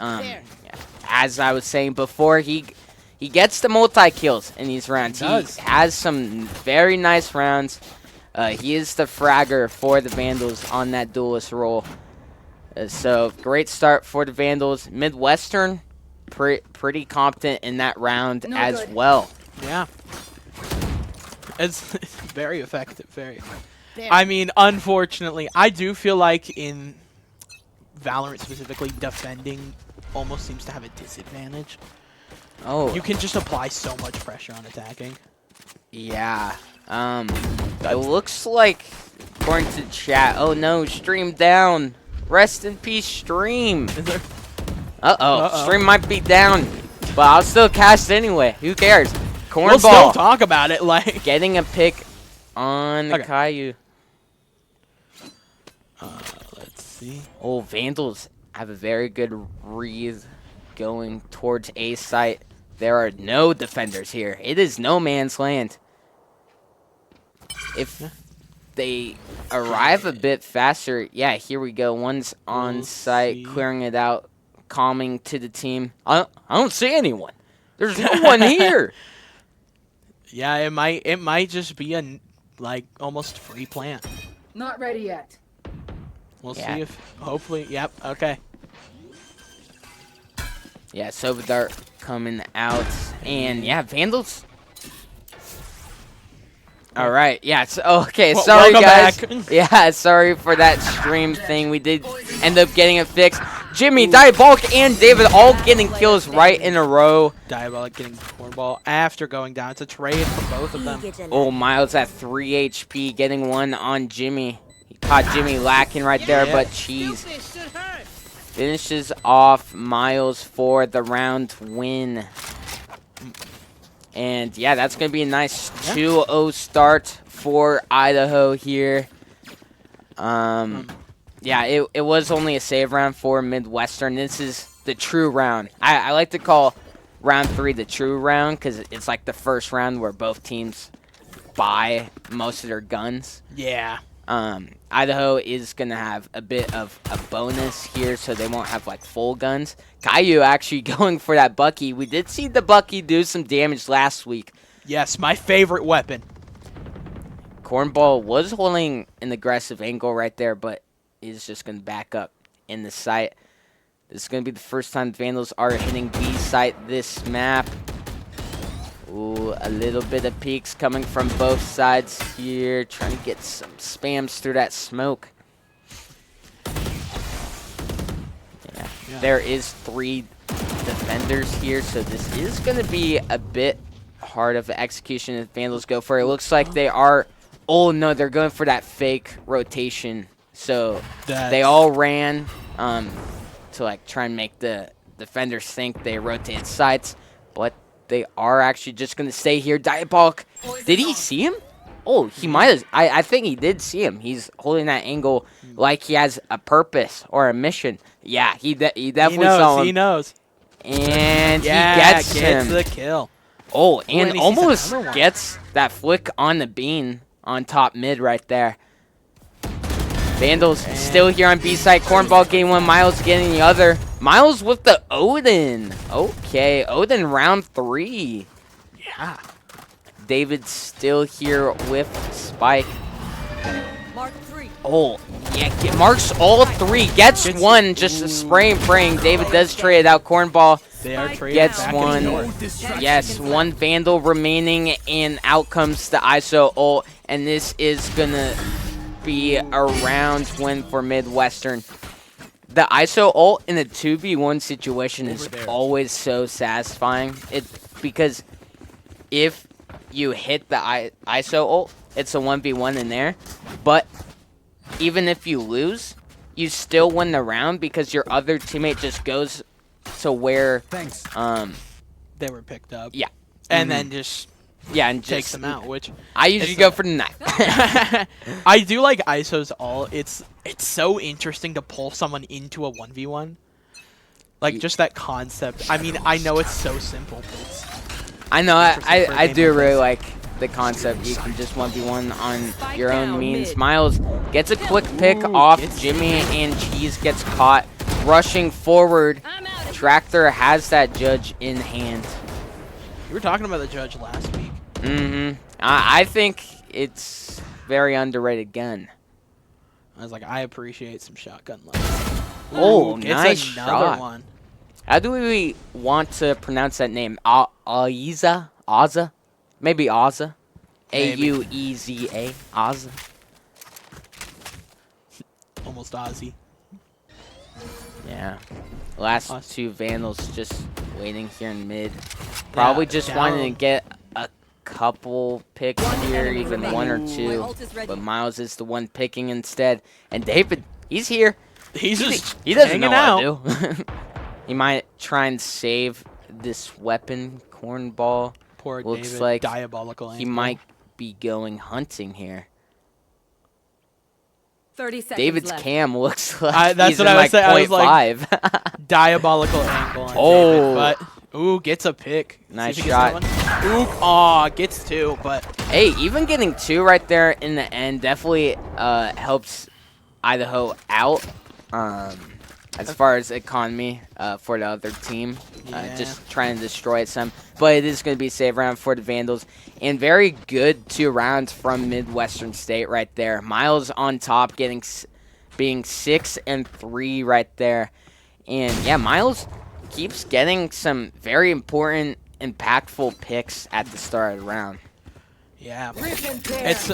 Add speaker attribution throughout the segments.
Speaker 1: Yeah, as I was saying before, he gets the multi-kills in these rounds. He has some very nice rounds. He is the fragger for the Vandals on that duelist role. So, great start for the Vandals. Midwestern, pretty competent in that round as well.
Speaker 2: Yeah. It's very effective, very. I mean, unfortunately, I do feel like in Valorant specifically, defending almost seems to have a disadvantage.
Speaker 1: Oh.
Speaker 2: You can just apply so much pressure on attacking.
Speaker 1: Yeah. It looks like, according to chat, oh no, stream down. Rest in peace, stream. Uh-oh. Stream might be down, but I'll still cast anyway. Who cares? Cornball.
Speaker 2: We'll still talk about it, like.
Speaker 1: Getting a pick on Caillou.
Speaker 2: Let's see.
Speaker 1: Oh, Vandals have a very good read going towards A site. There are no defenders here. It is no man's land. If they arrive a bit faster, yeah, here we go. One's on site, clearing it out, calming to the team. I don't see anyone. There's no one here.
Speaker 2: Yeah, it might just be a like almost free plant.
Speaker 3: Not ready yet.
Speaker 2: We'll see if hopefully. Yep. Okay.
Speaker 1: Yeah, Sovadart coming out, and yeah, Vandals. All right, yeah. So, okay, sorry guys.
Speaker 2: Back.
Speaker 1: Yeah, sorry for that stream thing. We did end up getting it fixed. Jimmy, Diabolic, and David all getting kills right in a row.
Speaker 2: Diabolic getting cornball after going down. It's a trade for both of them.
Speaker 1: Oh, Miles at 3 HP, getting one on Jimmy. He caught Jimmy lacking right there, but Cheese finishes off Miles for the round win. And yeah, that's going to be a nice 2-0 start for Idaho here. Yeah, it was only a save round for Midwestern. This is the true round. I like to call round 3 the true round because it's like the first round where both teams buy most of their guns.
Speaker 2: Yeah.
Speaker 1: Idaho is going to have a bit of a bonus here, so they won't have like full guns. Caillou actually going for that Bucky. We did see the Bucky do some damage last week.
Speaker 2: Yes, my favorite weapon.
Speaker 1: Cornball was holding an aggressive angle right there, but is just going to back up in the site. This is going to be the first time Vandals are hitting B site this map. Ooh, a little bit of peeks coming from both sides here. Trying to get some spams through that smoke. Yeah. There is 3 defenders here, so this is going to be a bit hard of an execution if Vandals go for it. It looks like they are... Oh, no, they're going for that fake rotation. So they all ran to like try and make the defenders think they rotated sides, but they are actually just going to stay here. Diabolic, did he see him? Oh, he might have. I think he did see him. He's holding that angle like he has a purpose or a mission. Yeah, he definitely saw him.
Speaker 2: He knows.
Speaker 1: And he gets him.
Speaker 2: The kill.
Speaker 1: Oh, and almost gets that flick on the bean on top mid right there. Vandals still here on B side. Cornball getting one. Miles getting the other. Miles with the Odin. Okay, Odin round 3.
Speaker 2: Yeah.
Speaker 1: David still here with Spike.
Speaker 3: Mark 3.
Speaker 1: Oh, yeah, marks all 3. Gets one. Just spraying, praying. David does trade it out. Cornball gets one. Yes, one Vandal remaining, and out comes the ISO ult. And this is going to be a round win for Midwestern. The ISO ult in a 2v1 situation is always so satisfying. Because if you hit the ISO ult, it's a 1v1 in there. But even if you lose, you still win the round because your other teammate just goes to where
Speaker 2: they were picked up.
Speaker 1: Yeah.
Speaker 2: And then just
Speaker 1: and
Speaker 2: takes them out, which
Speaker 1: I usually go for the knife.
Speaker 2: I do like ISO's ult. It's so interesting to pull someone into a 1v1. Like just that concept. I mean, I know it's so simple, but it's
Speaker 1: I know I do really like the concept. You can just 1v1 on your own means. Miles gets a quick pick off Jimmy, and Cheese gets caught rushing forward, Extractor has that judge in hand.
Speaker 2: We were talking about the judge last week.
Speaker 1: I think it's very underrated gun.
Speaker 2: I was like, I appreciate some shotgun love.
Speaker 1: Oh,
Speaker 2: Gets
Speaker 1: nice
Speaker 2: another
Speaker 1: shot.
Speaker 2: one.
Speaker 1: How do we want to pronounce that name? Aiza? Aza? Maybe Aza?
Speaker 2: Maybe.
Speaker 1: A-U-E-Z-A? Aza?
Speaker 2: Almost Ozzy.
Speaker 1: Yeah. Last
Speaker 2: Us.
Speaker 1: two Vandals just waiting here in mid. Probably just
Speaker 2: down.
Speaker 1: wanting to get a couple picks here,
Speaker 3: enemy
Speaker 1: even
Speaker 3: remaining.
Speaker 1: one or
Speaker 3: My
Speaker 1: two.
Speaker 3: ult is ready.
Speaker 1: But Miles is the one picking instead. And David, he's here.
Speaker 2: He's just
Speaker 1: He doesn't know
Speaker 2: hanging
Speaker 1: what to do. He might try and save this weapon, cornball.
Speaker 2: Poor
Speaker 1: Looks
Speaker 2: David.
Speaker 1: like
Speaker 2: Diabolical
Speaker 1: He
Speaker 2: angle.
Speaker 1: might be going hunting here.
Speaker 3: 30 seconds
Speaker 1: David's
Speaker 3: left.
Speaker 1: cam looks like
Speaker 2: that's
Speaker 1: he's
Speaker 2: what
Speaker 1: in
Speaker 2: I was
Speaker 1: like
Speaker 2: saying. I was like-
Speaker 1: 0.5.
Speaker 2: Diabolical angle on
Speaker 1: Oh.
Speaker 2: David, but ooh, gets a pick. See
Speaker 1: Nice
Speaker 2: if he gets another one. Ooh, aw, gets two, but
Speaker 1: Hey, even getting two right there in the end definitely helps Idaho out as far as economy for the other team.
Speaker 2: Yeah.
Speaker 1: Just trying to destroy it some. But it is going to be a save round for the Vandals. And very good 2 rounds from Midwestern State right there. Miles on top being 6 and 3 right there. And yeah, Miles keeps getting some very important, impactful picks at the start of the round.
Speaker 2: yeah.
Speaker 3: Rip and tear.
Speaker 2: It's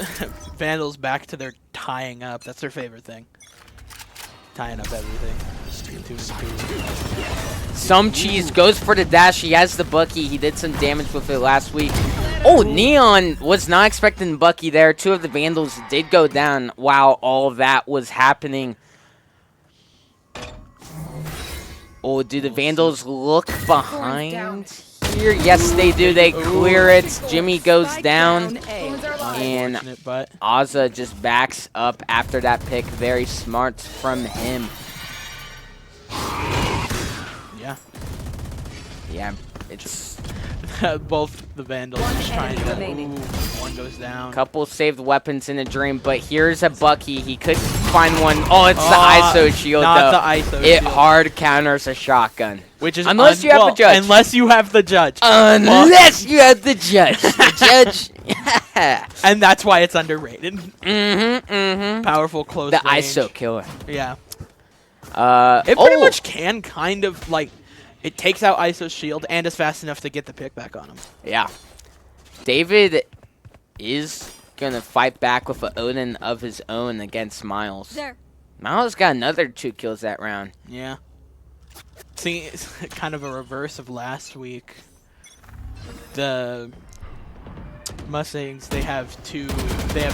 Speaker 2: Vandals back to their tying up. That's their favorite thing. Tying up everything. 2 and 2.
Speaker 1: Some cheese goes for the dash. He has the Bucky. He did some damage with it last week. Oh, Neon was not expecting Bucky there. 2 of the Vandals did go down while all that was happening. Oh, do the Vandals look behind here? Yes, they do. They clear it. Jimmy goes down. And
Speaker 2: Unfortunate, but
Speaker 1: Aza just backs up after that pick. Very smart from him.
Speaker 2: yeah.
Speaker 1: Yeah, it's
Speaker 2: Both the Vandals
Speaker 3: One
Speaker 2: just trying
Speaker 3: enemy
Speaker 2: to.
Speaker 3: remaining.
Speaker 2: Ooh, one goes down.
Speaker 1: couple saved weapons in a dream, but here's a Bucky. He could find one. Oh, it's the ISO shield,
Speaker 2: Not
Speaker 1: though.
Speaker 2: the ISO
Speaker 1: It
Speaker 2: shield.
Speaker 1: hard counters a shotgun.
Speaker 2: Which is
Speaker 1: Unless you have the judge.
Speaker 2: Unless you have the judge.
Speaker 1: Unless you have the judge. The judge. Yeah.
Speaker 2: And that's why it's underrated.
Speaker 1: Mm-hmm.
Speaker 2: Powerful close
Speaker 1: The
Speaker 2: range.
Speaker 1: ISO killer.
Speaker 2: Yeah. It pretty
Speaker 1: oh,
Speaker 2: much can kind of like it takes out ISO's shield and is fast enough to get the pick back on him.
Speaker 1: Yeah. David is gonna fight back with an Odin of his own against Miles.
Speaker 3: There.
Speaker 1: Miles got another 2 kills that round.
Speaker 2: Yeah. See, it's kind of a reverse of last week. The Mustangs, they have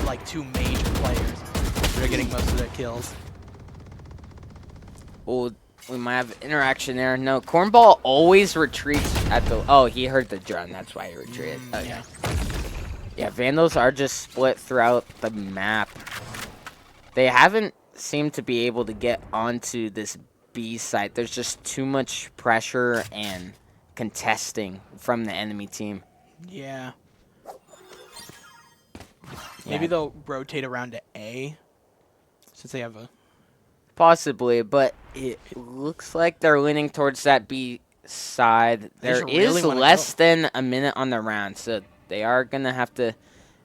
Speaker 2: like 2 major players that are getting most of their kills.
Speaker 1: Oh, we might have interaction there. No, Cornball always retreats at the... Oh, he heard the drone. That's why he retreated. Okay.
Speaker 2: Yeah.
Speaker 1: Yeah, Vandals are just split throughout the map. They haven't seemed to be able to get onto this B site. There's just too much pressure and contesting from the enemy team.
Speaker 2: Yeah.
Speaker 1: Yeah.
Speaker 2: Maybe they'll rotate around to A since they have a...
Speaker 1: Possibly, but it looks like they're leaning towards that B side. There
Speaker 2: just really
Speaker 1: is
Speaker 2: wanna
Speaker 1: less than a minute on the round, so they are going to have to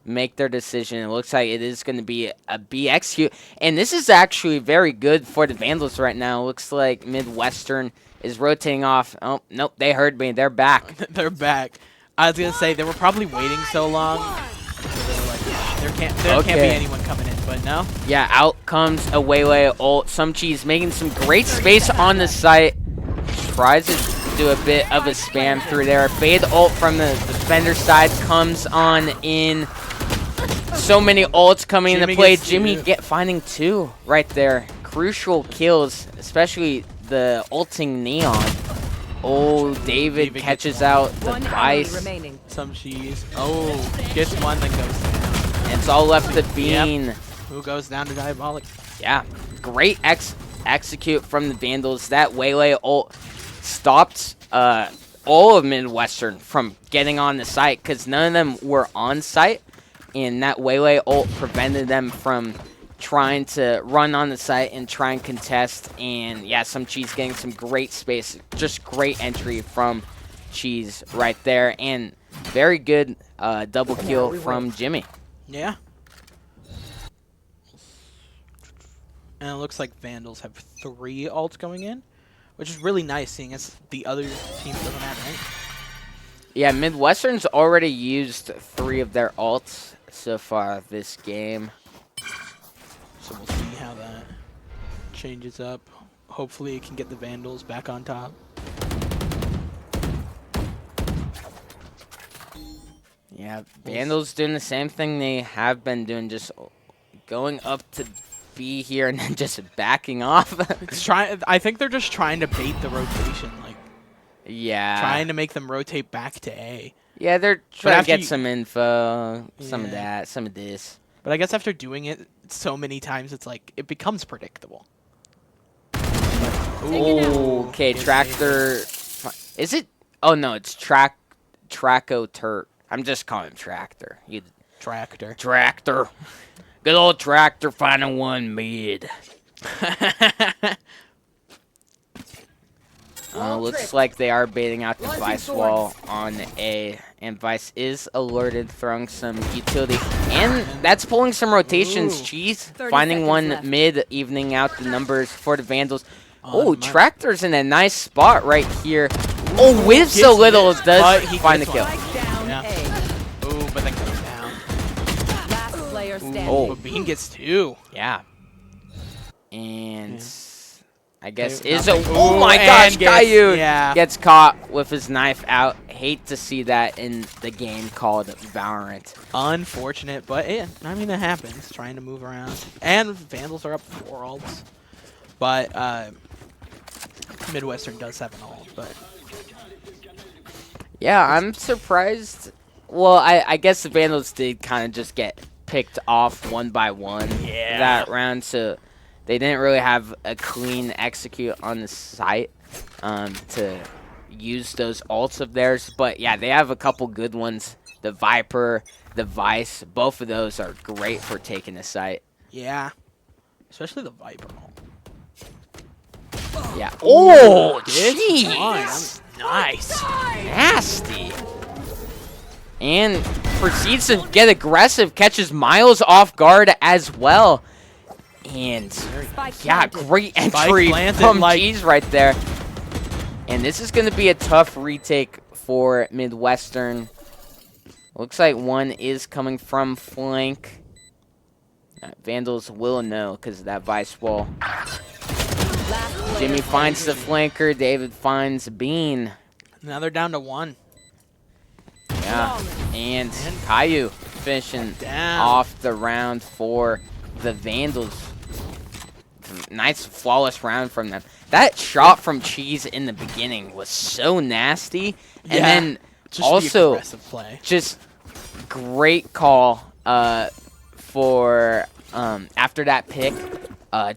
Speaker 1: make their decision. It looks like it is going to be a B execute, and this is actually very good for the Vandals right now. Looks like Midwestern is rotating off. Oh, nope, they heard me. They're back.
Speaker 2: They're back. I was going to say, they were probably waiting so long. So they were like, there can't be
Speaker 1: Okay.
Speaker 2: anyone coming in, but no.
Speaker 1: Yeah, out comes a Waylay ult. Some cheese making some great space on the site. Tries to do a bit of a spam through there. Fade ult from the defender side comes on in. So many ults coming into
Speaker 2: Jimmy
Speaker 1: play.
Speaker 2: gets
Speaker 1: Jimmy
Speaker 2: two.
Speaker 1: finding 2 right there. Crucial kills, especially the ulting Neon. Oh, David
Speaker 2: David
Speaker 1: catches
Speaker 2: gets
Speaker 1: out the
Speaker 3: One enemy
Speaker 1: vice.
Speaker 3: remaining.
Speaker 2: Some cheese. Oh, gets one, then goes down.
Speaker 1: And it's all left to Bean.
Speaker 2: Who goes down to Diabolic?
Speaker 1: Yeah, great execute from the Vandals. That Waylay ult stopped all of Midwestern from getting on the site because none of them were on site, and that Waylay ult prevented them from trying to run on the site and try and contest. And yeah, some Cheese getting some great space. Just great entry from Cheese right there. And very good double kill from Jimmy.
Speaker 2: Yeah. And it looks like Vandals have 3 ults going in, which is really nice seeing as the other team doesn't have any.
Speaker 1: Yeah, Midwestern's already used 3 of their ults so far this game.
Speaker 2: So we'll see how that changes up. Hopefully it can get the Vandals back on top.
Speaker 1: Yeah, Vandals doing the same thing they have been doing, just going up to B here and then just backing off.
Speaker 2: I think they're just trying to bait the rotation, like trying to make them rotate back to A.
Speaker 1: Yeah, they're trying to get some info, some of that, some of this.
Speaker 2: But I guess after doing it so many times, it's like it becomes predictable.
Speaker 1: Ooh, okay, Tractor. Is it? Oh no, it's Traco Turk. I'm just calling him Tractor.
Speaker 2: Tractor.
Speaker 1: Tractor. Good old Tractor finding one mid. Looks like they are baiting out the Vice wall on A. And Vice is alerted, throwing some utility. And that's pulling some rotations. Cheese finding one mid, evening out the numbers for the Vandals. Oh, Tractor's in a nice spot right here. Oh, whiffs a little, does find the kill.
Speaker 2: Ooh, but then goes down.
Speaker 3: Last player standing.
Speaker 2: Oh, but Bean gets 2.
Speaker 1: Yeah. And I guess
Speaker 2: Okay,
Speaker 1: is a oh my gosh, Caillou
Speaker 2: yeah.
Speaker 1: gets caught with his knife out. Hate to see that in the game called Valorant.
Speaker 2: Unfortunate, but I mean, it happens. Trying to move around. And Vandals are up 4 ults. But Midwestern does have an ult, but
Speaker 1: yeah, I'm surprised. Well, I guess the Vandals did kind of just get picked off one by one that round, so they didn't really have a clean execute on the site to use those ults of theirs. But yeah, they have a couple good ones. The Viper, the Vice, both of those are great for taking the site.
Speaker 2: yeah, especially the Viper ult.
Speaker 1: Yeah. Oh,
Speaker 2: jeez.
Speaker 1: jeez.
Speaker 2: Nice.
Speaker 1: Nasty. And proceeds to get aggressive, catches Miles off guard as well. And yeah, great entry from Cheese right there. And this is going to be a tough retake for Midwestern. Looks like one is coming from flank. Vandals will know because of that Vice wall. Jimmy finds the flanker. David finds Bean.
Speaker 2: Now they're down to 1.
Speaker 1: Yeah, and Caillou finishing off the round for the Vandals. Nice, flawless round from them. That shot from Cheese in the beginning was so nasty. And then
Speaker 2: just
Speaker 1: also,
Speaker 2: the aggressive play.
Speaker 1: Just great call for after that pick.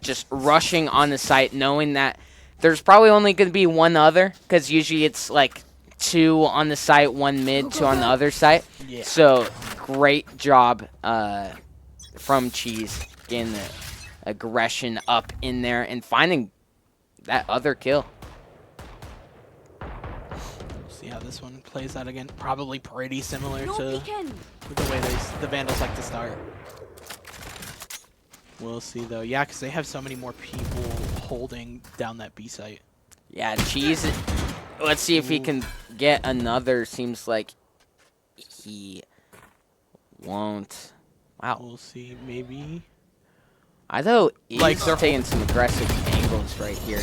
Speaker 1: Just rushing on the site, knowing that there's probably only going to be one other, because usually it's like 2 on the site, 1 mid, 2 on the other site.
Speaker 2: Yeah.
Speaker 1: So great job from Cheese getting the aggression up in there and finding that other kill.
Speaker 2: See how this one plays out again. Probably pretty similar to the way the Vandals like to start. We'll see, though. Yeah, because they have so many more people holding down that B site.
Speaker 1: Yeah, Cheese. Let's see if he can get another. Seems like he won't. Wow.
Speaker 2: We'll see, maybe.
Speaker 1: Idaho is
Speaker 2: Like, they're
Speaker 1: taking some aggressive angles right here.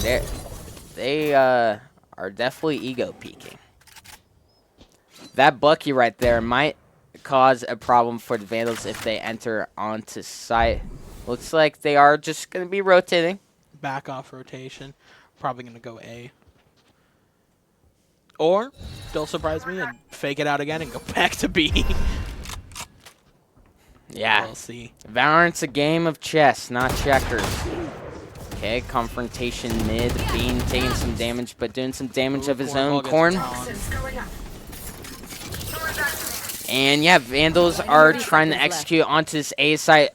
Speaker 1: They are definitely ego peaking. That Bucky right there might cause a problem for the Vandals if they enter onto site. Looks like they are just going to be rotating.
Speaker 2: Back off rotation. Probably going to go A. Or they'll surprise me and fake it out again and go back to B.
Speaker 1: Yeah.
Speaker 2: We'll see.
Speaker 1: Valorant's a game of chess, not checkers. Okay, confrontation mid. Bean taking some damage, but doing some damage of his own. Corn. And yeah, Vandals are trying to execute onto this A site,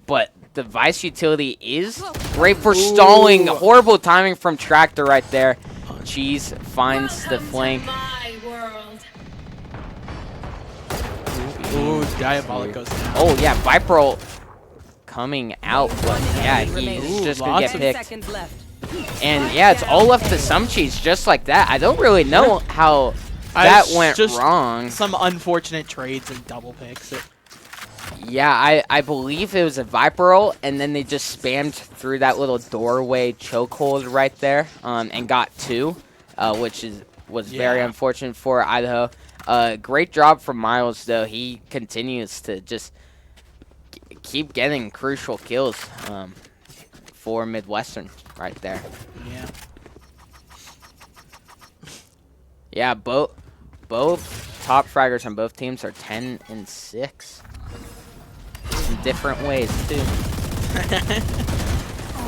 Speaker 1: but the Vice utility is great for stalling. Horrible timing from Tractor right there. Cheese finds the flank.
Speaker 2: Ooh, Diabolic goes down.
Speaker 1: Oh yeah, Viper ult coming out, but yeah, he's just gonna get picked.
Speaker 3: Seconds left.
Speaker 1: And yeah, it's all left to some cheese just like that. I don't really know how that went
Speaker 2: just
Speaker 1: wrong.
Speaker 2: Some unfortunate trades and double picks.
Speaker 1: Yeah, I believe it was a Viper ult, and then they just spammed through that little doorway chokehold right there, and got 2, which was very unfortunate for Idaho. Great job from Miles, though. He continues to just keep getting crucial kills for Midwestern right there.
Speaker 2: Yeah.
Speaker 1: Yeah, both top fraggers on both teams are 10 and 6. In different ways, too.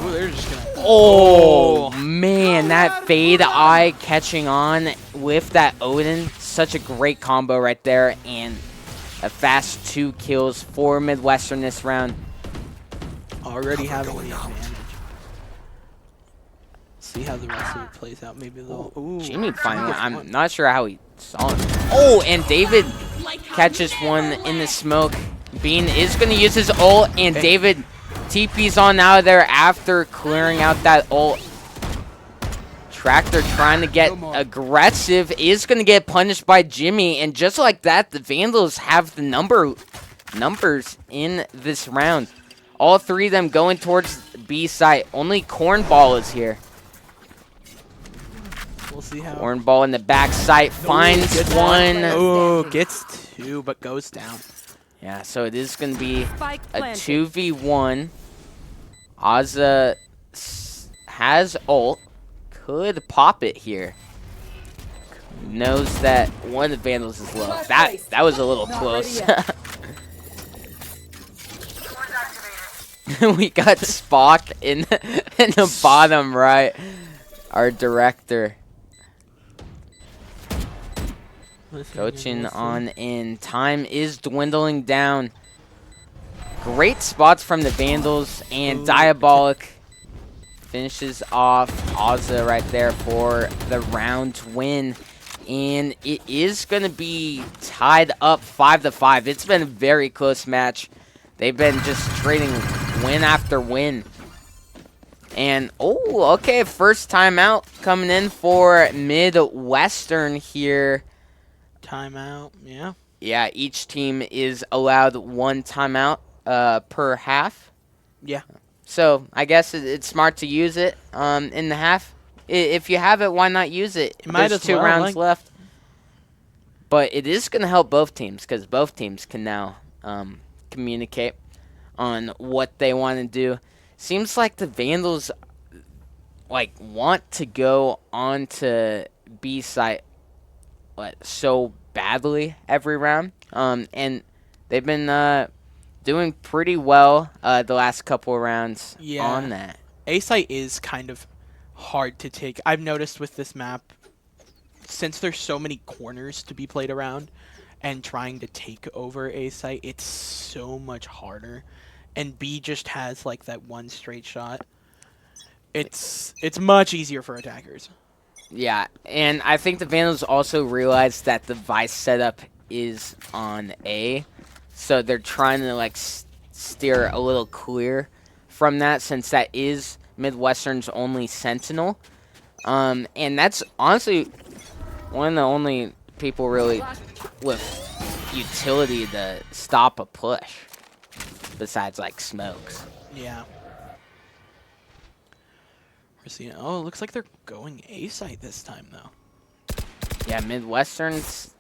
Speaker 2: Ooh, they're just gonna...
Speaker 1: Oh, man, that Fade Eye catching on with that Odin. Such a great combo right there, and a fast 2 kills for Midwestern this round.
Speaker 2: Already having the advantage. See how the rest of it plays out. Maybe a little... Ooh.
Speaker 1: Jimmy finally, I'm not sure how he saw him. Oh, and David catches one in the smoke. Bean is going to use his ult, and David TP's on out of there after clearing out that ult. Tractor trying to get aggressive is going to get punished by Jimmy, and just like that, the Vandals have the numbers in this round. All 3 of them going towards B site. Only Cornball is here.
Speaker 2: We'll see how...
Speaker 1: Cornball in the back site finds one.
Speaker 2: Oh, gets 2, but goes down.
Speaker 1: Yeah, so it is going to be a 2v1. Ozza has ult. Could pop it here. Knows that one of the Vandals is low. That was a little close. We got Spock in the bottom right. Our director. Coaching on in. Time is dwindling down. Great spots from the Vandals, and Diabolic finishes off Ozza right there for the round win. And it is going to be tied up 5-5. It's been a very close match. They've been just trading win after win. And, oh, okay, first timeout coming in for Midwestern here.
Speaker 2: Timeout, yeah.
Speaker 1: Yeah, each team is allowed 1 timeout per half.
Speaker 2: Yeah.
Speaker 1: So I guess it's smart to use it in the half. If you have it, why not use it? There's 2 rounds left. But it is going to help both teams, because both teams can now communicate on what they want to do. Seems like the Vandals want to go on to B site so badly every round, and they've been doing pretty well the last couple of rounds on that.
Speaker 2: A site is kind of hard to take. I've noticed with this map, since there's so many corners to be played around, and trying to take over A site, it's so much harder. And B just has that one straight shot. It's much easier for attackers.
Speaker 1: Yeah, and I think the Vandals also realized that the Vice setup is on A, so they're trying to steer a little clear from that, since that is Midwestern's only Sentinel. And that's honestly one of the only people really with utility to stop a push, besides smokes.
Speaker 2: Yeah. We're seeing. Oh, it looks like they're going A site this time though.
Speaker 1: Yeah, Midwestern's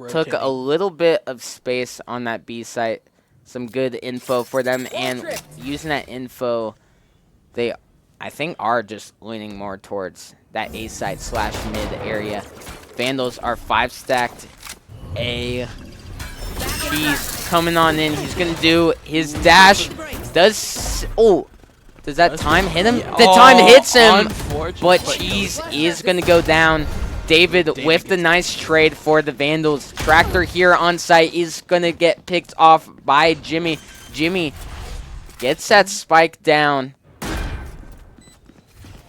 Speaker 1: took a little bit of space on that B site. Some good info for them, and using that info, they, I think, are just leaning more towards that A site / mid area. Vandals are 5-stacked A. He's coming on in. He's gonna do his dash. Does that time hit him? The time hits him, but Cheese is gonna go down. David with the nice trade for the Vandals. Tractor here on site is going to get picked off by Jimmy. Jimmy gets that spike down.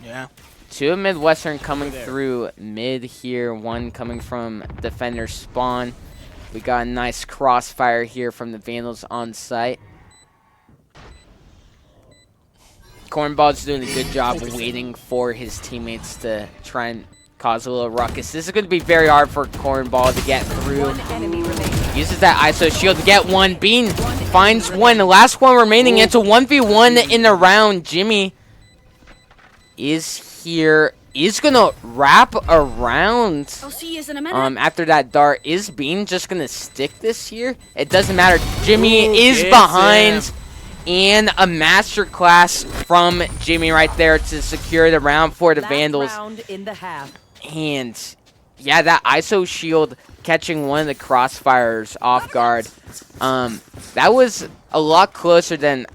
Speaker 2: Yeah.
Speaker 1: Two of Midwestern coming through mid here. One coming from defender spawn. We got a nice crossfire here from the Vandals on site. Cornball's doing a good job waiting for his teammates to try and cause a little ruckus. This is going to be very hard for Cornball to get through. Uses that ISO shield to get one. Bean finds one. The last one remaining. It's a 1v1 in the round. Jimmy is here. Is going to wrap around.
Speaker 4: I'll see you in a minute.
Speaker 1: After that dart. Is Bean just going to stick this here? It doesn't matter. Jimmy is behind. And a masterclass from Jimmy right there to secure the round for the Vandals.
Speaker 3: Round in the half.
Speaker 1: And yeah, that ISO shield catching one of the crossfires off guard. That was a lot closer than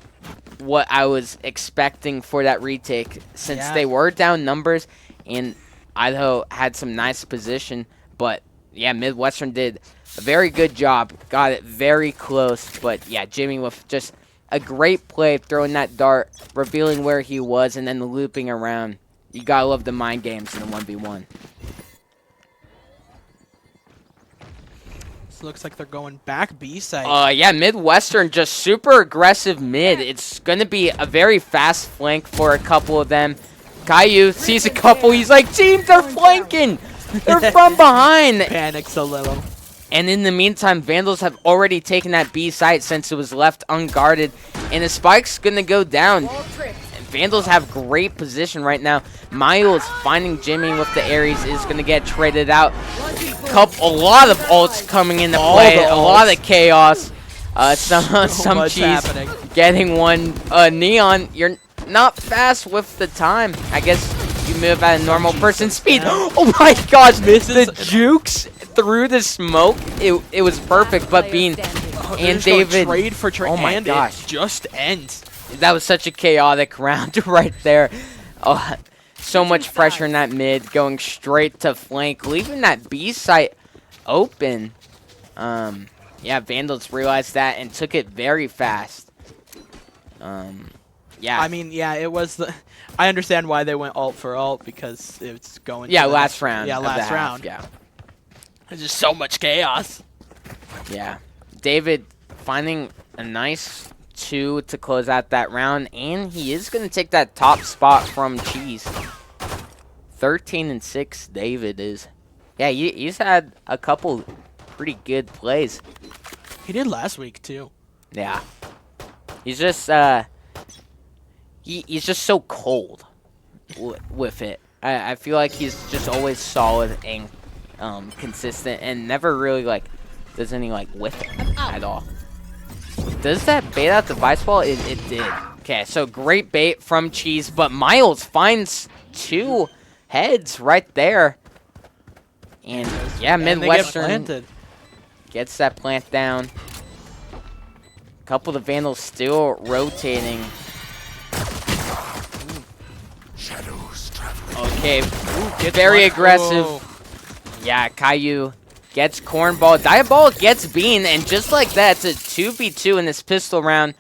Speaker 1: what I was expecting for that retake, since they were down numbers and Idaho had some nice position. But yeah, Midwestern did a very good job. Got it very close. But yeah, Jimmy with just a great play, throwing that dart, revealing where he was, and then looping around. You gotta love the mind games in the 1v1.
Speaker 2: This looks like they're going back B side.
Speaker 1: Yeah, Midwestern just super aggressive mid. It's gonna be a very fast flank for a couple of them. Caillou sees a couple. He's like, team, they're flanking. They're from behind.
Speaker 2: Panics a little.
Speaker 1: And in the meantime, Vandals have already taken that B site since it was left unguarded. And the spike's going to go down. And Vandals have great position right now. Miles finding Jimmy with the Ares is going to get traded out. A lot of ults coming into play. A lot of chaos. Some cheese
Speaker 2: happening.
Speaker 1: Getting one. Neon, you're not fast with the time. I guess you move at a normal person speed. Oh my gosh, the jukes through the smoke, it was perfect. But Bean and David,
Speaker 2: trade for trade.
Speaker 1: Oh my
Speaker 2: and
Speaker 1: gosh,
Speaker 2: it just ends.
Speaker 1: That was such a chaotic round right there. Oh, so much pressure in that mid, going straight to flank, leaving that B site open. Yeah, Vandals realized that and took it very fast. Yeah,
Speaker 2: I mean, yeah, it was the. I understand why they went ult for ult, because it's going.
Speaker 1: Yeah,
Speaker 2: to
Speaker 1: last round.
Speaker 2: Yeah, last round.
Speaker 1: Yeah.
Speaker 2: There's just so much chaos.
Speaker 1: Yeah. David finding a nice 2 to close out that round, and he is going to take that top spot from Cheese. 13-6, David is. Yeah, he's had a couple pretty good plays.
Speaker 2: He did last week, too.
Speaker 1: Yeah. He's just, he's just so cold with it. I feel like he's just always solid and consistent, and never really does any whiff it at all. Does that bait out the vice ball? It did. Okay, so great bait from Cheese, but Miles finds 2 heads right there. And yeah, Midwestern gets that plant down. Couple of the Vandals still rotating. Okay, very aggressive. Yeah, Caillou gets Cornball. Diabolic gets Bean, and just like that, it's a 2v2 in this pistol round.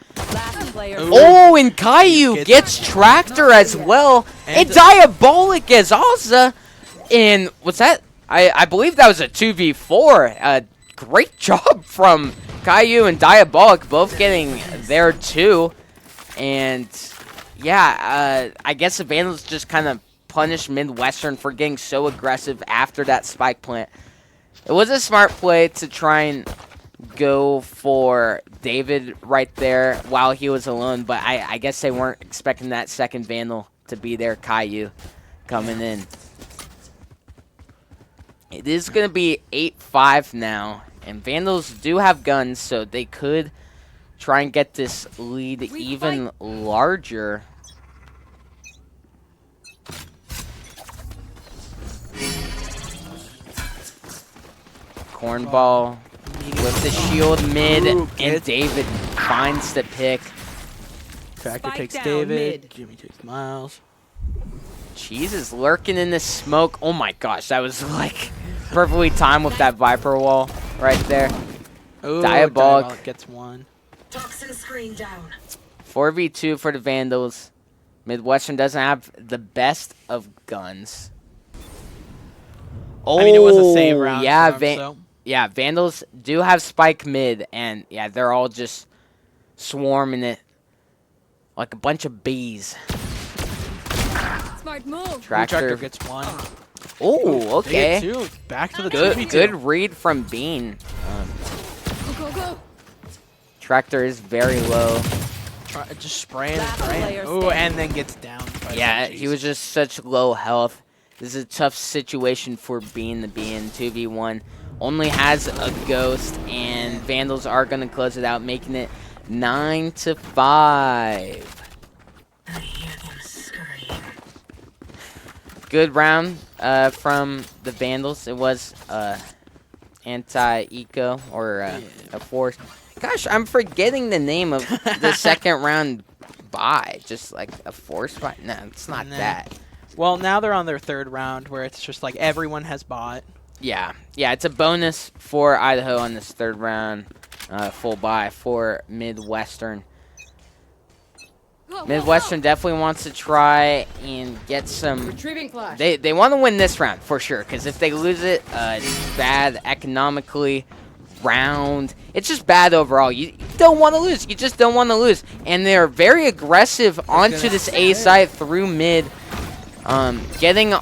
Speaker 1: Oh, and Caillou gets Tractor as well. And Diabolic gets Alza. And what's that? I believe that was a 2v4. Great job from Caillou and Diabolic, both getting there too. And yeah, I guess the Vandals just kind of punished Midwestern for getting so aggressive after that spike plant. It was a smart play to try and go for David right there while he was alone, but I guess they weren't expecting that second Vandal to be there, Caillou, coming in. It is going to be 8-5 now, and Vandals do have guns, so they could try and get this lead even larger. Cornball with the shield mid, and David finds the pick.
Speaker 2: Tractor takes David. Jimmy takes Miles.
Speaker 1: Cheese is lurking in the smoke. Oh my gosh, that was perfectly timed with that Viper wall right there.
Speaker 2: Ooh,
Speaker 1: Diabolic
Speaker 2: gets one.
Speaker 4: Toxin screen down.
Speaker 1: 4v2 for the Vandals. Midwestern doesn't have the best of guns.
Speaker 2: I mean, it was a save round.
Speaker 1: Yeah,
Speaker 2: for them, so.
Speaker 1: yeah, Vandals do have spike mid, and yeah, they're all just swarming it like a bunch of bees.
Speaker 3: Smart move.
Speaker 2: Tractor gets one.
Speaker 1: Oh, okay.
Speaker 2: They get two. Back to the
Speaker 1: Good,
Speaker 2: 2v2.
Speaker 1: good read from Bean.
Speaker 3: Go.
Speaker 1: Tractor is very low.
Speaker 2: Just spraying and
Speaker 3: Last
Speaker 2: spraying.
Speaker 3: player
Speaker 2: Oh,
Speaker 3: standing.
Speaker 2: and then gets down. By
Speaker 1: Yeah,
Speaker 2: some
Speaker 1: he was just such low health. This is a tough situation for Bean to be in. 2v1. Only has a ghost, and Vandals are going to close it out, making it 9-5. Good round from the Vandals. It was anti-eco or a force. Gosh, I'm forgetting the name of the second round buy. Just like a force buy? No, it's not that.
Speaker 2: Well, now they're on their third round where it's just like everyone has bought.
Speaker 1: Yeah, it's a bonus for Idaho on this third round. Full buy for Midwestern. Midwestern definitely wants to try and get some.
Speaker 3: Retrieving flash.
Speaker 1: They want to win this round for sure, because if they lose it, it's bad economically. Round, it's just bad overall. You don't want to lose. You just don't want to lose. And they're very aggressive onto this A site through mid, getting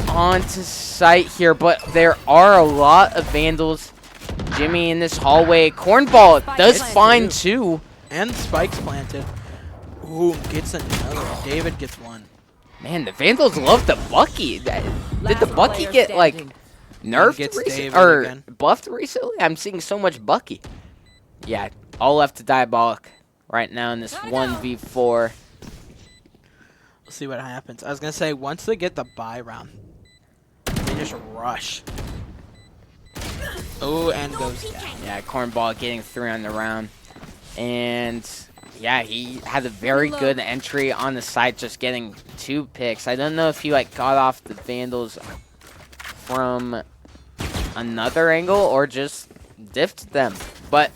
Speaker 1: onto site here. But there are a lot of Vandals. Jimmy in this hallway. Cornball does find two.
Speaker 2: And spikes planted. Ooh, gets another. David gets one.
Speaker 1: Man, the Vandals love the Bucky. Did the Bucky get like nerfed or buffed recently? I'm seeing so much Bucky. Yeah, all left to Diabolic right now in this 1v4.
Speaker 2: We'll see what happens. I was going to say, once they get the buy round, they just rush. Oh, and goes down.
Speaker 1: Yeah, Cornball getting 3 on the round. And yeah, he had a very good entry on the site, just getting 2 picks. I don't know if he like got off the Vandals from another angle or just diffed them, but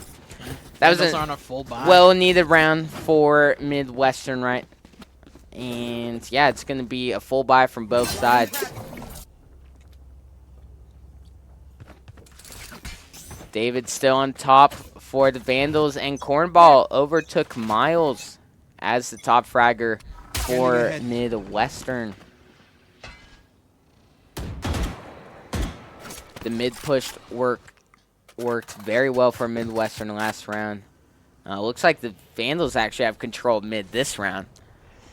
Speaker 1: that was
Speaker 2: on a full buy.
Speaker 1: well-needed round for Midwestern, right? And yeah, it's going to be a full buy from both sides. David still on top for the Vandals, and Cornball overtook Miles as the top fragger for Midwestern. The mid push worked very well for Midwestern last round. Looks like the Vandals actually have control of mid this round.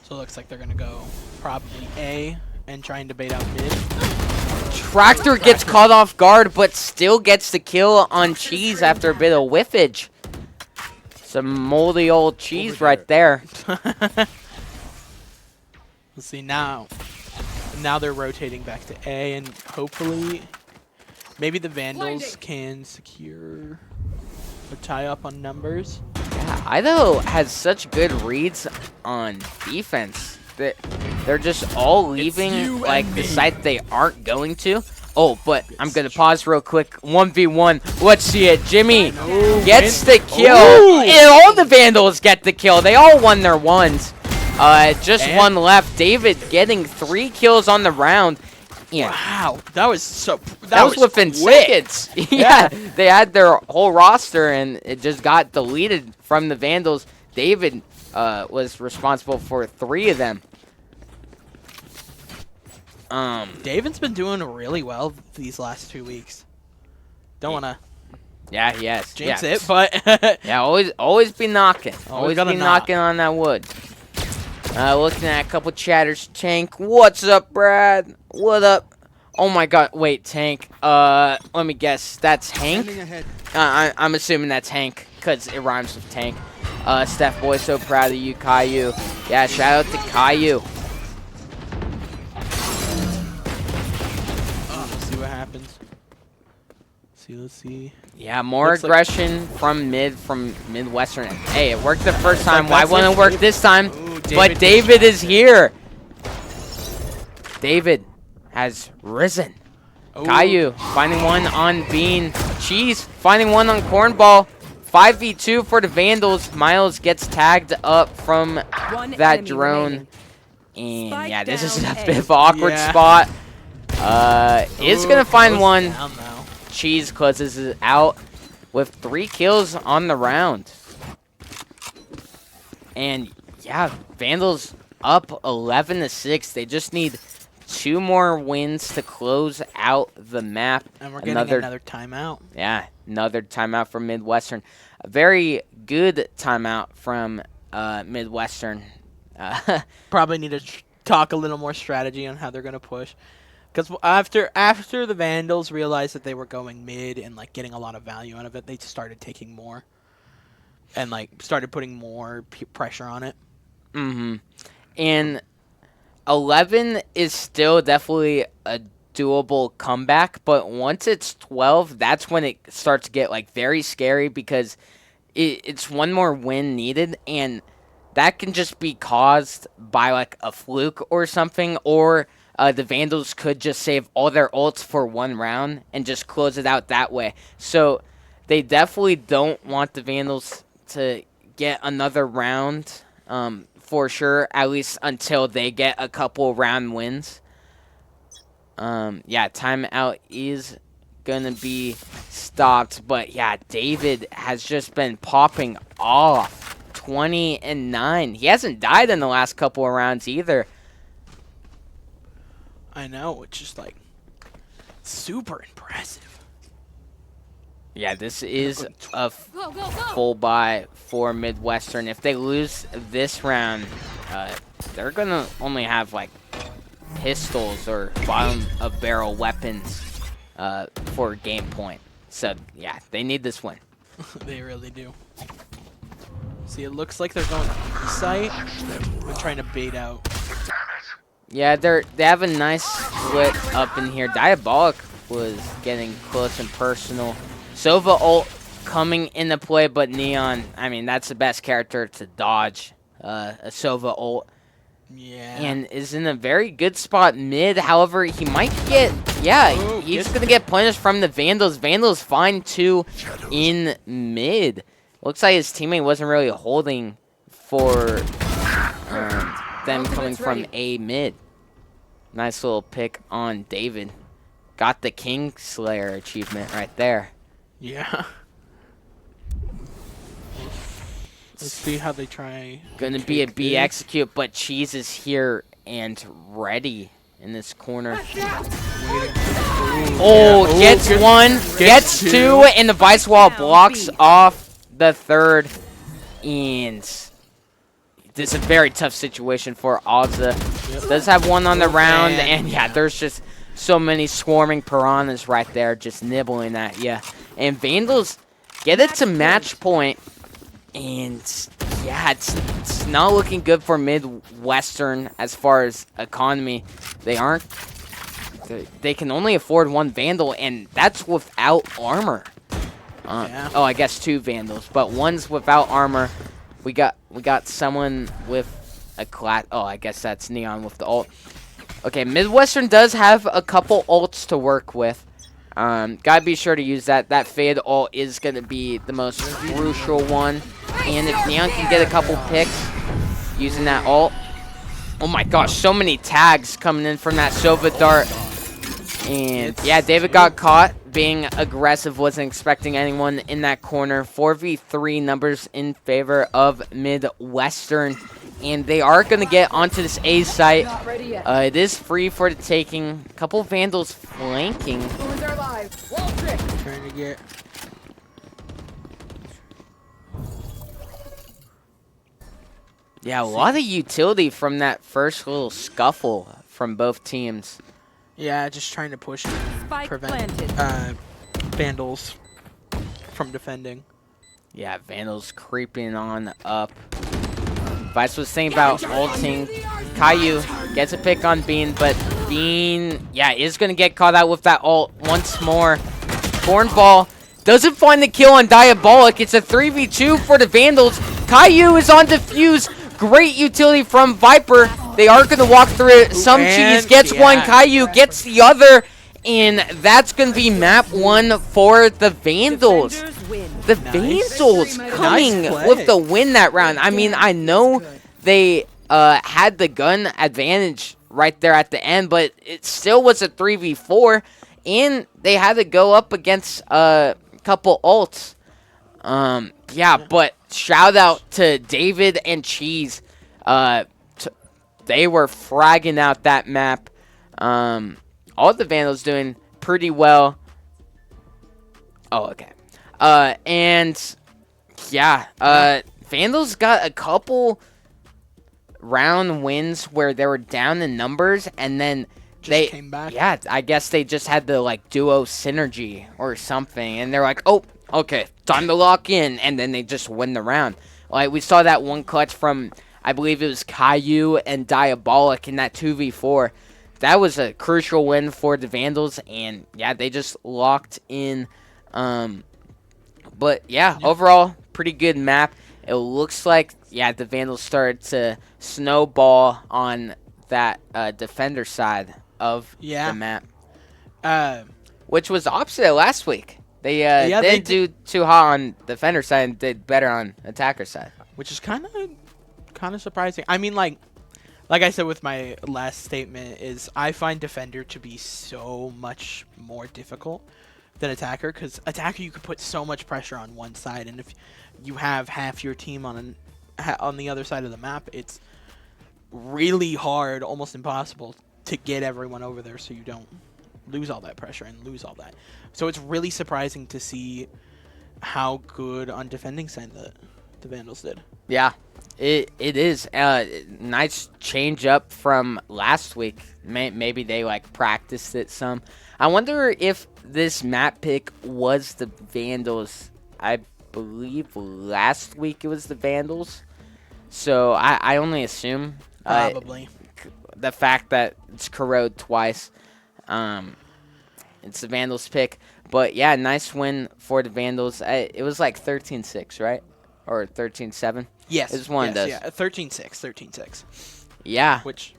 Speaker 2: So it looks like they're going to go probably A and trying to bait out mid.
Speaker 1: Tractor gets caught off guard, but still gets the kill on Cheese after a bit of whiffage. Some moldy old cheese right there.
Speaker 2: Let's see now. Now they're rotating back to A, and hopefully maybe the Vandals can secure or tie up on numbers.
Speaker 1: Yeah, Idaho has such good reads on defense. They're just all leaving like the site they aren't going to. Oh, but I'm going to pause real quick. 1v1. Let's see it. Jimmy gets the kill. And all the Vandals get the kill. They all won their ones. Just one left. David getting 3 kills on the round. Yeah.
Speaker 2: Wow, that was
Speaker 1: within seconds. Yeah, they had their whole roster, and it just got deleted from the Vandals. David was responsible for 3 of them.
Speaker 2: David's been doing really well these last 2 weeks. Don't want to jinx it, but
Speaker 1: yeah, always be knocking. Always be
Speaker 2: knock.
Speaker 1: knocking on that wood. Looking at a couple chatters. Tank, what's up, Brad? What up? Oh my God, wait, Tank. Let me guess. That's Hank? I'm assuming that's Hank because it rhymes with tank. Steph Boy, so proud of you, Caillou. Yeah, shout out to Caillou.
Speaker 2: Let's see what happens. Let's see.
Speaker 1: Yeah, more aggression from Midwestern. Hey, it worked the first time. Why wouldn't it work this time? But David is here. David has risen. Caillou finding one on Bean. Cheese finding one on Cornball. 5v2 for the Vandals. Miles gets tagged up from that drone. And yeah, this is a bit of an awkward spot. Is going to find one. Cheese closes it out with 3 kills on the round. And yeah, Vandals up 11-6. They just need 2 more wins to close out the map.
Speaker 2: And we're getting another timeout.
Speaker 1: Yeah, another timeout from Midwestern. A very good timeout from Midwestern.
Speaker 2: Probably need to talk a little more strategy on how they're going to push. Because after the Vandals realized that they were going mid and like getting a lot of value out of it, they started taking more. And like started putting more pressure on it.
Speaker 1: Mm-hmm. And 11 is still definitely a doable comeback, but once it's 12, that's when it starts to get like very scary because it's one more win needed, and that can just be caused by like a fluke or something, or the Vandals could just save all their ults for 1 round and just close it out that way. So they definitely don't want the Vandals to get another round for sure, at least until they get a couple round wins. Yeah, timeout is gonna be stopped, but yeah, David has just been popping off. 20-9. He hasn't died in the last couple of rounds either.
Speaker 2: I know, it's just like super impressive.
Speaker 1: Yeah, this is a full buy for Midwestern. If they lose this round, they're gonna only have like pistols or bottom of barrel weapons for game point. So yeah, they need this win.
Speaker 2: They really do. See, it looks like they're going to site. I'm trying to bait out.
Speaker 1: Yeah, they have a nice split up in here. Diabolic was getting close and personal. Sova ult coming into play, but Neon, I mean, that's the best character to dodge a Sova ult.
Speaker 2: Yeah.
Speaker 1: And is in a very good spot mid. However, he might get, yeah, he's going to get punished from the Vandals. Vandals find 2 in mid. Looks like his teammate wasn't really holding for them coming from A mid. Nice little pick on David. Got the Kingslayer achievement right there.
Speaker 2: Yeah. Let's see how they try.
Speaker 1: Gonna be a B execute, but Cheese is here and ready in this corner. Oh, gets 1, gets 2, and the Vice Wall blocks off the 3rd. And this is a very tough situation for Ozza. Does have 1 on the round, and yeah, there's just so many swarming piranhas right there just nibbling at you. And Vandals get it to match point. And yeah, it's not looking good for Midwestern as far as economy. They can only afford 1 Vandal, and that's without armor. Oh, I guess 2 Vandals, but 1's without armor. We got someone with a oh, I guess that's Neon with the ult. Okay, Midwestern does have a couple ults to work with. Gotta be sure to use that. That fade ult is gonna be the most crucial one. And if Neon can get a couple picks using that ult. Oh my gosh, so many tags coming in from that Sova dart. And yeah, David got caught being aggressive, wasn't expecting anyone in that corner. 4v3 numbers in favor of Midwestern. And they are going to get onto this A site. It is free for the taking. A couple Vandals flanking.
Speaker 2: Trying to get.
Speaker 1: Yeah, a lot of utility from that first little scuffle from both teams.
Speaker 2: Yeah, just trying to push and prevent Vandals from defending.
Speaker 1: Yeah, Vandals creeping on up. Vice was saying about ulting. Caillou gets a pick on Bean, but Bean, yeah, is going to get caught out with that ult once more. Cornball doesn't find the kill on Diabolic. It's a 3v2 for the Vandals. Caillou is on defuse. Great utility from Viper. They are going to walk through it. Some Cheese gets one. Caillou gets the other. And that's going to be map 1 for the Vandals. The
Speaker 2: Nice.
Speaker 1: Vandals coming
Speaker 2: Nice play.
Speaker 1: with the win that round. I mean, I know they had the gun advantage right there at the end, but it still was a 3v4, and they had to go up against a couple ults. Yeah, but shout out to David and Cheese. They were fragging out that map. All the Vandals doing pretty well. Oh, okay. And yeah, Vandals got a couple round wins where they were down in numbers, and then they
Speaker 2: came back.
Speaker 1: Yeah, I guess they just had the like duo synergy or something, and they're like, oh, okay, time to lock in, and then they just win the round. Like we saw that one clutch from, I believe it was Caillou and Diabolic in that 2v4. That was a crucial win for the Vandals, and yeah, they just locked in. But yeah, overall, pretty good map. It looks like, yeah, the Vandals started to snowball on that defender side of the map, which was opposite of last week. They didn't do too hot on defender side and did better on attacker side,
Speaker 2: which is kind of surprising. I mean, like I said with my last statement, is I find defender to be so much more difficult than attacker, because attacker you could put so much pressure on one side, and if you have half your team on the other side of the map, it's really hard, almost impossible, to get everyone over there so you don't lose all that pressure and lose all that. So it's really surprising to see how good on defending side the Vandals did.
Speaker 1: Yeah, it is. Nice change up from last week. Maybe they like practiced it some. I wonder if this map pick was the Vandals. I believe last week it was the Vandals. So I only assume.
Speaker 2: Probably.
Speaker 1: The fact that it's corrode twice. It's the Vandals pick. But yeah, nice win for the Vandals. It was like 13-6, right? Or 13-7?
Speaker 2: Yes.
Speaker 1: It was one of those.
Speaker 2: Yeah, 13-6. 13-6.
Speaker 1: Yeah.
Speaker 2: Which...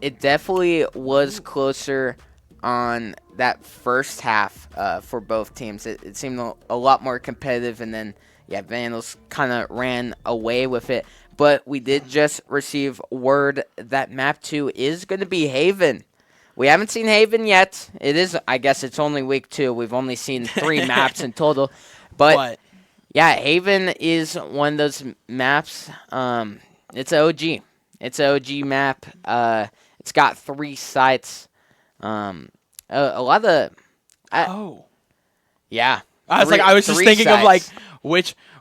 Speaker 1: It definitely was closer on that first half for both teams. It seemed a lot more competitive, and then, yeah, Vandals kind of ran away with it. But we did just receive word that map 2 is going to be Haven. We haven't seen Haven yet. It is, I guess it's only week 2. We've only seen 3 maps in total. But, yeah, Haven is one of those maps. It's an OG. It's an OG map. It's got 3 sites. A lot of... Yeah.
Speaker 2: I was just thinking
Speaker 1: sites.
Speaker 2: of, like,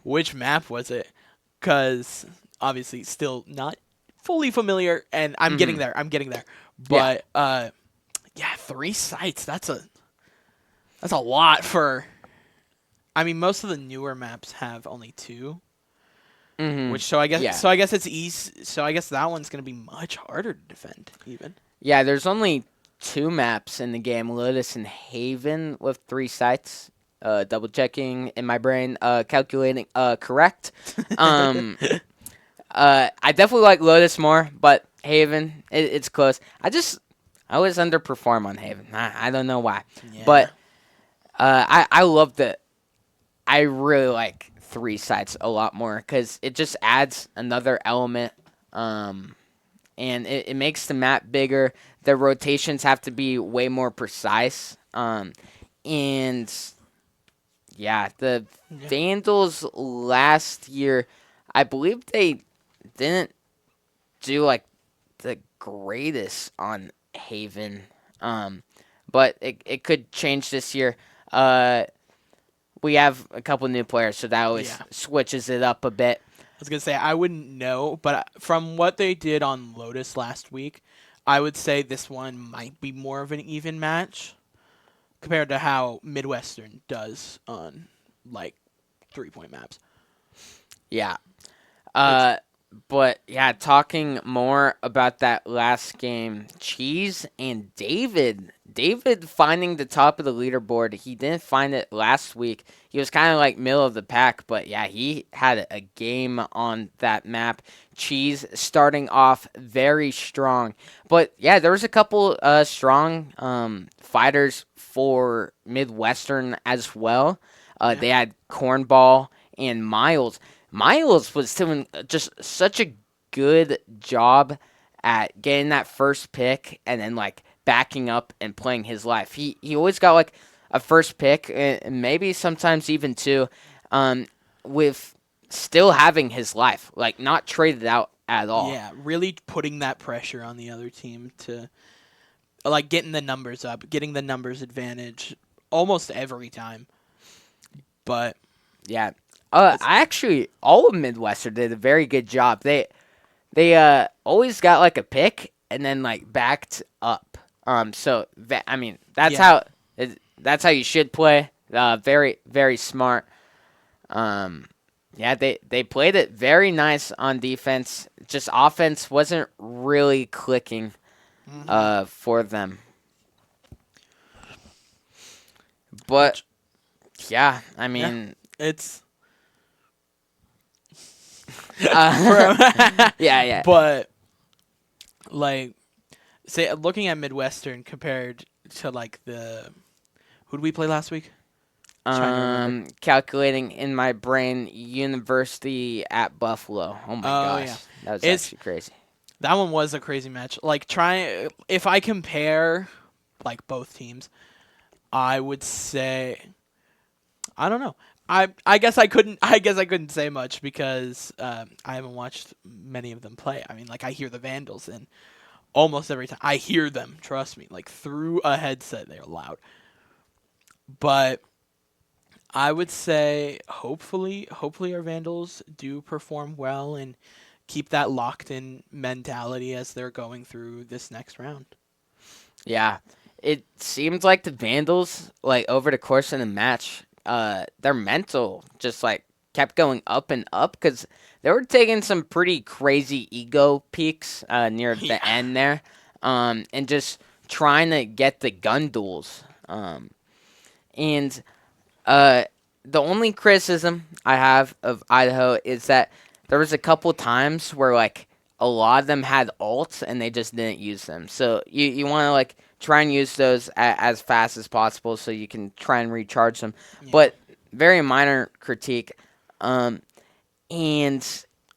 Speaker 2: which map was it? Because, obviously, still not fully familiar, and I'm getting there. But, yeah, 3 sites. That's a lot for... I mean, most of the newer maps have only 2. Which so I guess it's easy. So I guess that one's gonna be much harder to defend even.
Speaker 1: Yeah, there's only 2 maps in the game: Lotus and Haven with 3 sites. Double checking in my brain, calculating. Correct. I definitely like Lotus more, but Haven, it's close. I always underperform on Haven. I don't know why, but I love that. I really like 3 sites a lot more because it just adds another element, and it makes the map bigger. The rotations have to be way more precise, and yeah, the Vandals last year, I believe they didn't do like the greatest on Haven, but it could change this year. We have a couple new players, so that always switches it up a bit.
Speaker 2: I was going to say, I wouldn't know, but from what they did on Lotus last week, I would say this one might be more of an even match compared to how Midwestern does on, like, 3-point maps.
Speaker 1: Yeah. But, yeah, talking more about that last game, Cheese and David David finding the top of the leaderboard. He didn't find it last week. He was kind of like middle of the pack, but yeah, he had a game on that map. Cheese starting off very strong. But yeah, there was a couple strong fighters for Midwestern as well. They had Cornball and Miles. Miles was doing just such a good job at getting that first pick and then like backing up and playing his life. He always got like a first pick and maybe sometimes even two, with still having his life, like not traded out at all.
Speaker 2: Yeah, really putting that pressure on the other team to like getting the numbers up, getting the numbers advantage almost every time. But
Speaker 1: yeah, I actually all of Midwestern did a very good job. They always got like a pick and then like backed up. So I mean that's how you should play. Very very smart. Yeah, they played it very nice on defense. Just offense wasn't really clicking for them. But yeah, I mean
Speaker 2: it's
Speaker 1: yeah.
Speaker 2: But like, say looking at Midwestern compared to like who did we play last week?
Speaker 1: Calculating in my brain, University at Buffalo. Oh my gosh,
Speaker 2: yeah.
Speaker 1: That was actually crazy.
Speaker 2: That one was a crazy match. Like if I compare like both teams, I would say I don't know. I guess I couldn't say much because I haven't watched many of them play. I mean, like I hear the Vandals and almost every time I hear them, trust me, like through a headset, they're loud. But I would say hopefully our Vandals do perform well and keep that locked in mentality as they're going through this next round.
Speaker 1: Yeah. It seemed like the Vandals, like over the course of the match, their mental just like kept going up and up because they were taking some pretty crazy ego peaks near the end there, and just trying to get the gun duels. And the only criticism I have of Idaho is that there was a couple times where like a lot of them had ults and they just didn't use them. So you want to like try and use those as fast as possible so you can try and recharge them. Yeah. But very minor critique. And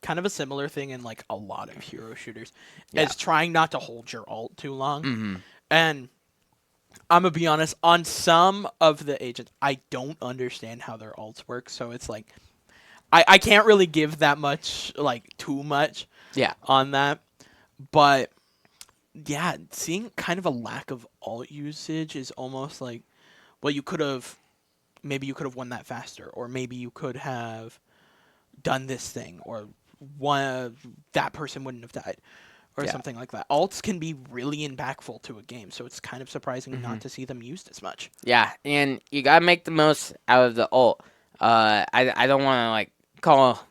Speaker 2: kind of a similar thing in like a lot of hero shooters is trying not to hold your ult too long.
Speaker 1: Mm-hmm.
Speaker 2: And I'm going to be honest, on some of the agents, I don't understand how their ults work. So it's like, I can't really give that much, like too much on that. But yeah, seeing kind of a lack of alt usage is almost like, well, maybe you could have won that faster, or maybe you could have done this thing, or that person wouldn't have died, or something like that. Alts can be really impactful to a game, so it's kind of surprising not to see them used as much.
Speaker 1: Yeah, and you gotta make the most out of the ult. I don't want to like call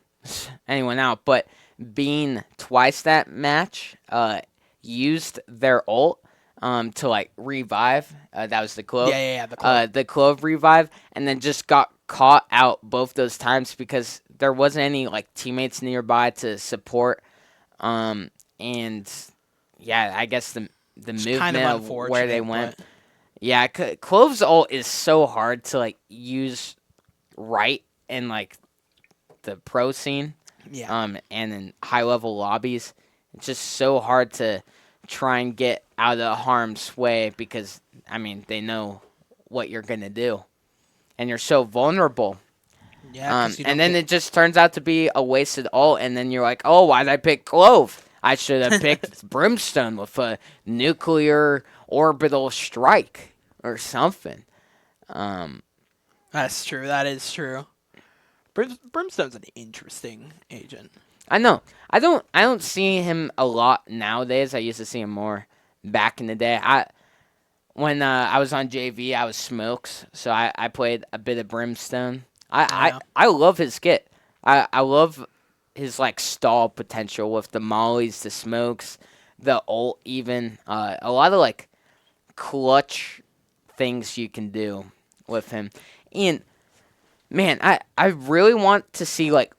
Speaker 1: anyone out, but Bean twice that match used their ult to like revive. That was the Clove.
Speaker 2: Yeah, the Clove.
Speaker 1: The Clove revive, and then just got caught out both those times because there wasn't any like teammates nearby to support. And yeah, I guess the movement
Speaker 2: kind
Speaker 1: of where they went.
Speaker 2: But...
Speaker 1: Yeah, Clove's ult is so hard to like use right in like the pro scene.
Speaker 2: Yeah.
Speaker 1: And in high level lobbies, it's just so hard to try and get out of harm's way because I mean they know what you're gonna do, and you're so vulnerable.
Speaker 2: Yeah.
Speaker 1: And then it just turns out to be a wasted ult, and then you're like, oh, why'd I pick Clove? I should have picked Brimstone with a nuclear orbital strike or something.
Speaker 2: That's true. That is true. Brimstone's an interesting agent.
Speaker 1: I know. I don't see him a lot nowadays. I used to see him more back in the day. When I was on JV, I was Smokes, so I played a bit of Brimstone. I love his skit. I love his like stall potential with the mollies, the smokes, the ult even. A lot of like clutch things you can do with him. And man, I really want to see like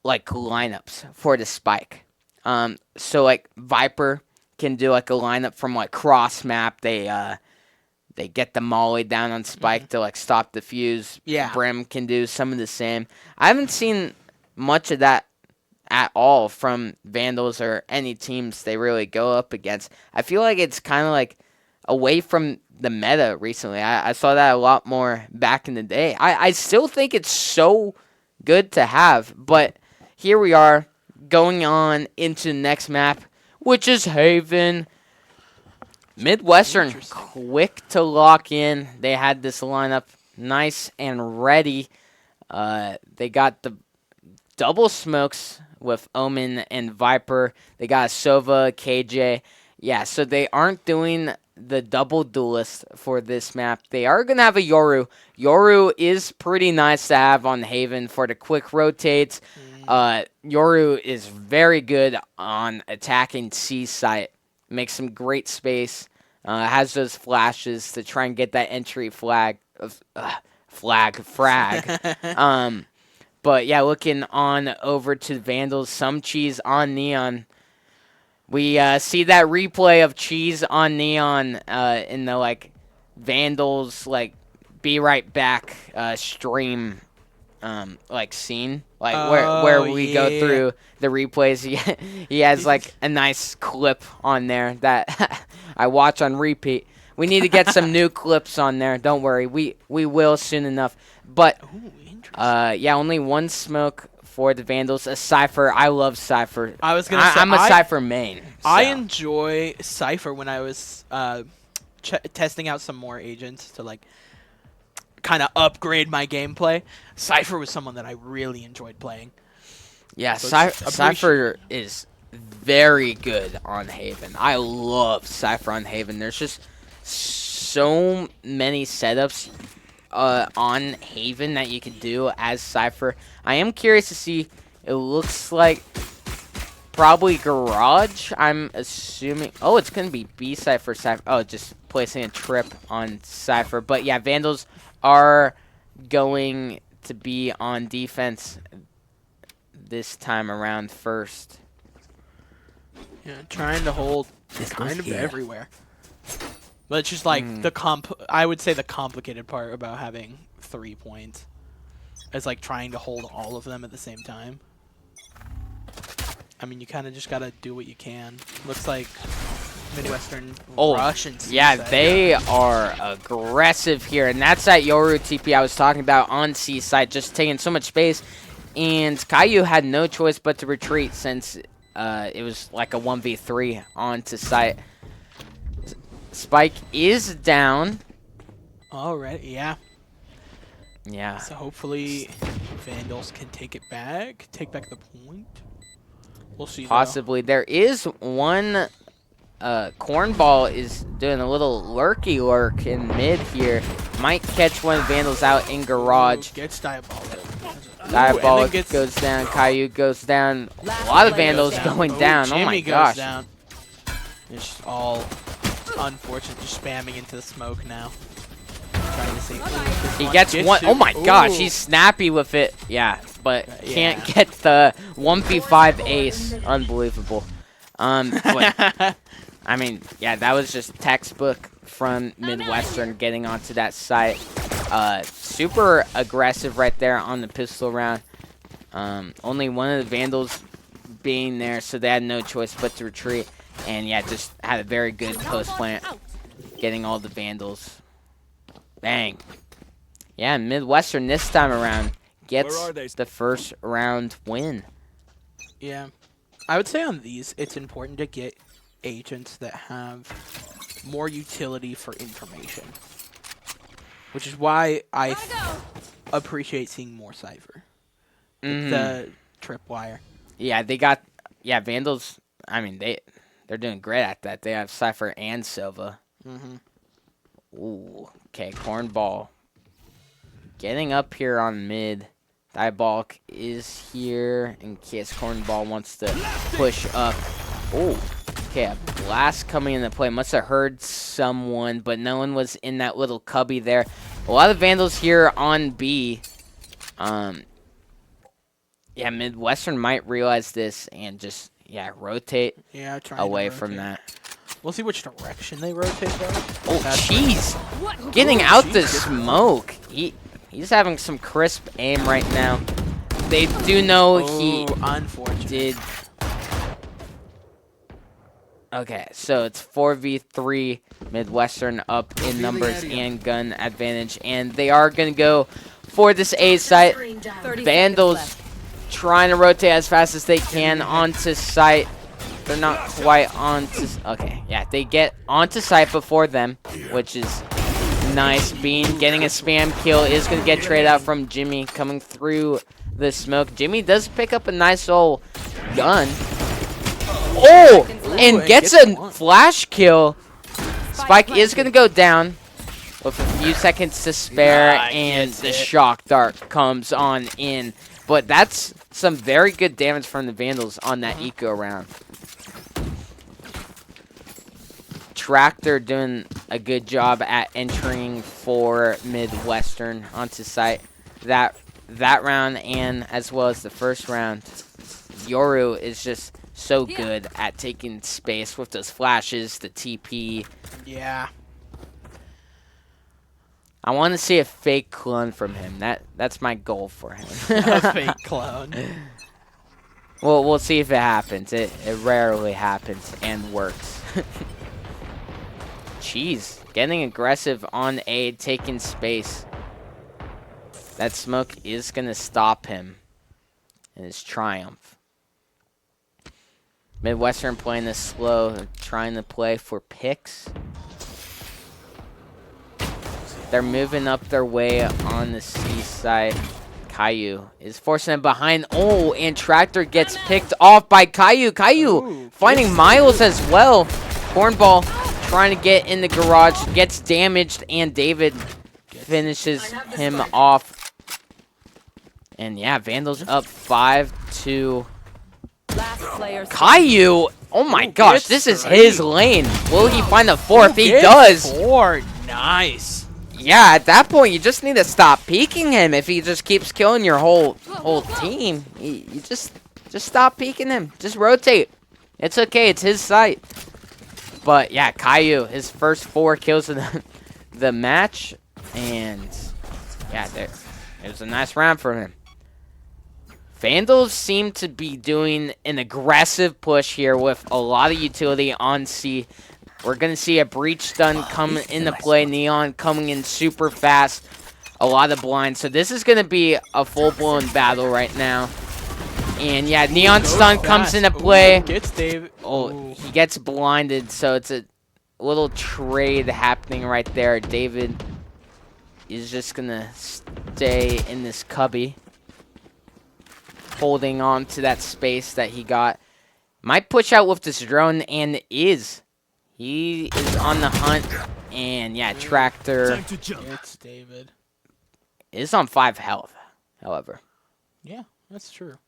Speaker 1: lineups for the spike. So like Viper can do like a lineup from like cross map. They get the molly down on spike to like stop the fuse.
Speaker 2: Yeah.
Speaker 1: Brim can do some of the same. I haven't seen much of that at all from Vandals or any teams they really go up against. I feel like it's kind of like away from the meta recently. I saw that a lot more back in the day. I still think it's so good to have, but here we are going on into the next map, which is Haven. Midwestern quick to lock in. They had this lineup nice and ready. They got the double smokes with Omen and Viper. They got Sova, KJ. Yeah, so they aren't doing the double duelist for this map. They are going to have a Yoru. Yoru is pretty nice to have on Haven for the quick rotates. Yoru is very good on attacking C site. Makes some great space. Has those flashes to try and get that entry frag. But yeah, looking on over to Vandals, some cheese on Neon. We see that replay of cheese on Neon in the like Vandals like be right back stream like scene, like where we go through the replays. He has like a nice clip on there that I watch on repeat. We need to get some new clips on there. Don't worry, we will soon enough. But yeah, only one smoke for the Vandals. A Cypher. I love Cypher.
Speaker 2: I was gonna say
Speaker 1: I'm a Cypher main. So.
Speaker 2: I enjoy Cypher when I was testing out some more agents to like kind of upgrade my gameplay. Cypher was someone that I really enjoyed playing.
Speaker 1: Yeah,
Speaker 2: So
Speaker 1: Cypher is very good on Haven. I love Cypher on Haven. There's just so many setups on Haven that you can do as Cypher. I am curious to see. It looks like probably Garage. I'm assuming. Oh, it's gonna be B Cypher. Oh, just placing a trip on Cypher. But yeah, Vandals are going to be on defense this time around first.
Speaker 2: Yeah, trying to hold kind of everywhere. But it's just like I would say the complicated part about having 3 points is like trying to hold all of them at the same time. I mean, you kind of just gotta do what you can. Looks like Midwestern rush and
Speaker 1: yeah, they are aggressive here, and that's that Yoru TP I was talking about on C side, just taking so much space. And Caillou had no choice but to retreat since it was like a 1v3 onto site. Spike is down.
Speaker 2: Alright, yeah.
Speaker 1: Yeah.
Speaker 2: So hopefully Vandals can take it back, take back the point. We'll see.
Speaker 1: Possibly. There is one Cornball is doing a little lurky lurk in mid here. Might catch one of the Vandals out in Garage.
Speaker 2: Gets Diabolic.
Speaker 1: Diabolic goes down. Caillou goes down. A lot of Vandals going down. Oh my gosh.
Speaker 2: Down. It's just all unfortunate. Just spamming into the smoke now. Trying to see.
Speaker 1: He gets one. Oh my gosh. He's snappy with it. Yeah. But can't get the 1v5 ace. Unbelievable. But, I mean, yeah, that was just textbook from Midwestern getting onto that site. Super aggressive right there on the pistol round. Only one of the Vandals being there, so they had no choice but to retreat. And yeah, just had a very good post plant, getting all the Vandals. Bang. Yeah, Midwestern this time around gets the first round win.
Speaker 2: Yeah. I would say on these, it's important to get agents that have more utility for information. Which is why I appreciate seeing more Cypher. The tripwire.
Speaker 1: Yeah, they got... Yeah, Vandals... I mean, they're doing great at that. They have Cypher and Silva. Ooh, okay, Cornball. Getting up here on mid. Diabolic is here in case Cornball wants to push up. Oh, Okay, a blast coming into play. Must have heard someone, but no one was in that little cubby there. A lot of Vandals here on B. Yeah, Midwestern might realize this and just, rotate away from that.
Speaker 2: We'll see which direction they rotate, though.
Speaker 1: Oh, jeez. Getting out the smoke. He's having some crisp aim right now. They do know he did. Okay, so it's 4v3. Midwestern up in numbers and gun advantage. And they are going to go for this A site. Vandals trying to rotate as fast as they can onto site. They're not quite onto... Okay, yeah, they get onto site before them, which is nice. Bean getting a spam kill is going to get traded out from Jimmy coming through the smoke. Jimmy does pick up a nice old gun. Oh, and gets a flash kill. Spike is going to go down with a few seconds to spare, and the shock dart comes on in. But that's some very good damage from the Vandals on that eco round. Tractor doing a good job at entering for Midwestern onto site. That round and as well as the first round, Yoru is just so good at taking space with those flashes, the TP.
Speaker 2: Yeah.
Speaker 1: I want to see a fake clone from him. That's my goal for him.
Speaker 2: A fake clone.
Speaker 1: Well, we'll see if it happens. It rarely happens and works. Jeez, getting aggressive on A, taking space. That smoke is going to stop him in his triumph. Midwestern playing this slow, trying to play for picks. They're moving up their way on the C side. Caillou is forcing him behind. Oh, and Tractor gets picked off by Caillou. Caillou finding Miles as well. Cornball trying to get in the garage, gets damaged, and David finishes him off. And yeah, Vandals up 5-2. Caillou! Oh my gosh, this is his lane. Will he find the fourth? He does.
Speaker 2: Nice.
Speaker 1: Yeah, at that point, you just need to stop peeking him. If he just keeps killing your whole team, you just stop peeking him. Just rotate. It's okay. It's his site. But yeah, Caillou, his first 4 kills of the match, and yeah, it was a nice round for him. Vandals seem to be doing an aggressive push here with a lot of utility on C. We're going to see a breach stun come into play. Neon coming in super fast. A lot of blinds. So this is going to be a full-blown battle right now. And yeah, Neon stun comes into play.
Speaker 2: Gets David.
Speaker 1: Oh, he gets blinded. So it's a little trade happening right there. David is just going to stay in this cubby, holding on to that space that he got. Might push out with this drone, and is. He is on the hunt, and yeah, Tractor
Speaker 2: It's David.
Speaker 1: is on 5 health, however.
Speaker 2: Yeah, that's true.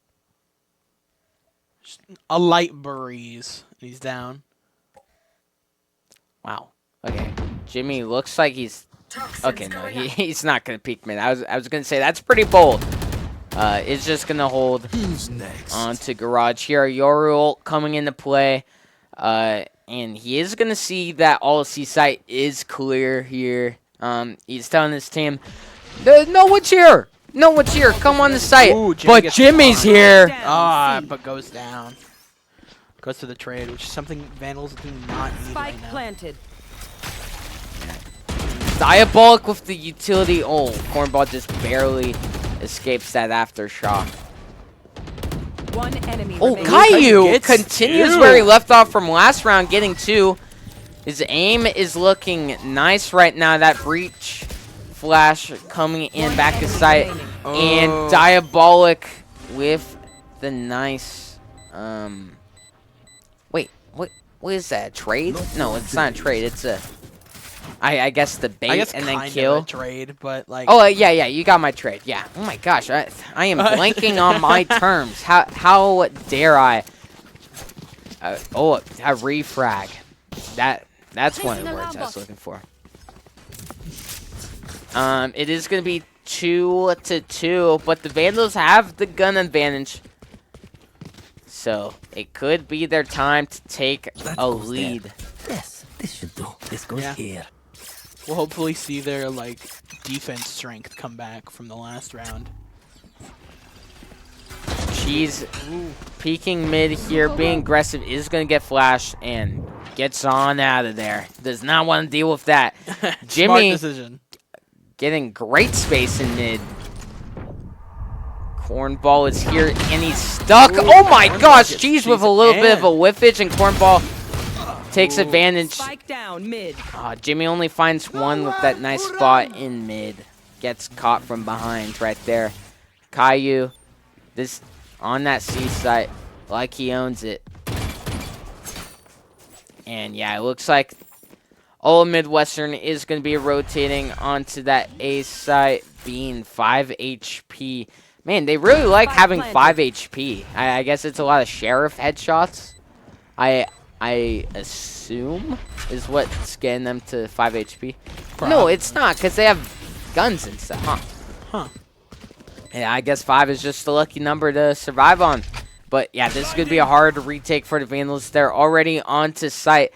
Speaker 2: Just a light breeze. He's down.
Speaker 1: Wow. Okay. Jimmy looks like he's... Okay, no, he's not going to peek mid. I was going to say, that's pretty bold. Is just going to hold on to garage here. Yoru ult coming into play. And he is going to see that all C site is clear here. He's telling his team, no one's here. No one's here. Come on the site.
Speaker 2: Ooh, Jimmy
Speaker 1: but Jimmy's here.
Speaker 2: But goes down. Goes to the trade, which is something Vandals do not need
Speaker 3: Spike
Speaker 2: right now.
Speaker 3: planted.
Speaker 1: Diabolic with the utility. Oh, Cornball just barely escapes that aftershock.
Speaker 3: One enemy
Speaker 1: Oh,
Speaker 3: remaining.
Speaker 1: Caillou continues where he left off from last round, getting 2. His aim is looking nice right now. That breach flash coming in back to sight. And Diabolic with the nice... Wait, what is that? A trade? No, it's not a trade. It's a... I guess the bait and then kill.
Speaker 2: A trade, but like.
Speaker 1: Oh yeah, you got my trade. Yeah. Oh my gosh, I am blanking on my terms. How dare I? Oh, a refrag. That's one of the words I was looking for. It is going to be 2-2, but the Vandals have the gun advantage. So it could be their time to take a lead.
Speaker 4: Yes, this should do. This goes here.
Speaker 2: We'll hopefully see their like defense strength come back from the last round.
Speaker 1: She's peeking mid here, being aggressive, is going to get flashed and gets on out of there. Does not want to deal with that. Jimmy
Speaker 2: Smart decision.
Speaker 1: getting great space in mid. Cornball is here and he's stuck. Oh my gosh, Cheese with a little bit of a whiffage, and Cornball takes advantage.
Speaker 3: Spike down mid.
Speaker 1: Jimmy only finds one with that nice spot in mid. Gets caught from behind right there. Caillou, this on that C site like he owns it. And yeah, it looks like all Midwestern is going to be rotating onto that A site, being 5 HP. Man, they really like having 5 HP. I guess it's a lot of sheriff headshots. I assume is what's getting them to 5 HP.
Speaker 2: Probably.
Speaker 1: No, it's not, because they have guns and stuff.
Speaker 2: Huh.
Speaker 1: Yeah, I guess 5 is just the lucky number to survive on. But yeah, this is going to be a hard retake for the Vandals. They're already onto site.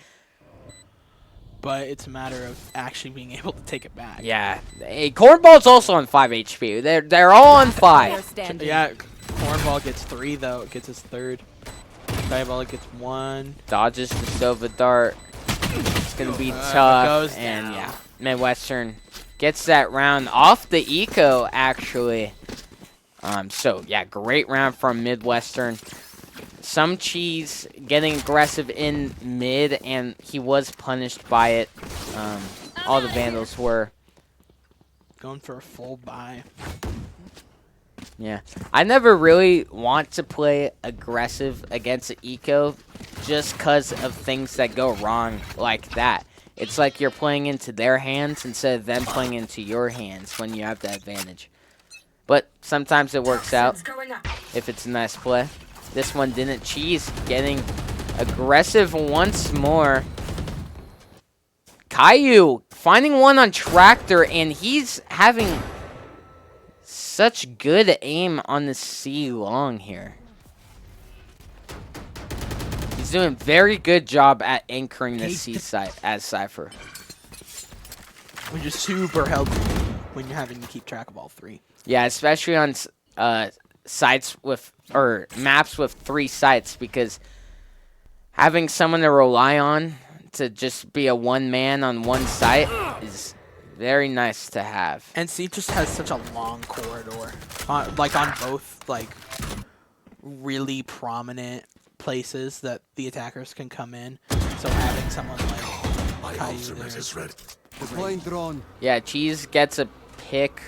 Speaker 2: But it's a matter of actually being able to take it back.
Speaker 1: Yeah. Hey, Cornball's also on 5 HP. They're all on 5.
Speaker 2: Yeah, Cornball gets 3 though. It gets his 3rd. Diabolic gets 1.
Speaker 1: Dodges the Sova Dart. It's going to be
Speaker 2: Goes
Speaker 1: tough.
Speaker 2: down.
Speaker 1: And yeah, Midwestern gets that round off the eco, actually. So yeah, great round from Midwestern. Some Cheese getting aggressive in mid, and he was punished by it. All the Vandals were.
Speaker 2: Going for a full buy.
Speaker 1: Yeah. I never really want to play aggressive against the eco just because of things that go wrong like that. It's like you're playing into their hands instead of them playing into your hands when you have the advantage. But sometimes it works out if it's a nice play. This one didn't. Cheese getting aggressive once more. Caillou finding one on Tractor, and he's having such good aim on the C long here. He's doing a very good job at anchoring the C site as Cypher.
Speaker 2: Which is super helpful when you're having to keep track of all 3.
Speaker 1: Yeah, especially on sites with, or maps with 3 sites, because having someone to rely on to just be a one man on one site is very nice to have.
Speaker 2: And C just has such a long corridor, like on both like really prominent places that the attackers can come in. So having someone like Caillou there.
Speaker 5: Deploying drone.
Speaker 1: Yeah, Cheese gets a pick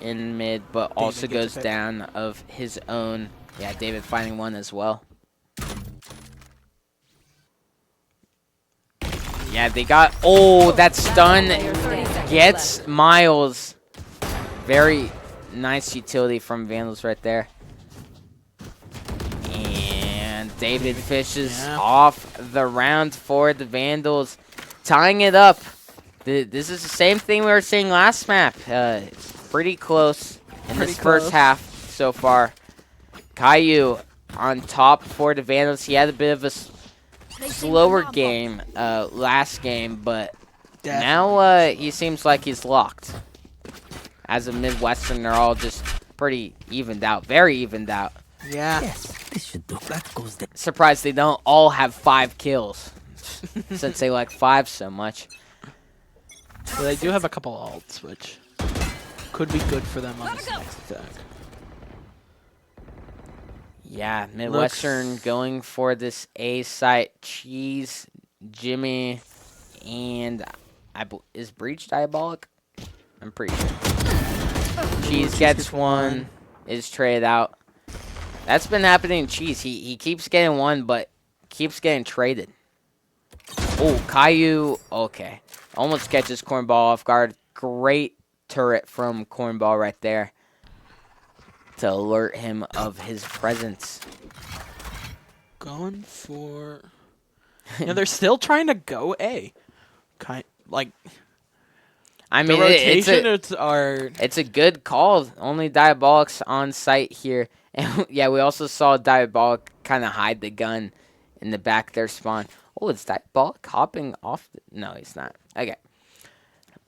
Speaker 1: in mid, but also
Speaker 2: gets
Speaker 1: goes
Speaker 2: a pick.
Speaker 1: down of his own. Yeah, David finding one as well. Yeah, they got... Oh, that stun gets Miles. Very nice utility from Vandals right there. And David fishes off the round for the Vandals, tying it up. This is the same thing we were seeing last map. Pretty close in this first half so far. Caillou on top for the Vandals. He had a bit of a slower game last game, but now he seems like he's locked. As a Midwestern, they're all just pretty evened out. Very evened out.
Speaker 2: Yeah.
Speaker 4: Yes, this should do. That goes there.
Speaker 1: Surprised they don't all have 5 kills. Since they like 5 so much.
Speaker 2: Well, they do have a couple ults, which could be good for them on this next attack.
Speaker 1: Yeah, Midwestern going for this A site. Cheese, Jimmy, and is Breach Diabolic? I'm pretty sure. Cheese gets one, is traded out. That's been happening to Cheese. He keeps getting one, but keeps getting traded. Oh, Caillou. Okay. Almost catches Cornball off guard. Great turret from Cornball right there to alert him of his presence.
Speaker 2: Going for You know, they're still trying to go A. Like
Speaker 1: I
Speaker 2: the
Speaker 1: mean,
Speaker 2: rotation
Speaker 1: it's a good call. Only Diabolic's on site here. And yeah, we also saw Diabolic kind of hide the gun in the back of their spawn. Oh, is Diabolic hopping off? No, he's not. Okay.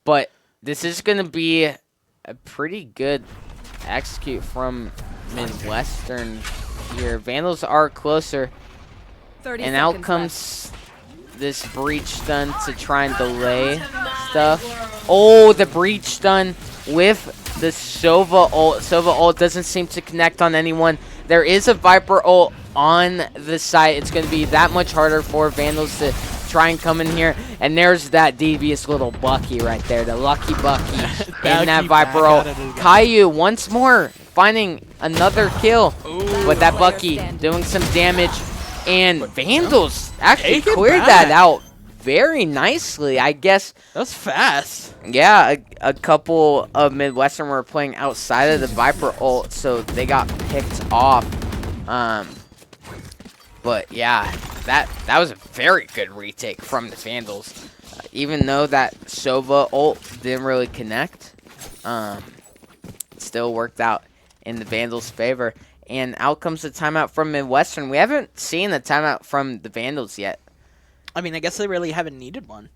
Speaker 1: But this is going to be a pretty good execute from Midwestern here. Vandals are closer.
Speaker 3: 30
Speaker 1: And out
Speaker 3: seconds
Speaker 1: comes this breach stun to try and delay stuff. Oh, the breach stun with the Sova ult. Sova ult doesn't seem to connect on anyone. There is a Viper ult on the site. It's going to be that much harder for Vandals to try and come in here. And there's that devious little Bucky right there, the lucky Bucky in that Viper ult. Caillou once more finding another kill. But that Bucky doing some damage. And Vandals actually cleared that out very nicely, I guess.
Speaker 2: That was fast.
Speaker 1: Yeah, a couple of Midwestern were playing outside of the Viper ult, so they got picked off. But yeah, that was a very good retake from the Vandals. Even though that Sova ult didn't really connect, it still worked out in the Vandals' favor. And out comes the timeout from Midwestern. We haven't seen the timeout from the Vandals yet.
Speaker 2: I mean, I guess they really haven't needed one.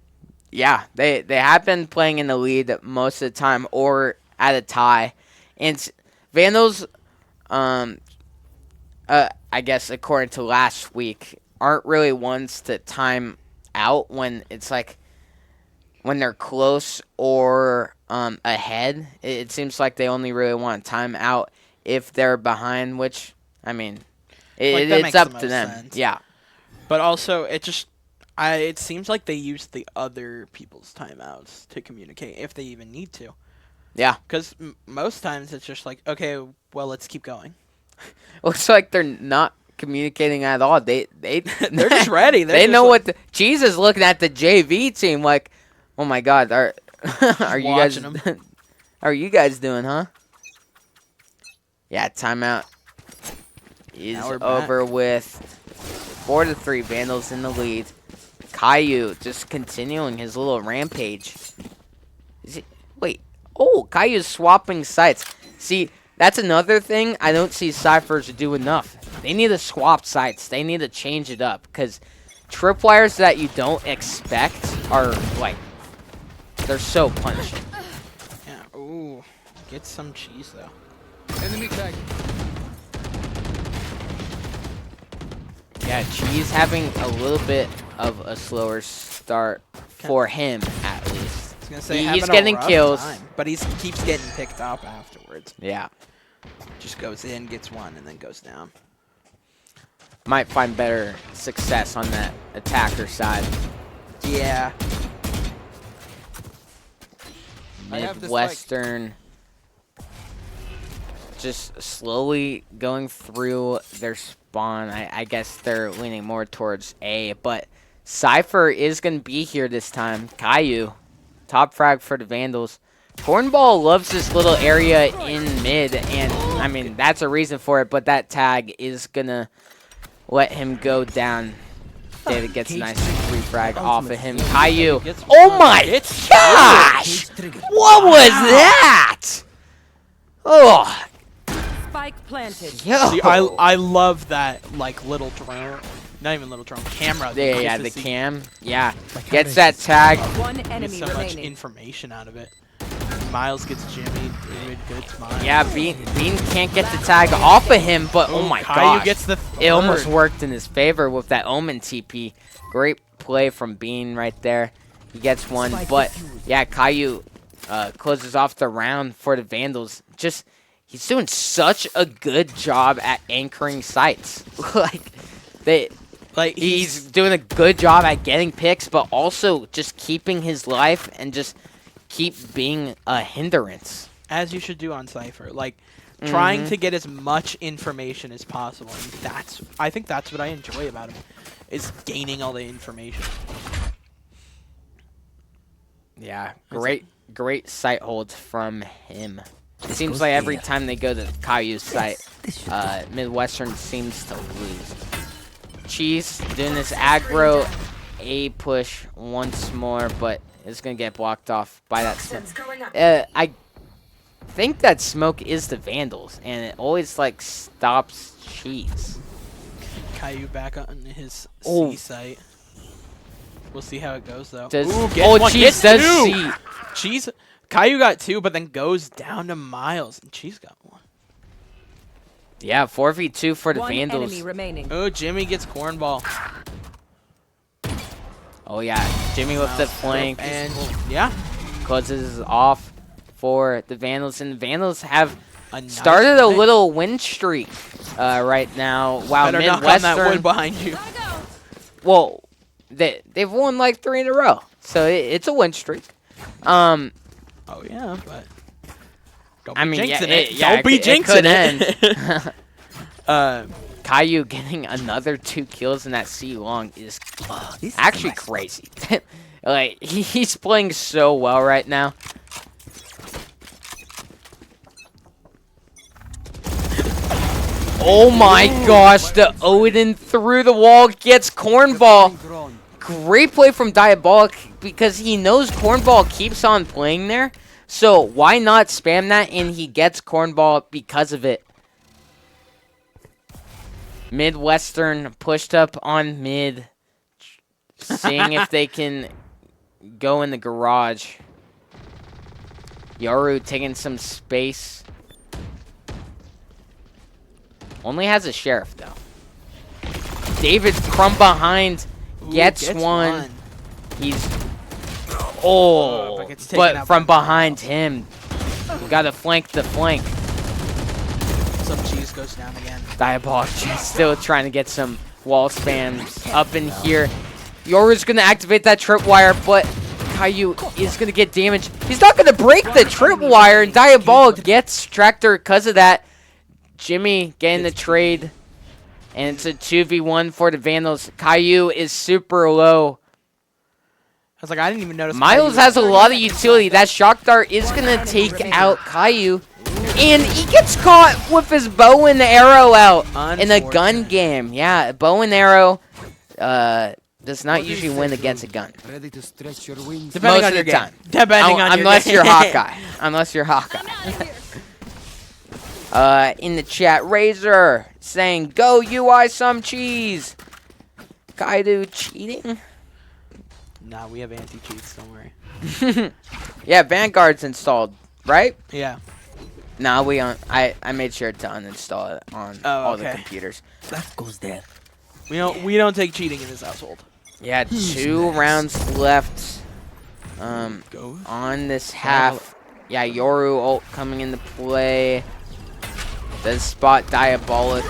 Speaker 1: Yeah, they have been playing in the lead most of the time or at a tie. And Vandals, I guess according to last week, aren't really ones to time out when it's like when they're close or ahead. It seems like they only really want to time out if they're behind, which, I mean, it's up to them.
Speaker 2: Sense.
Speaker 1: Yeah.
Speaker 2: But also, it seems like they use the other people's timeouts to communicate, if they even need to.
Speaker 1: Yeah.
Speaker 2: Because most times it's just like, okay, well, let's keep going.
Speaker 1: Looks like they're not communicating at all. They're
Speaker 2: just ready.
Speaker 1: They know what the Cheese is looking at the JV team like, oh my God, are you guys
Speaker 2: them.
Speaker 1: are you guys doing, huh? Yeah, timeout is over with 4-3. Vandals in the lead. Caillou just continuing his little rampage. Wait. Oh, Caillou's swapping sites. See, that's another thing I don't see Cyphers do enough. They need to swap sites. They need to change it up. Because tripwires that you don't expect are, like, they're so punishing.
Speaker 2: Yeah, ooh. Get some cheese, though.
Speaker 5: Enemy tag.
Speaker 1: Yeah, Cheese having a little bit of a slower start for him, at least.
Speaker 2: I was gonna say,
Speaker 1: He's getting kills.
Speaker 2: But he keeps getting picked up afterwards.
Speaker 1: Yeah.
Speaker 2: Just goes in, gets one, and then goes down.
Speaker 1: Might find better success on that attacker side.
Speaker 2: Yeah.
Speaker 1: Midwestern just slowly going through their spawn. I guess they're leaning more towards A, but Cypher is going to be here this time. Caillou, top frag for the Vandals. Cornball loves this little area in mid, and I mean, that's a reason for it, but that tag is going to let him go down. David gets a nice free frag off of him. Caillou. Oh my gosh! What was that? Oh.
Speaker 3: Spike planted.
Speaker 1: Yo.
Speaker 2: See, I love that, like, little drone. Not even little drone. Camera.
Speaker 1: Yeah, the cam. Yeah. Gets that tag.
Speaker 3: One
Speaker 2: Gets
Speaker 3: enemy
Speaker 2: so much
Speaker 3: remaining.
Speaker 2: information out of it. Miles gets jimmied. David gets mine.
Speaker 1: Yeah, Bean can't get the tag off of him, but oh my
Speaker 2: Caillou
Speaker 1: gosh.
Speaker 2: gets the
Speaker 1: It almost
Speaker 2: third.
Speaker 1: worked in his favor with that Omen TP. Great play from Bean right there. He gets one, but yeah, Caillou closes off the round for the Vandals. Just, he's doing such a good job at anchoring sites. He's doing a good job at getting picks, but also just keeping his life and just keep being a hindrance.
Speaker 2: As you should do on Cypher. Like, trying to get as much information as possible. And I think that's what I enjoy about him, is gaining all the information.
Speaker 1: Yeah, great site holds from him. It seems like every time they go to Caillou's site, Midwestern seems to lose. Cheese doing this aggro A push once more, but it's gonna get blocked off by that smoke. I think that smoke is the Vandals, and it always like stops Cheese.
Speaker 2: Caillou back on his
Speaker 1: Oh.
Speaker 2: C site. We'll see how it goes though.
Speaker 1: Does,
Speaker 2: Ooh,
Speaker 1: Cheese does see.
Speaker 2: Cheese, Caillou got 2, but then goes down to Miles, and Cheese got 1.
Speaker 1: Yeah, 4v2 for the
Speaker 3: One
Speaker 1: Vandals.
Speaker 3: enemy remaining.
Speaker 2: Oh, Jimmy gets cornball.
Speaker 1: Oh yeah, Jimmy with the flank
Speaker 2: And yeah,
Speaker 1: closes off for the Vandals, and the Vandals have
Speaker 2: a nice
Speaker 1: started a
Speaker 2: play.
Speaker 1: little win streak right now. Wow,
Speaker 2: Better knock on that
Speaker 1: Midwestern.
Speaker 2: wood behind you.
Speaker 1: Well, they've won like 3 in a row, so it's a win streak.
Speaker 2: Oh yeah, but don't
Speaker 1: I
Speaker 2: be
Speaker 1: mean,
Speaker 2: jinxing
Speaker 1: yeah,
Speaker 2: it.
Speaker 1: yeah,
Speaker 2: Don't be
Speaker 1: it could
Speaker 2: jinxing it.
Speaker 1: Caillou getting another 2 kills in that C long is
Speaker 4: This is
Speaker 1: actually
Speaker 4: nice.
Speaker 1: crazy. Like he's playing so well right now. Oh my gosh, the Odin through the wall gets Cornball. Great play from Diabolic because he knows Cornball keeps on playing there. So why not spam that, and he gets Cornball because of it. Midwestern pushed up on mid, seeing if they can go in the garage. Yoru taking some space. Only has a sheriff though. David from behind gets one. He's but from behind him, we gotta flank the flank.
Speaker 2: Some Cheese goes down again.
Speaker 1: Diabolic still trying to get some wall spams up in here. Yoru's gonna activate that tripwire, but Caillou is gonna get damaged. He's not gonna break the tripwire, and Diabolic gets Tractor because of that. Jimmy getting the trade, and it's a 2v1 for the Vandals. Caillou is super low.
Speaker 2: I was like, I didn't even notice.
Speaker 1: Miles has a lot of utility. That shock dart is gonna take out Caillou, and he gets caught with his bow and arrow out in a gun game. Yeah, bow and arrow does not usually win against a gun.
Speaker 4: Ready to stretch your wings?
Speaker 2: Depending
Speaker 1: most
Speaker 2: on
Speaker 1: of
Speaker 2: your
Speaker 1: the
Speaker 2: game.
Speaker 1: time.
Speaker 2: Depending on
Speaker 1: Unless
Speaker 2: your
Speaker 1: you're
Speaker 2: game.
Speaker 1: Hawkeye. Unless you're Hawkeye. In the chat, Razor saying, "Go UI some cheese." Kaido cheating?
Speaker 2: Nah, we have anti-cheats. Don't worry.
Speaker 1: Yeah, Vanguard's installed, right?
Speaker 2: Yeah.
Speaker 1: No, I made sure to uninstall it on all the computers.
Speaker 4: That goes there.
Speaker 2: We don't take cheating in this household.
Speaker 1: Yeah, 2 rounds left on this half. Yeah, Yoru ult coming into play. Does spot Diabolic.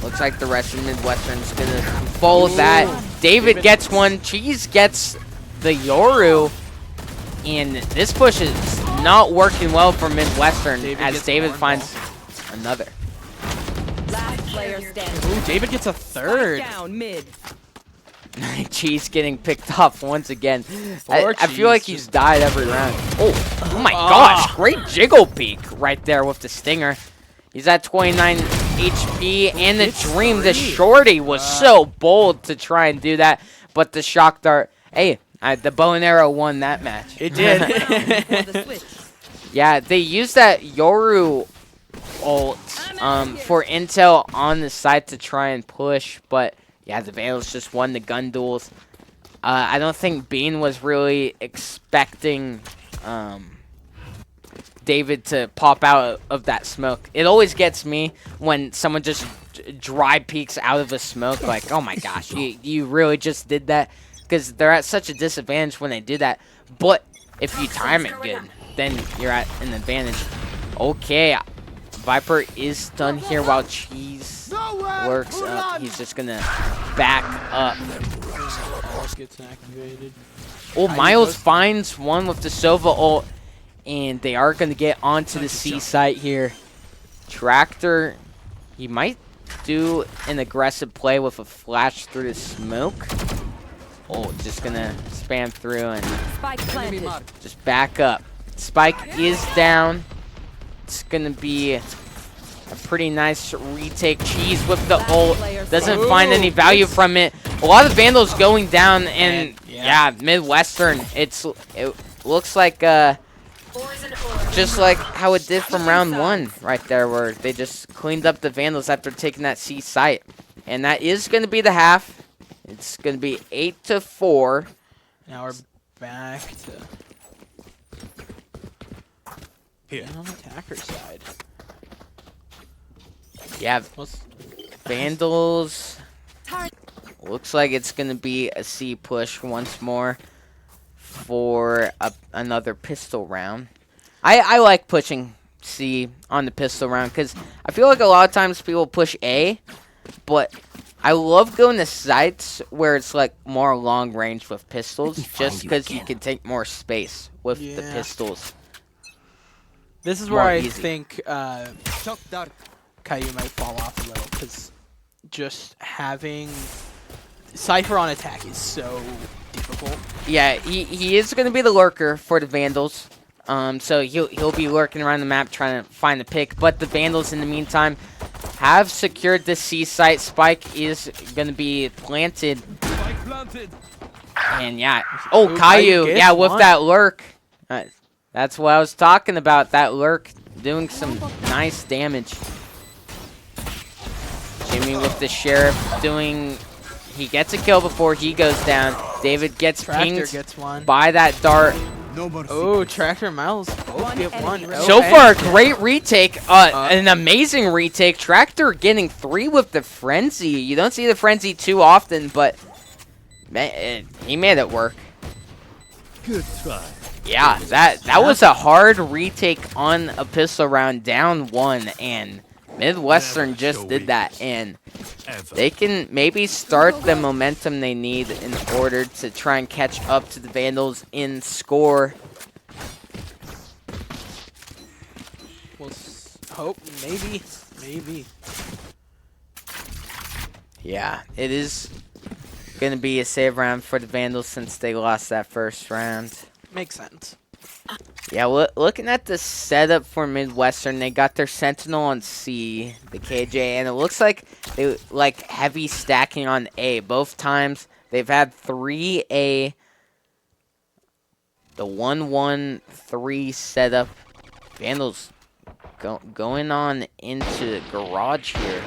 Speaker 1: Looks like the rest of Midwestern's gonna follow that. David gets one. Cheese gets the Yoru. And this push is not working well for Midwestern as David finds another.
Speaker 3: Last player standing.
Speaker 2: Ooh, David gets a third.
Speaker 3: Down mid.
Speaker 1: Cheese getting picked off once again. I feel like he's died every round. Oh my gosh. Great jiggle peek right there with the stinger. He's at 29 HP. And the Dream, the shorty, was so bold to try and do that. But the shock dart. Hey, the bow and arrow won that match.
Speaker 2: It did.
Speaker 3: For the switch.
Speaker 1: Yeah, they used that Yoru ult for intel on the side to try and push, but yeah, the Vandals just won the gun duels. I don't think Bean was really expecting David to pop out of that smoke. It always gets me when someone just dry peeks out of a smoke, like, oh my gosh, you really just did that? Because they're at such a disadvantage when they do that. But if you time it good, then you're at an advantage. Okay, Viper is done here while Cheese works up. He's just gonna back up.
Speaker 2: Gets activated.
Speaker 1: Oh, Miles finds one with the Sova ult, and they are gonna get onto the C site here. Tractor, he might do an aggressive play with a flash through the smoke. Oh, just gonna spam through and
Speaker 3: Spike planted.
Speaker 1: just back up. Spike is down. It's gonna be a pretty nice retake. Cheese with the ult. Doesn't
Speaker 2: Ooh,
Speaker 1: find any value from it. A lot of Vandals going down, and yeah, Midwestern. It looks like just like how it did from round 1 right there, where they just cleaned up the Vandals after taking that C site. And that is going to be the half. It's going to be 8-4.
Speaker 2: Now we're back to on the attacker side.
Speaker 1: Yeah, Vandals. Looks like it's going to be a C push once more for another pistol round. I like pushing C on the pistol round because I feel like a lot of times people push A, but I love going to sites where it's like more long range with pistols just because you can take more space with the pistols.
Speaker 2: This is where
Speaker 1: More
Speaker 2: I
Speaker 1: easy.
Speaker 2: think Caillou might fall off a little because just having Cypher on attack is so difficult.
Speaker 1: Yeah, he is going to be the lurker for the Vandals. So he'll be lurking around the map trying to find the pick. But the Vandals, in the meantime, have secured the C site. Spike is going to be planted. And yeah. Oh, Caillou. Yeah, with that lurk. That's what I was talking about. That lurk doing some nice damage. Jimmy with the Sheriff doing... He gets a kill before he goes down. David gets pinged by that dart.
Speaker 2: Oh, Tractor and Miles both get one.
Speaker 1: So far, a great retake. An amazing retake. Tractor getting 3 with the Frenzy. You don't see the Frenzy too often, but man, he made it work.
Speaker 4: Good try.
Speaker 1: Yeah, that was a hard retake on a pistol round, down 1, and Midwestern just did that, and they can maybe start the momentum they need in order to try and catch up to the Vandals in score.
Speaker 2: We'll hope, maybe.
Speaker 1: Yeah, it is going to be a save round for the Vandals since they lost that first round.
Speaker 2: Makes sense.
Speaker 1: Yeah, looking at the setup for Midwestern, they got their Sentinel on C, the KJ, and it looks like they like heavy stacking on A. Both times they've had 3A, the 1-1-3 setup. Vandals going on into the garage here.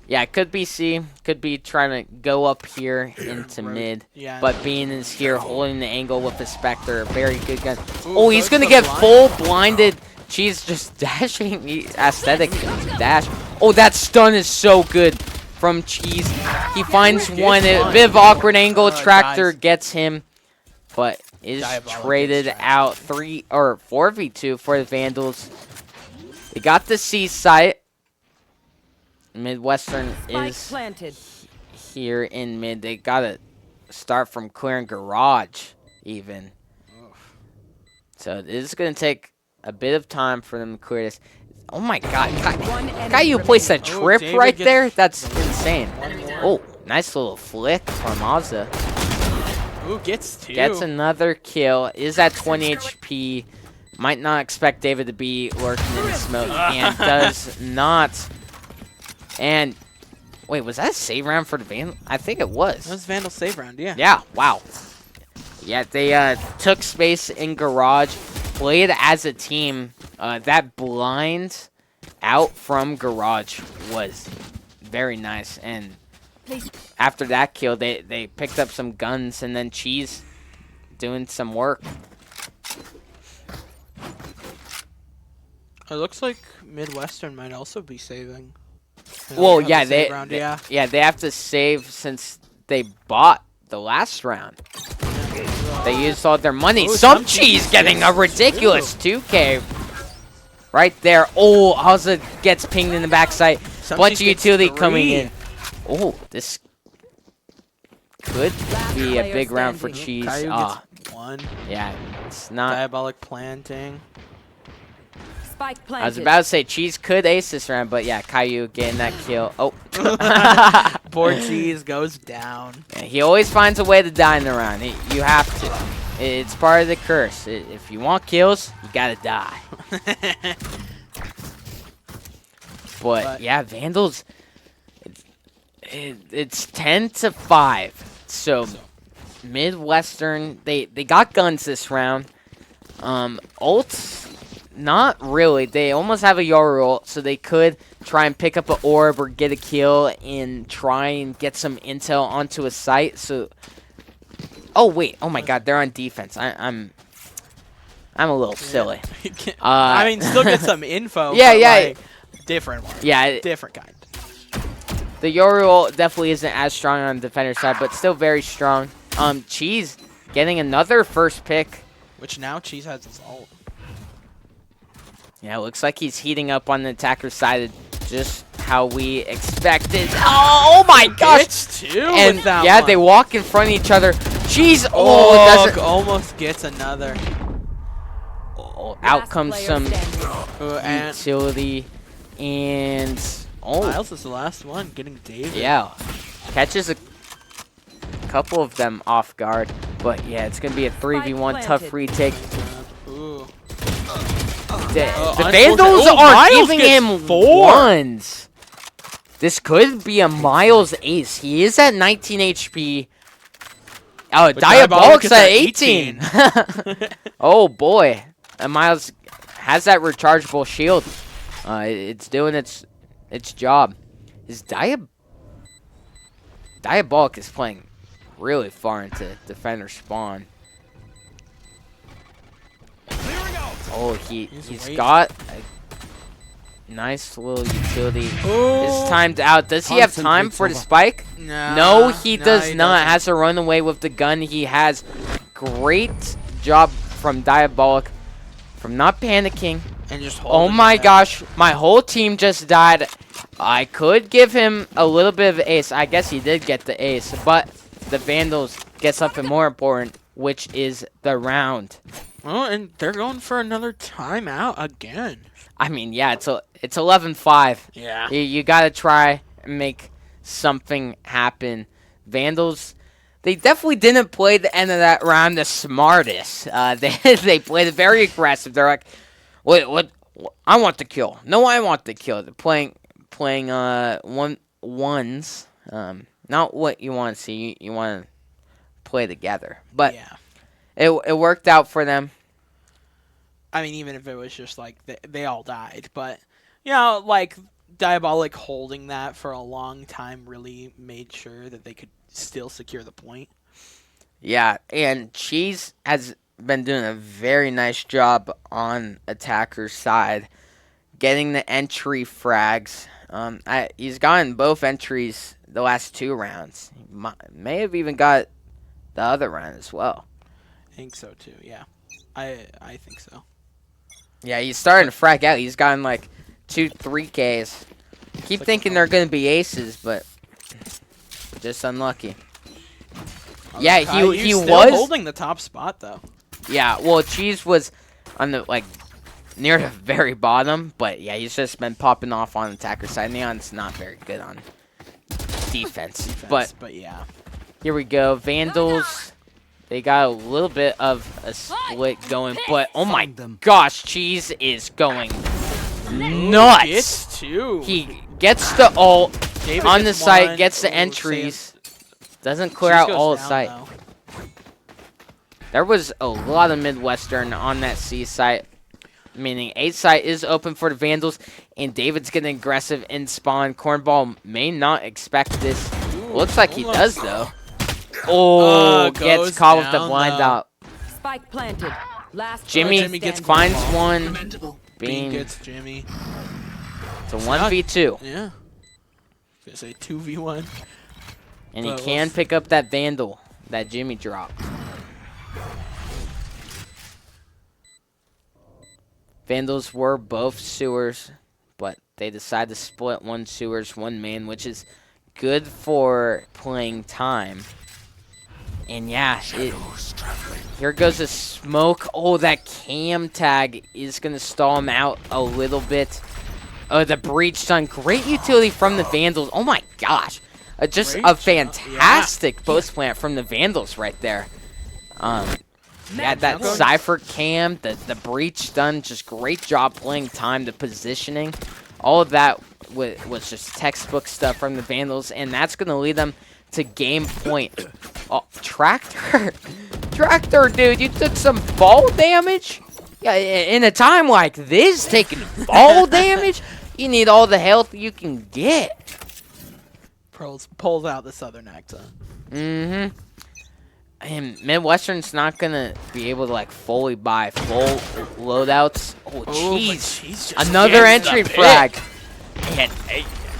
Speaker 1: Yeah, it could be C. Could be trying to go up here into mid.
Speaker 2: Yeah.
Speaker 1: But Bean is here holding the angle with the Spectre. Very good gun. Oh, he's going to get full blinded. Cheese just dashing. Aesthetic dash. Oh, that stun is so good from Cheese. He finds one. A bit of awkward angle. Tractor gets him. But is traded out 4v2 for the Vandals. They got the C site. Midwestern is here in mid. They gotta start from clearing garage even. So this is gonna take a bit of time for them to clear this. Oh my god, Caillou placed a trip right there? That's insane. Oh, nice little flick from Mazda.
Speaker 2: Ooh, gets 2.
Speaker 1: Gets another kill. Is at 20 HP. Might not expect David to be lurking in the smoke and does not. And, wait, was that a save round for the Vandal? I think it was.
Speaker 2: That was Vandal save round, yeah.
Speaker 1: Yeah, wow. Yeah, they took space in garage, played as a team. That blind out from garage was very nice. And after that kill, they picked up some guns, and then Cheese doing some work.
Speaker 2: It looks like Midwestern might also be saving.
Speaker 1: Well, yeah, they have to save since they bought the last round. They used all their money.
Speaker 2: Ooh,
Speaker 1: some Cheese getting a ridiculous 2K right there. Oh, Hazza gets pinged in the backside. Bunch of utility coming in. Oh, this could be a big round for Cheese.
Speaker 2: Ah, 1.
Speaker 1: Yeah, it's not.
Speaker 2: Diabolic planting.
Speaker 1: I was about to say Cheese could ace this round, but yeah, Caillou getting that kill. Oh.
Speaker 2: Poor Cheese goes down.
Speaker 1: Yeah, he always finds a way to die in the round. You have to. It's part of the curse. If you want kills, you gotta die. But yeah, Vandals. It's 10-5. So Midwestern, they got guns this round. Ults, not really. They almost have a Yoru ult, so they could try and pick up an orb or get a kill and try and get some intel onto a site. So, oh wait, oh my God, they're on defense. I'm a little silly.
Speaker 2: I mean, still get some info.
Speaker 1: Yeah,
Speaker 2: but,
Speaker 1: yeah.
Speaker 2: like, different one.
Speaker 1: Yeah,
Speaker 2: Different kind.
Speaker 1: the Yoru ult definitely isn't as strong on the defender side, but still very strong. Cheese getting another first pick.
Speaker 2: Which now Cheese has his ult.
Speaker 1: Yeah, it looks like he's heating up on the attacker side, just how we expected. Oh my gosh!
Speaker 2: Gets two
Speaker 1: And
Speaker 2: with that
Speaker 1: yeah,
Speaker 2: one.
Speaker 1: they walk in front of each other. Cheese,
Speaker 2: Oh, almost gets another.
Speaker 1: out comes
Speaker 3: Last
Speaker 1: some
Speaker 3: player standing.
Speaker 2: And
Speaker 1: utility, and
Speaker 2: Miles is the last one, getting David.
Speaker 1: yeah, catches a couple of them off guard. But yeah, it's gonna be a 3v1 tough
Speaker 3: planted.
Speaker 1: retake.
Speaker 2: Ooh.
Speaker 1: The
Speaker 2: unfortunate.
Speaker 1: Vandals
Speaker 2: Oh,
Speaker 1: are
Speaker 2: Miles
Speaker 1: giving
Speaker 2: gets
Speaker 1: him
Speaker 2: 4.
Speaker 1: ones. This could be a Miles ace. He is at 19 HP. Oh,
Speaker 2: But Diabolic's
Speaker 1: Diabolic's at 18. Oh boy, and Miles has that rechargeable shield. It's doing its job. His Diabolic is playing really far into defender spawn. Oh, he's
Speaker 2: waiting.
Speaker 1: got a nice little utility.
Speaker 2: Oh.
Speaker 1: It's timed out. Does he have time for the spike? No, he does not. Has to run away with the gun he has. Great job from Diabolic from not panicking.
Speaker 2: And just
Speaker 1: Oh my gosh, my whole team just died. I could give him a little bit of ace. I guess he did get the ace, but the Vandals get something more important, which is the round.
Speaker 2: Oh, and they're going for another timeout again.
Speaker 1: I mean, yeah, it's 11-5.
Speaker 2: Yeah.
Speaker 1: You gotta try and make something happen. Vandals, they definitely didn't play the end of that round the smartest. They played it very aggressive. They're like, what? I want the kill. No, I want the kill. They're playing ones. Not what you want to see. You want to play together. But
Speaker 2: yeah.
Speaker 1: it worked out for them.
Speaker 2: I mean, even if it was just like they all died, but you know, like Diabolic holding that for a long time really made sure that they could still secure the point.
Speaker 1: Yeah, and Cheese has been doing a very nice job on attacker's side, getting the entry frags. He's gotten both entries the last 2 rounds. He may have even got the other round as well.
Speaker 2: I think so too. Yeah, I think so.
Speaker 1: Yeah, he's starting to frag out. He's gotten like 2-3 Ks. Keep thinking they're going to be aces, but just unlucky. Yeah, he
Speaker 2: still
Speaker 1: was
Speaker 2: holding the top spot though.
Speaker 1: Yeah, well, Cheese was on the near the very bottom, but yeah, he's just been popping off on the attacker side. Neon's not very good on defense. But
Speaker 2: yeah,
Speaker 1: here we go. Vandals, they got a little bit of a split going, but oh my gosh, Cheese is going nuts.
Speaker 2: Gets 2.
Speaker 1: He gets the ult
Speaker 2: David
Speaker 1: on the
Speaker 2: gets
Speaker 1: site,
Speaker 2: one.
Speaker 1: gets the
Speaker 2: Ooh,
Speaker 1: entries, doesn't clear
Speaker 2: Cheese
Speaker 1: out
Speaker 2: goes
Speaker 1: all the
Speaker 2: down,
Speaker 1: site.
Speaker 2: though.
Speaker 1: There was a lot of Midwestern on that C site, meaning A site is open for the Vandals, and David's getting aggressive in spawn. Cornball may not expect this.
Speaker 2: Ooh,
Speaker 1: Looks like he
Speaker 2: almost.
Speaker 1: does, though. Oh, gets
Speaker 2: Goes
Speaker 1: caught with the
Speaker 2: down,
Speaker 1: blind
Speaker 2: though.
Speaker 1: out.
Speaker 3: Spike planted. Last
Speaker 1: Jimmy,
Speaker 3: player standing.
Speaker 1: finds one.
Speaker 2: Bean
Speaker 1: Bean.
Speaker 2: gets Jimmy.
Speaker 1: It's a 1v2,
Speaker 2: Yeah. Gonna say 2v1.
Speaker 1: and he
Speaker 2: But
Speaker 1: can
Speaker 2: let's-
Speaker 1: pick up that Vandal that Jimmy dropped. Vandals were both sewers, but they decided to split one sewers, one main, which is good for playing time. And yeah, here goes a smoke. Oh, that cam tag is going to stall him out a little bit. Oh, the breach done. Great utility from the Vandals. Oh my gosh. Just
Speaker 2: Great
Speaker 1: a
Speaker 2: job.
Speaker 1: fantastic post plant from the Vandals right there. Yeah, that Cypher cam, the breach done, just great job playing time, the positioning. All of that was just textbook stuff from the Vandals, and that's going to lead them to game point. Oh, Tractor? Tractor, dude, you took some fall damage? Yeah, in a time like this, taking fall damage? You need all the health you can get.
Speaker 2: Pulls out the Southern accent.
Speaker 1: Mm-hmm. And Midwestern's not gonna be able to like fully buy full loadouts. Oh, jeez! Another entry frag. And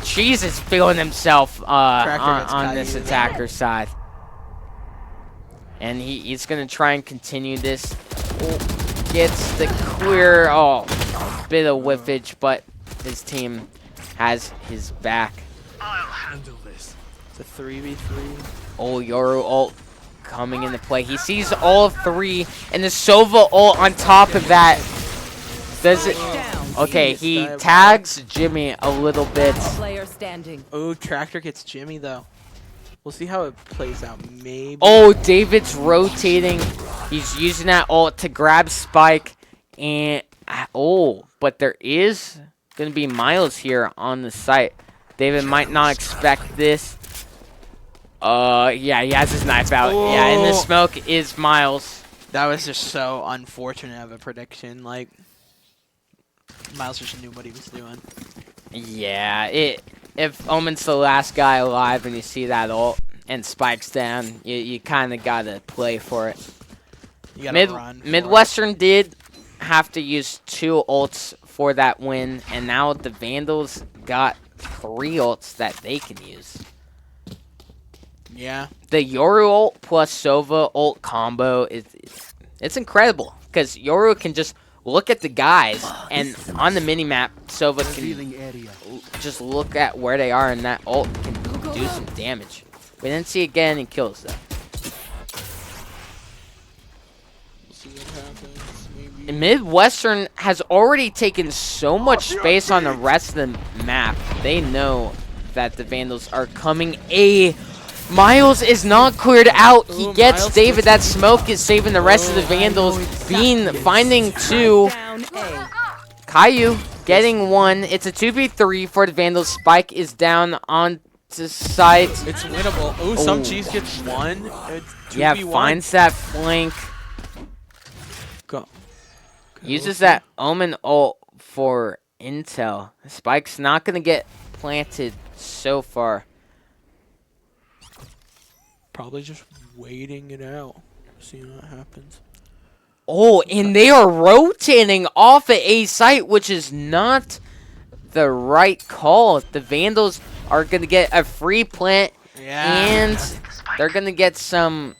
Speaker 1: Cheese is feeling himself on this attacker's side, and he's gonna try and continue this. Oh, gets the clear. Oh, bit of whiffage, but his team has his back.
Speaker 4: I'll handle this.
Speaker 2: It's a 3v3.
Speaker 1: Oh, Yoru ult coming into play. He sees all three, and the Sova ult on top of that. Does it? Okay, he tags Jimmy a little bit.
Speaker 3: Player standing.
Speaker 2: Oh, Tractor gets Jimmy though. We'll see how it plays out. Maybe.
Speaker 1: Oh, David's rotating. He's using that ult to grab Spike, and oh, but there is gonna be Miles here on the site. David might not expect this. Yeah, he has his knife out. Oh. Yeah, in the smoke is Miles.
Speaker 2: That was just so unfortunate of a prediction. Like, Miles just knew what he was doing.
Speaker 1: Yeah, if Omen's the last guy alive and you see that ult and Spike's down, you kind of gotta play for it.
Speaker 2: You gotta run.
Speaker 1: Midwestern did have to use 2 ults for that win, and now the Vandals got 3 ults that they can use.
Speaker 2: Yeah.
Speaker 1: The Yoru ult plus Sova ult combo it's incredible, because Yoru can just look at the guys, and on the minimap, Sova can just look at where they are, and that ult can do some damage. We didn't see it get any kills, though.
Speaker 2: See what happens, maybe.
Speaker 1: Midwestern has already taken so much space on the rest of the map. They know that the Vandals are coming. Miles is not cleared out. He gets Miles David. That smoke is saving the rest of the Vandals. Bean finding 2. Caillou getting 1. It's a 2v3 for the Vandals. Spike is down on the site.
Speaker 2: It's winnable. Oh, some Cheese gets 1. It's 2v1.
Speaker 1: Yeah, finds that flank.
Speaker 2: Go.
Speaker 1: Uses that Omen ult for intel. Spike's not going to get planted so far.
Speaker 2: Probably just waiting it out. Seeing what happens.
Speaker 1: Oh, and they are rotating off at A site, which is not the right call. The Vandals are going to get a free plant, and they're going to get some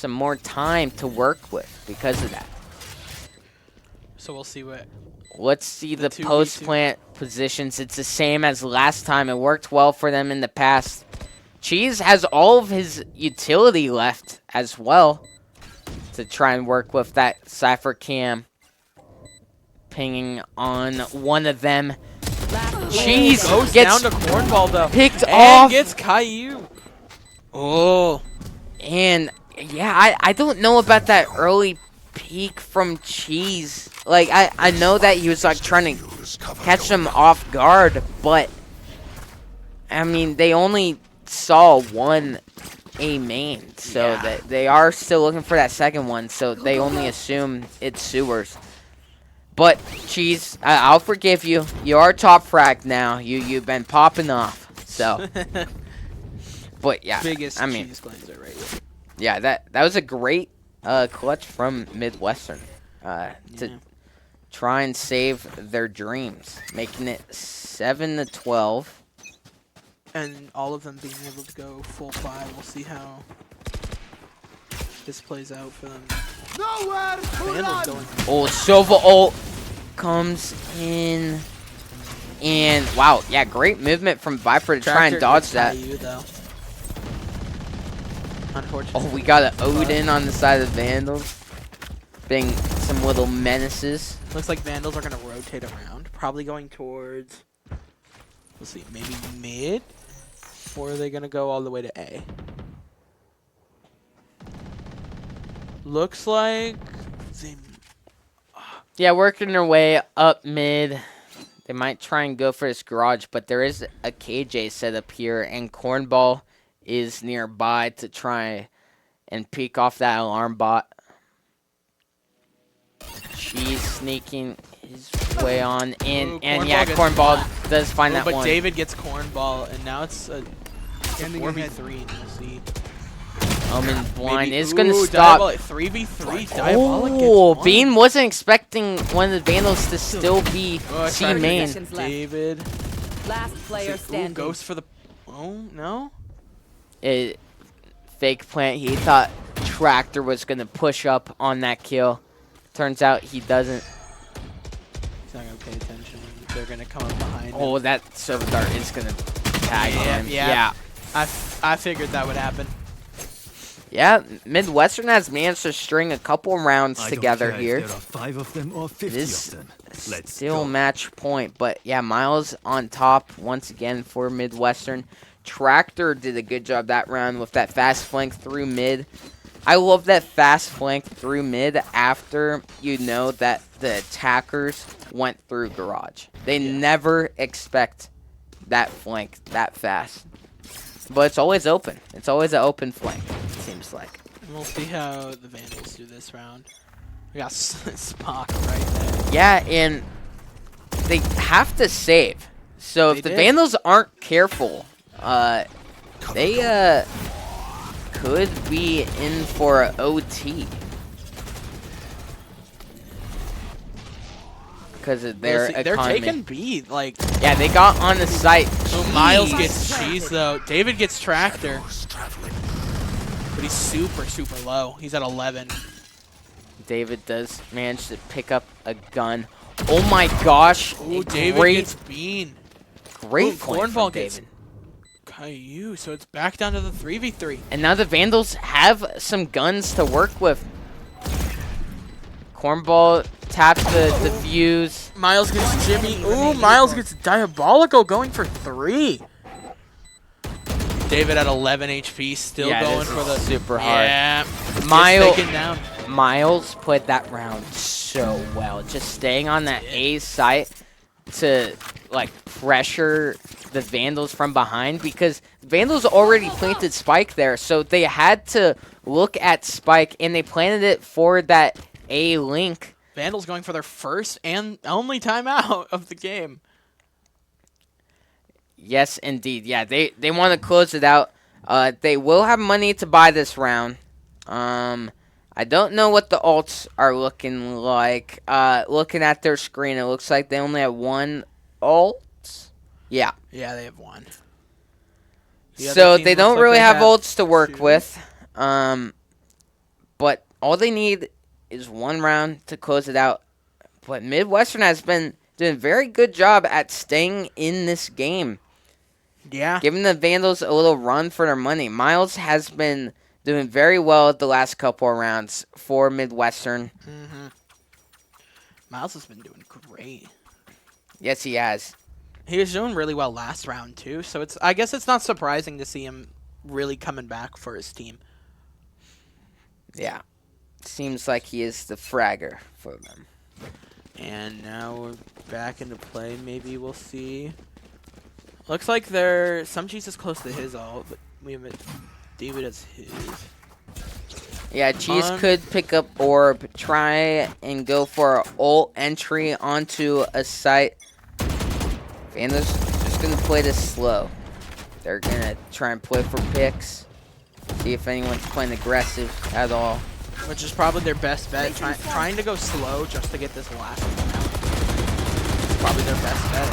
Speaker 1: more time to work with because of that.
Speaker 2: So we'll see what...
Speaker 1: Let's see the post-plant positions. It's the same as last time. It worked well for them in the past. Cheese has all of his utility left as well to try and work with that Cypher cam. Pinging on one of them. Cheese
Speaker 2: goes
Speaker 1: gets
Speaker 2: down to Cornball though.
Speaker 1: Picked
Speaker 2: and
Speaker 1: off.
Speaker 2: Gets Caillou. Oh.
Speaker 1: And yeah, I don't know about that early peek from Cheese. Like I know that he was like trying to catch them off guard, but I mean they only saw one A main, so that they are still looking for that second one, so they only assume it's sewers. But Cheese, I'll forgive you. You are top frag now. You've been popping off. So, but yeah,
Speaker 2: biggest
Speaker 1: I mean,
Speaker 2: Cheese cleanser right here.
Speaker 1: Yeah, that was a great clutch from Midwestern to try and save their dreams, making it 7-12.
Speaker 2: And all of them being able to go full 5. We'll see how this plays out for them.
Speaker 1: Oh, Sova ult comes in. And, wow, yeah, great movement from Viper to try and dodge that. Oh, we got an Odin on the side of Vandals. Being some little menaces.
Speaker 2: Looks like Vandals are going to rotate around. Probably going towards, let's see, maybe mid? Or are they going to go all the way to A? Looks like
Speaker 1: Yeah, working their way up mid. They might try and go for this garage, but there is a KJ set up here, and Cornball is nearby to try and peek off that alarm bot. She's sneaking his way on in,
Speaker 2: Ooh,
Speaker 1: and
Speaker 2: Cornball
Speaker 1: yeah,
Speaker 2: gets
Speaker 1: Cornball does find that
Speaker 2: but
Speaker 1: one.
Speaker 2: David gets Cornball, and now it's a 4v3. We'll see.
Speaker 1: Omen blind
Speaker 2: Maybe-
Speaker 1: is going to
Speaker 2: ooh,
Speaker 1: stop.
Speaker 2: Diabolic 3v3. Diabolic
Speaker 1: Oh,
Speaker 2: gets
Speaker 1: Bean
Speaker 2: one.
Speaker 1: wasn't expecting one of the Vandals to still be
Speaker 2: Oh,
Speaker 1: C
Speaker 2: trying to
Speaker 1: main.
Speaker 3: Seconds left.
Speaker 2: David.
Speaker 3: Last player
Speaker 2: Ooh,
Speaker 3: standing.
Speaker 2: goes for the. Oh no.
Speaker 1: Fake plant. He thought Tractor was going to push up on that kill. Turns out he doesn't.
Speaker 2: He's not gonna pay attention. They're gonna come up behind him.
Speaker 1: Oh, that silver dart is going to tag him.
Speaker 2: Yeah. I figured that would happen.
Speaker 1: Yeah, Midwestern has managed to string a couple rounds
Speaker 4: I don't
Speaker 1: together
Speaker 4: care if
Speaker 1: here.
Speaker 4: there are 5 of them or 50
Speaker 1: This
Speaker 4: of them. Let's
Speaker 1: still
Speaker 4: go.
Speaker 1: match point, but yeah, Miles on top once again for Midwestern. Tractor did a good job that round with that fast flank through mid. I love that fast flank through mid after you know that the attackers went through garage. They never expect that flank that fast. But it's always open. It's always an open flank, it seems like.
Speaker 2: And we'll see how the Vandals do this round. We got Spock right there.
Speaker 1: Yeah, and they have to save. So if the
Speaker 2: They did.
Speaker 1: Vandals aren't careful, they could be in for a OT. Because of their
Speaker 2: They're
Speaker 1: economy.
Speaker 2: taking B. Like,
Speaker 1: Yeah, they got on the site.
Speaker 2: oh, Miles
Speaker 1: Jeez.
Speaker 2: gets cheese though. David gets Tractor. But he's super, super low. He's at 11.
Speaker 1: David does manage to pick up a gun. Oh my gosh.
Speaker 2: Ooh,
Speaker 1: a
Speaker 2: David
Speaker 1: great,
Speaker 2: gets Bean.
Speaker 1: great
Speaker 2: Ooh,
Speaker 1: point from
Speaker 2: Cornball gets
Speaker 1: David.
Speaker 2: Caillou. So it's back down to the 3v3.
Speaker 1: And now the Vandals have some guns to work with. Cornball taps the defuse.
Speaker 2: Miles gets Jimmy. Ooh, Miles gets Diabolical going for 3. David at 11 HP, still
Speaker 1: Yeah,
Speaker 2: going
Speaker 1: this
Speaker 2: for
Speaker 1: is
Speaker 2: the
Speaker 1: super hard.
Speaker 2: Yeah,
Speaker 1: Miles-
Speaker 2: taken down.
Speaker 1: Miles played that round so well. Just staying on that A site to like pressure the Vandals from behind because Vandals already planted Spike there. So they had to look at Spike and they planted it for that A link.
Speaker 2: Vandals going for their first and only timeout of the game.
Speaker 1: Yes, indeed. Yeah, they want to close it out. They will have money to buy this round. I don't know what the alts are looking like. Looking at their screen, it looks like they only have one alt. Yeah.
Speaker 2: Yeah, they have one. The
Speaker 1: So
Speaker 2: other team
Speaker 1: they
Speaker 2: looks
Speaker 1: don't
Speaker 2: like
Speaker 1: really
Speaker 2: they
Speaker 1: have ults to work
Speaker 2: 2.
Speaker 1: with. But all they need is one round to close it out. But Midwestern has been doing a very good job at staying in this game.
Speaker 2: Yeah.
Speaker 1: Giving the Vandals a little run for their money. Miles has been doing very well the last couple of rounds for Midwestern.
Speaker 2: Miles has been doing great.
Speaker 1: Yes, he has.
Speaker 2: He was doing really well last round too, so I guess it's not surprising to see him really coming back for his team.
Speaker 1: Yeah. Seems like he is the fragger for them.
Speaker 2: And now we're back into play. Maybe we'll see. Looks like some cheese is close to his ult, but we haven't. David has his.
Speaker 1: Yeah, Cheese could pick up Orb, try and go for an ult entry onto a site. Vandals just going to play this slow. They're going to try and play for picks. See if anyone's playing aggressive at all.
Speaker 2: Which is probably their best bet. Trying to go slow just to get this last one out. It's probably their best bet.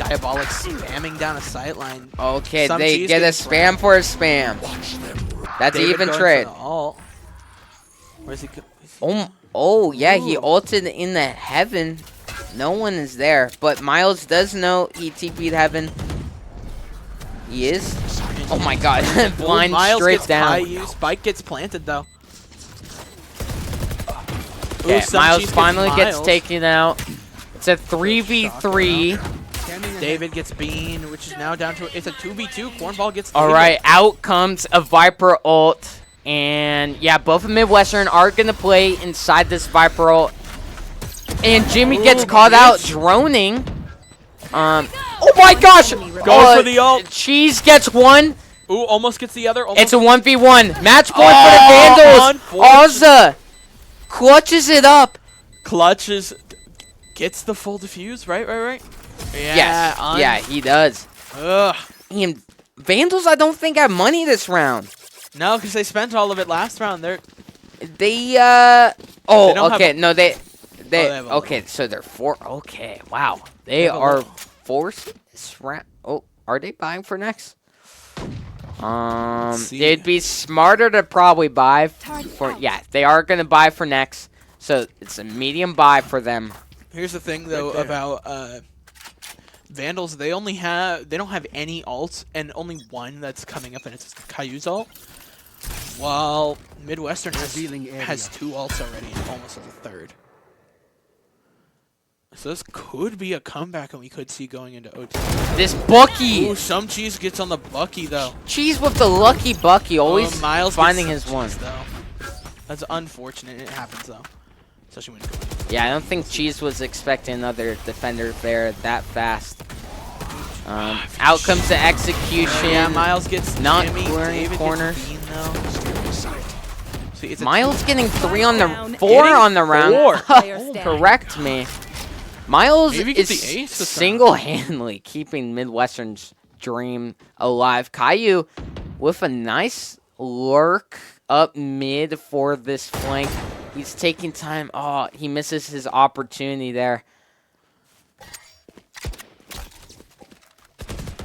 Speaker 2: Diabolic spamming down a sightline.
Speaker 1: Okay,
Speaker 2: Some
Speaker 1: they
Speaker 2: cheese
Speaker 1: get a
Speaker 2: getting
Speaker 1: spam for a spam. That's
Speaker 2: David
Speaker 1: even
Speaker 2: going
Speaker 1: trade.
Speaker 2: for the ult. Where's he?
Speaker 1: Oh, yeah, he
Speaker 2: Ooh.
Speaker 1: ulted in the heaven. No one is there, but Miles does know he TP'd heaven. He is. Oh my god, blind
Speaker 2: Miles
Speaker 1: straight
Speaker 2: gets
Speaker 1: down.
Speaker 2: Caillou. Spike gets planted though.
Speaker 1: Okay,
Speaker 2: Some
Speaker 1: Miles
Speaker 2: cheese
Speaker 1: finally gets
Speaker 2: Miles.
Speaker 1: taken out. It's a 3v3.
Speaker 2: David gets Bean, which is now down to it's a 2v2. Cornball gets.
Speaker 1: All
Speaker 2: David.
Speaker 1: right, out comes a Viper ult, And yeah, both of Midwestern are going to play inside this Viper ult. And Jimmy gets caught out droning. Oh my gosh!
Speaker 2: Go for the ult.
Speaker 1: Cheese gets one.
Speaker 2: Ooh, almost gets the other. Almost.
Speaker 1: It's a 1v1. Match point for the Vandals. Ozza clutches it up.
Speaker 2: Clutches. Gets the full defuse, right? Yeah,
Speaker 1: Yes. Yeah, he does.
Speaker 2: Ugh.
Speaker 1: And Vandals, I don't think have money this round.
Speaker 2: No, because they spent all of it last round.
Speaker 1: They
Speaker 2: They don't
Speaker 1: okay.
Speaker 2: have-
Speaker 1: No, they
Speaker 2: have a
Speaker 1: okay. So they're four. Okay, wow. They are forced this round. Oh, are they buying for next?
Speaker 2: see.
Speaker 1: It'd be smarter to probably buy for. Yeah, they are gonna buy for next. So it's a medium buy for them.
Speaker 2: Here's the thing though about Vandals. They don't have any ults, and only one that's coming up, and it's Caillou's ult. While Midwestern has 2 ults already, and almost has a third. So this could be a comeback, and we could see going into OT.
Speaker 1: This Bucky.
Speaker 2: Ooh, some cheese gets on the Bucky though.
Speaker 1: Cheese with the lucky Bucky, always
Speaker 2: Miles
Speaker 1: finding
Speaker 2: gets
Speaker 1: his one.
Speaker 2: cheese, though. That's unfortunate. It happens though, especially when it's going.
Speaker 1: Yeah, I don't think Cheese was expecting another defender there that fast. Out comes the execution.
Speaker 2: Yeah, Miles gets
Speaker 1: not
Speaker 2: Jimmy,
Speaker 1: clearing
Speaker 2: David
Speaker 1: corners.
Speaker 2: gets Bean, though. See, it's a
Speaker 1: Miles getting 3 on the
Speaker 3: Getting
Speaker 1: 4 on the round.
Speaker 2: 4.
Speaker 3: Player standing.
Speaker 1: Correct me. Miles
Speaker 2: Maybe
Speaker 1: is
Speaker 2: get the ace this time.
Speaker 1: single-handedly keeping Midwestern's dream alive. Caillou with a nice lurk up mid for this flank. He's taking time. Oh, he misses his opportunity there.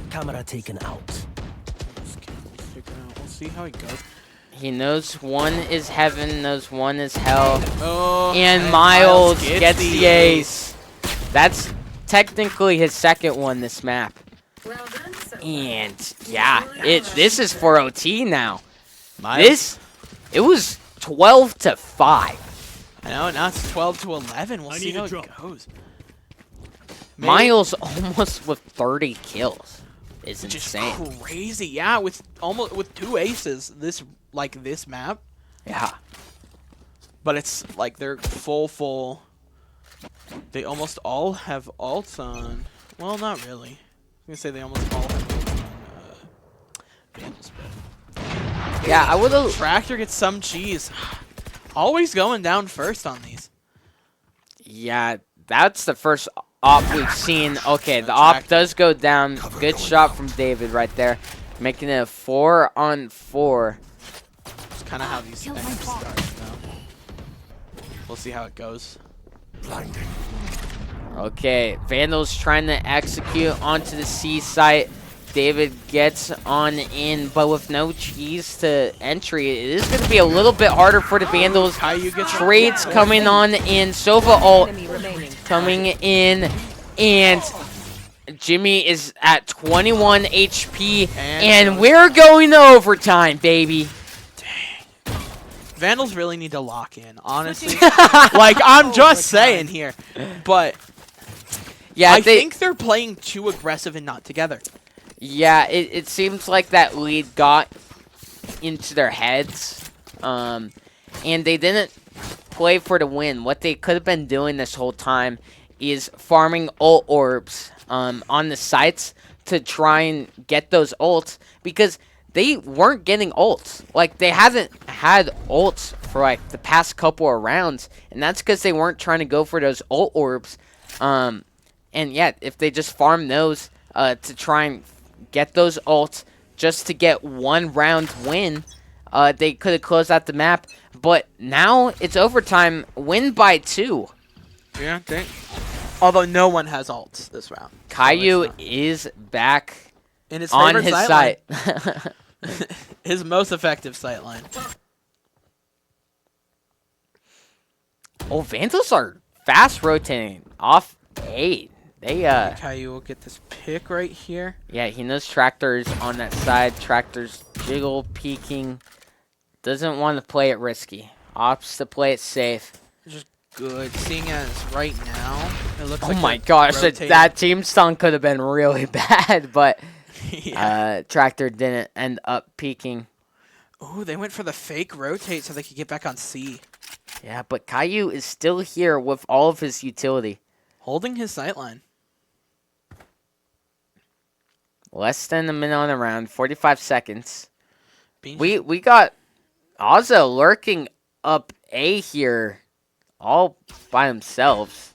Speaker 4: Camera taken out.
Speaker 2: We'll see how it goes.
Speaker 1: He knows one is heaven, knows one is hell.
Speaker 2: Oh,
Speaker 1: And Miles gets the ace. That's technically his second one this map. And yeah, this is for OT now. It was 12-5.
Speaker 2: I know, now it's 12-11. We'll see how it goes. Maybe-
Speaker 1: Miles almost with 30 kills. Is
Speaker 2: Which is
Speaker 1: insane.
Speaker 2: crazy. Yeah, with 2 aces this map.
Speaker 1: Yeah.
Speaker 2: But it's like they're full. They almost all have ults on. Well, not really. I'm gonna say they almost all have ults on Vandals, but
Speaker 1: Yeah, I would have.
Speaker 2: Tractor gets some cheese. Always going down first on these.
Speaker 1: Yeah, that's the first op we've seen. Okay, the op does go down. Good shot from David right there. Making it a 4-on-4.
Speaker 2: It's kind of how these things start, you know? We'll see how it goes.
Speaker 1: Okay, Vandals trying to execute onto the C site. David gets on in, but with no cheese to entry, it is going to be a little bit harder for the Vandals.
Speaker 2: Caillou gets
Speaker 1: Trades coming on in. Sova ult
Speaker 3: Enemy remaining.
Speaker 1: coming in, and Jimmy is at 21 HP, and we're going to overtime, baby.
Speaker 2: Vandals really need to lock in, honestly. Like, I'm just saying here. But
Speaker 1: Yeah,
Speaker 2: I think they're playing too aggressive and not together.
Speaker 1: Yeah, it seems like that lead got into their heads, and they didn't play for the win. What they could have been doing this whole time is farming ult orbs on the sites to try and get those ults, because they weren't getting ults. Like, they haven't had ults for like the past couple of rounds, and that's because they weren't trying to go for those ult orbs. And yeah, if they just farm those to try and get those ults just to get one round win, they could have closed out the map. But now it's overtime, win by 2.
Speaker 2: Yeah, although no one has ults this round.
Speaker 1: Caillou
Speaker 2: So
Speaker 1: is back
Speaker 2: in his
Speaker 1: on
Speaker 2: favorite
Speaker 1: his
Speaker 2: sight
Speaker 1: site.
Speaker 2: line. His most effective sight line.
Speaker 1: Oh, Vandals are fast rotating off 8. They
Speaker 2: Caillou will get this pick right here.
Speaker 1: yeah, he knows Tractor's on that side. Tractor's jiggle peeking. Doesn't want to play it risky. Opts to play it safe.
Speaker 2: Just good. Seeing as right now, it looks
Speaker 1: Oh
Speaker 2: like
Speaker 1: my
Speaker 2: they're
Speaker 1: gosh,
Speaker 2: rotating.
Speaker 1: that team stun could have been really bad, but
Speaker 2: Yeah.
Speaker 1: Tractor didn't end up peeking.
Speaker 2: Ooh, they went for the fake rotate so they could get back on C.
Speaker 1: Yeah, but Caillou is still here with all of his utility.
Speaker 2: Holding his sightline.
Speaker 1: Less than a minute on the round, 45 seconds.
Speaker 2: Being
Speaker 1: We got Ozzo lurking up A here all by themselves.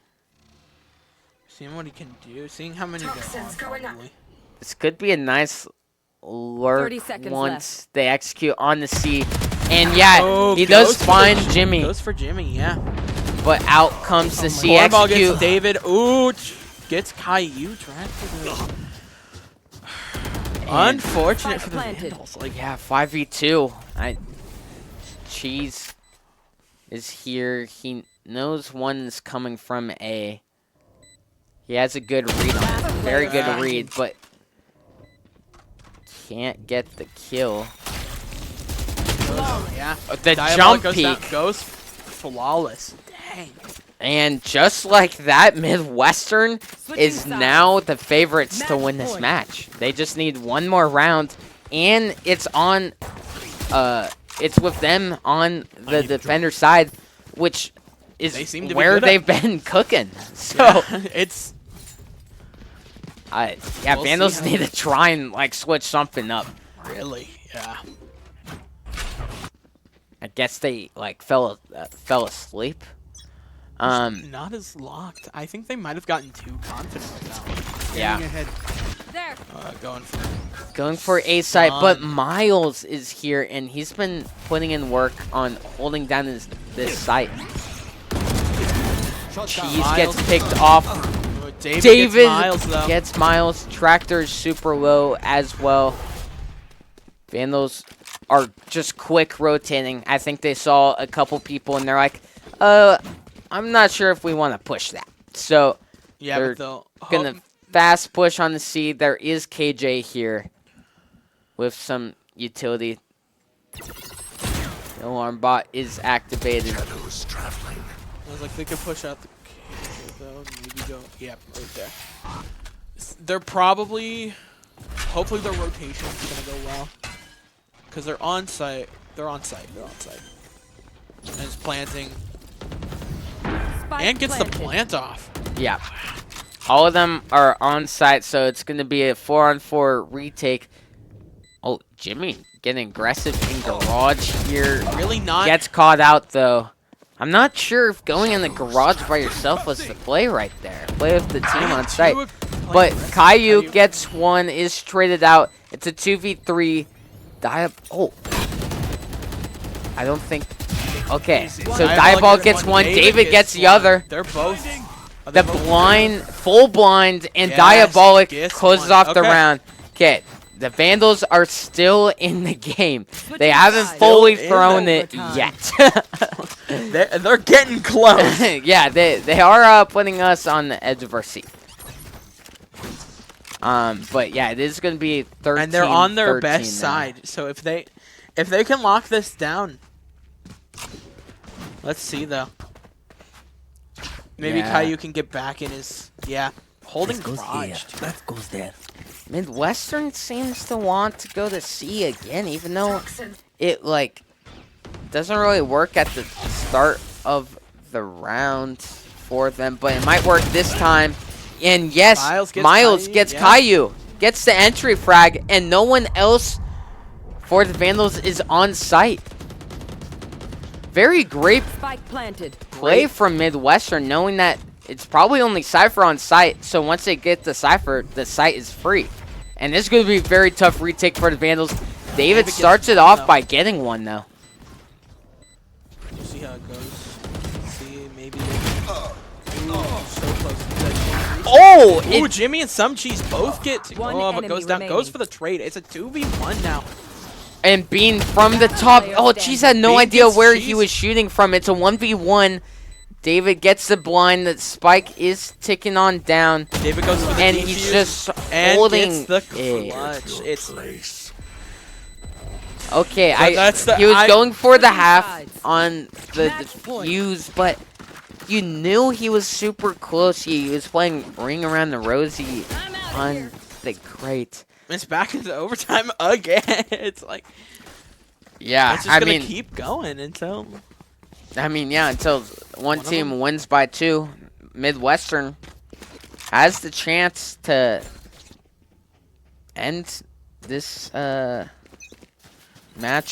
Speaker 2: seeing what he can do, seeing how many there are, probably.
Speaker 1: This could be a nice lurk
Speaker 3: 30 seconds
Speaker 1: once they execute on the C. And yeah,
Speaker 2: Oh,
Speaker 1: he does
Speaker 2: goes for
Speaker 1: find
Speaker 2: J-
Speaker 1: Jimmy,
Speaker 2: Goes for Jimmy, yeah.
Speaker 1: but out comes the C.
Speaker 2: Cornball gets
Speaker 1: Execute.
Speaker 2: David. Ooh, gets Caillou dragged to the... Unfortunate for the
Speaker 3: planted.
Speaker 2: Vandals. Like,
Speaker 1: Yeah, 5v2. Cheese is here. He knows one is coming from A. He has a good read on it. Very good
Speaker 2: Yeah.
Speaker 1: read, but can't get the kill.
Speaker 2: yeah.
Speaker 1: The
Speaker 2: Diabolic
Speaker 1: jump
Speaker 2: goes down,
Speaker 1: peek.
Speaker 2: goes flawless. Dang.
Speaker 1: And just like that, Midwestern is
Speaker 3: sides.
Speaker 1: now the favorites to
Speaker 3: Match
Speaker 1: win this
Speaker 3: point.
Speaker 1: match. They just need one more round, and it's on. It's with them on the defender side, which
Speaker 2: They
Speaker 1: is
Speaker 2: seem to be
Speaker 1: where
Speaker 2: good at-
Speaker 1: they've been cooking. So
Speaker 2: Yeah, it's...
Speaker 1: yeah,
Speaker 2: We'll
Speaker 1: Vandals
Speaker 2: see how-
Speaker 1: need to try and like switch something up.
Speaker 2: Really, yeah.
Speaker 1: I guess they like fell asleep.
Speaker 2: Not as locked. I think they might have gotten too confident with that one.
Speaker 1: Yeah.
Speaker 4: ahead.
Speaker 3: There.
Speaker 1: Going for A side, but
Speaker 2: Done.
Speaker 1: Miles is here, and he's been putting in work on holding down this site. Cheese gets picked off.
Speaker 2: David gets Miles, though.
Speaker 1: gets Miles. Tractor's super low as well. Vandals are just quick rotating. I think they saw a couple people, and they're like, I'm not sure if we want to push that. So
Speaker 2: Yeah,
Speaker 1: they're
Speaker 2: but they'll...
Speaker 1: gonna fast push on the C. There is KJ here with some utility. The alarm bot is activated.
Speaker 2: I was like, they could push out the cable, though. Maybe go... Yeah, right there. They're probably... Hopefully their rotation's gonna go well. Because they're on site. They're on site. And it's planting.
Speaker 3: Spike
Speaker 2: And gets the
Speaker 3: planted.
Speaker 2: plant off.
Speaker 1: Yeah. All of them are on site, so it's going to be a 4-on-4 retake. Oh, Jimmy getting aggressive in garage here.
Speaker 2: Really not...
Speaker 1: Gets caught out, though. I'm not sure if going in the garage by yourself was the play right there. Play with the team on site. But Caillou gets one, is traded out. It's a 2v3. Oh. I don't think... Okay, so Diabolic gets one, David gets the other.
Speaker 2: They're both...
Speaker 1: The blind, full blind, and
Speaker 2: Yes,
Speaker 1: Diabolic
Speaker 2: gets
Speaker 1: closes
Speaker 2: one.
Speaker 1: off the
Speaker 2: Okay.
Speaker 1: round. Okay, the Vandals are still in the game. They haven't
Speaker 3: sides.
Speaker 1: fully
Speaker 2: Still in
Speaker 1: thrown it
Speaker 3: overtime.
Speaker 1: yet.
Speaker 2: They're getting close.
Speaker 1: Yeah, they are putting us on the edge of our seat. But yeah, it is going to be 13.
Speaker 2: And they're on their
Speaker 1: 13
Speaker 2: best
Speaker 1: now.
Speaker 2: side. So if they can lock this down. Let's see though. Maybe
Speaker 1: Yeah.
Speaker 2: Caillou can get back in his holding
Speaker 4: This goes
Speaker 2: garage.
Speaker 4: here.
Speaker 2: too.
Speaker 4: That goes there.
Speaker 1: Midwestern seems to want to go to C again, even though it like doesn't really work at the start of the round for them, but it might work this time. And yes,
Speaker 2: Miles gets Caillou, yeah.
Speaker 1: Caillou, gets the entry frag, and no one else for the Vandals is on site. Very great
Speaker 3: Spike planted.
Speaker 1: play from Midwestern, knowing that it's probably only Cypher on site, so once they get the Cypher, the site is free. And this is going to be a very tough retake for the Vandals. David
Speaker 2: gets
Speaker 1: starts it
Speaker 2: one,
Speaker 1: off
Speaker 2: though.
Speaker 1: by getting one, though.
Speaker 2: We'll see how it goes. See, maybe. Ooh, so close.
Speaker 1: Oh!
Speaker 2: Ooh,
Speaker 1: It,
Speaker 2: Jimmy and Some Cheese both get.
Speaker 3: One
Speaker 2: Oh, but
Speaker 3: enemy
Speaker 2: goes down. Goes
Speaker 3: remaining.
Speaker 2: for the trade. It's a 2v1 now.
Speaker 1: and being from the top. Oh, Cheese had no
Speaker 2: Bean
Speaker 1: idea
Speaker 2: gets
Speaker 1: where he
Speaker 2: Cheese.
Speaker 1: was shooting from. It's a 1v1. David gets the blind. The Spike is ticking on down.
Speaker 2: David goes for the
Speaker 1: And
Speaker 2: defuse
Speaker 1: he's just
Speaker 2: and
Speaker 1: holding
Speaker 2: gets the
Speaker 1: it.
Speaker 2: clutch. It's
Speaker 1: Okay,
Speaker 2: But that's the-
Speaker 1: he was going for the
Speaker 3: Switching
Speaker 1: half
Speaker 3: sides.
Speaker 1: on the
Speaker 3: Match point.
Speaker 1: defuse, but you knew he was super close. He was playing Ring Around the Rosie on the crate.
Speaker 2: it's back into overtime again. It's like
Speaker 1: Yeah,
Speaker 2: It's just
Speaker 1: I
Speaker 2: gonna
Speaker 1: mean,
Speaker 2: keep going until
Speaker 1: yeah, until one
Speaker 2: of
Speaker 1: team
Speaker 2: them.
Speaker 1: wins by 2. Midwestern has the chance to end this match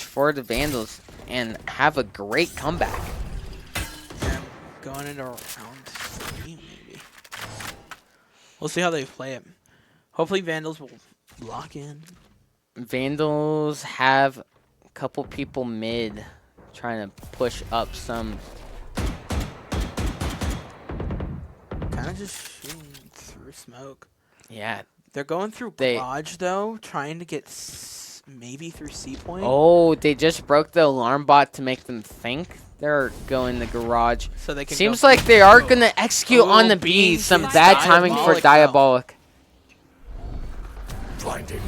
Speaker 1: for the Vandals and have a great comeback.
Speaker 2: yeah, going into round 3 maybe. We'll see how they play it. Hopefully Vandals will lock in.
Speaker 1: Vandals have a couple people mid trying to push up some.
Speaker 2: Kind of just shooting through smoke.
Speaker 1: Yeah.
Speaker 2: They're going through
Speaker 1: They-
Speaker 2: garage though, trying to get maybe through C point.
Speaker 1: Oh, they just broke the alarm bot to make them think they're going the garage.
Speaker 2: So they can
Speaker 1: Seems
Speaker 2: go
Speaker 1: like they are going to execute on the B.
Speaker 2: being
Speaker 1: Some bad timing for
Speaker 2: Diabolic, though.
Speaker 1: Diabolic.
Speaker 4: Blinding.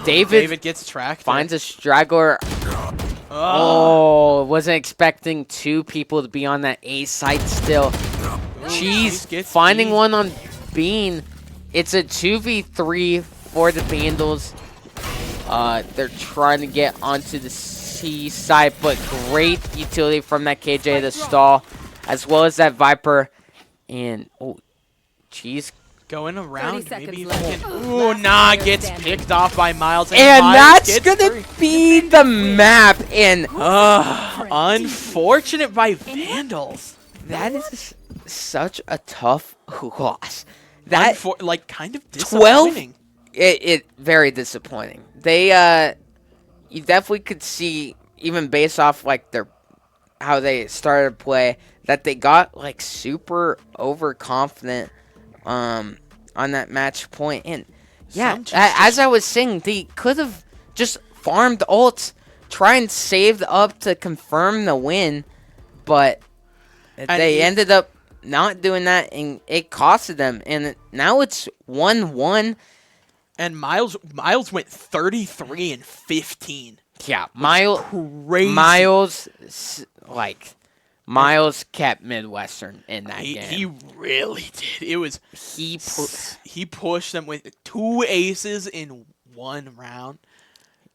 Speaker 1: David
Speaker 2: gets tracked.
Speaker 1: finds a straggler.
Speaker 2: Oh,
Speaker 1: Oh, wasn't expecting 2 people to be on that A site still.
Speaker 2: Cheese
Speaker 1: Jeez,
Speaker 2: gets
Speaker 1: finding
Speaker 2: beat.
Speaker 1: one on Bean. It's a 2v3 for the Vandals. They're trying to get onto the C side, but great utility from that KJ to stall, as well as that Viper. And, oh, jeez.
Speaker 2: going around.
Speaker 3: 30
Speaker 2: Maybe
Speaker 3: seconds
Speaker 2: he can.
Speaker 3: left.
Speaker 2: Ooh,
Speaker 3: Last
Speaker 2: nah,
Speaker 3: player
Speaker 2: gets
Speaker 3: standing.
Speaker 2: picked off by Miles.
Speaker 1: And
Speaker 2: Miles
Speaker 1: that's
Speaker 2: gets
Speaker 1: gonna
Speaker 2: free.
Speaker 1: be the map. And
Speaker 2: Unfortunate by Vandals.
Speaker 1: that is such a tough loss. That
Speaker 2: Like kind of
Speaker 1: 12?
Speaker 2: disappointing.
Speaker 1: It very disappointing. They you definitely could see, even based off like how they started play, that they got like super overconfident on that match point. And yeah,
Speaker 2: Some just-
Speaker 1: as I was saying, they could have just farmed ults, try and saved up to confirm the win, but they ended up not doing that, and it costed them. And now it's 1-1.
Speaker 2: And Miles went 33 and 15.
Speaker 1: Yeah,
Speaker 2: Crazy.
Speaker 1: Miles kept Midwestern in that
Speaker 2: He
Speaker 1: game.
Speaker 2: really did. It was
Speaker 1: He
Speaker 2: he pushed them with 2 aces in 1 round.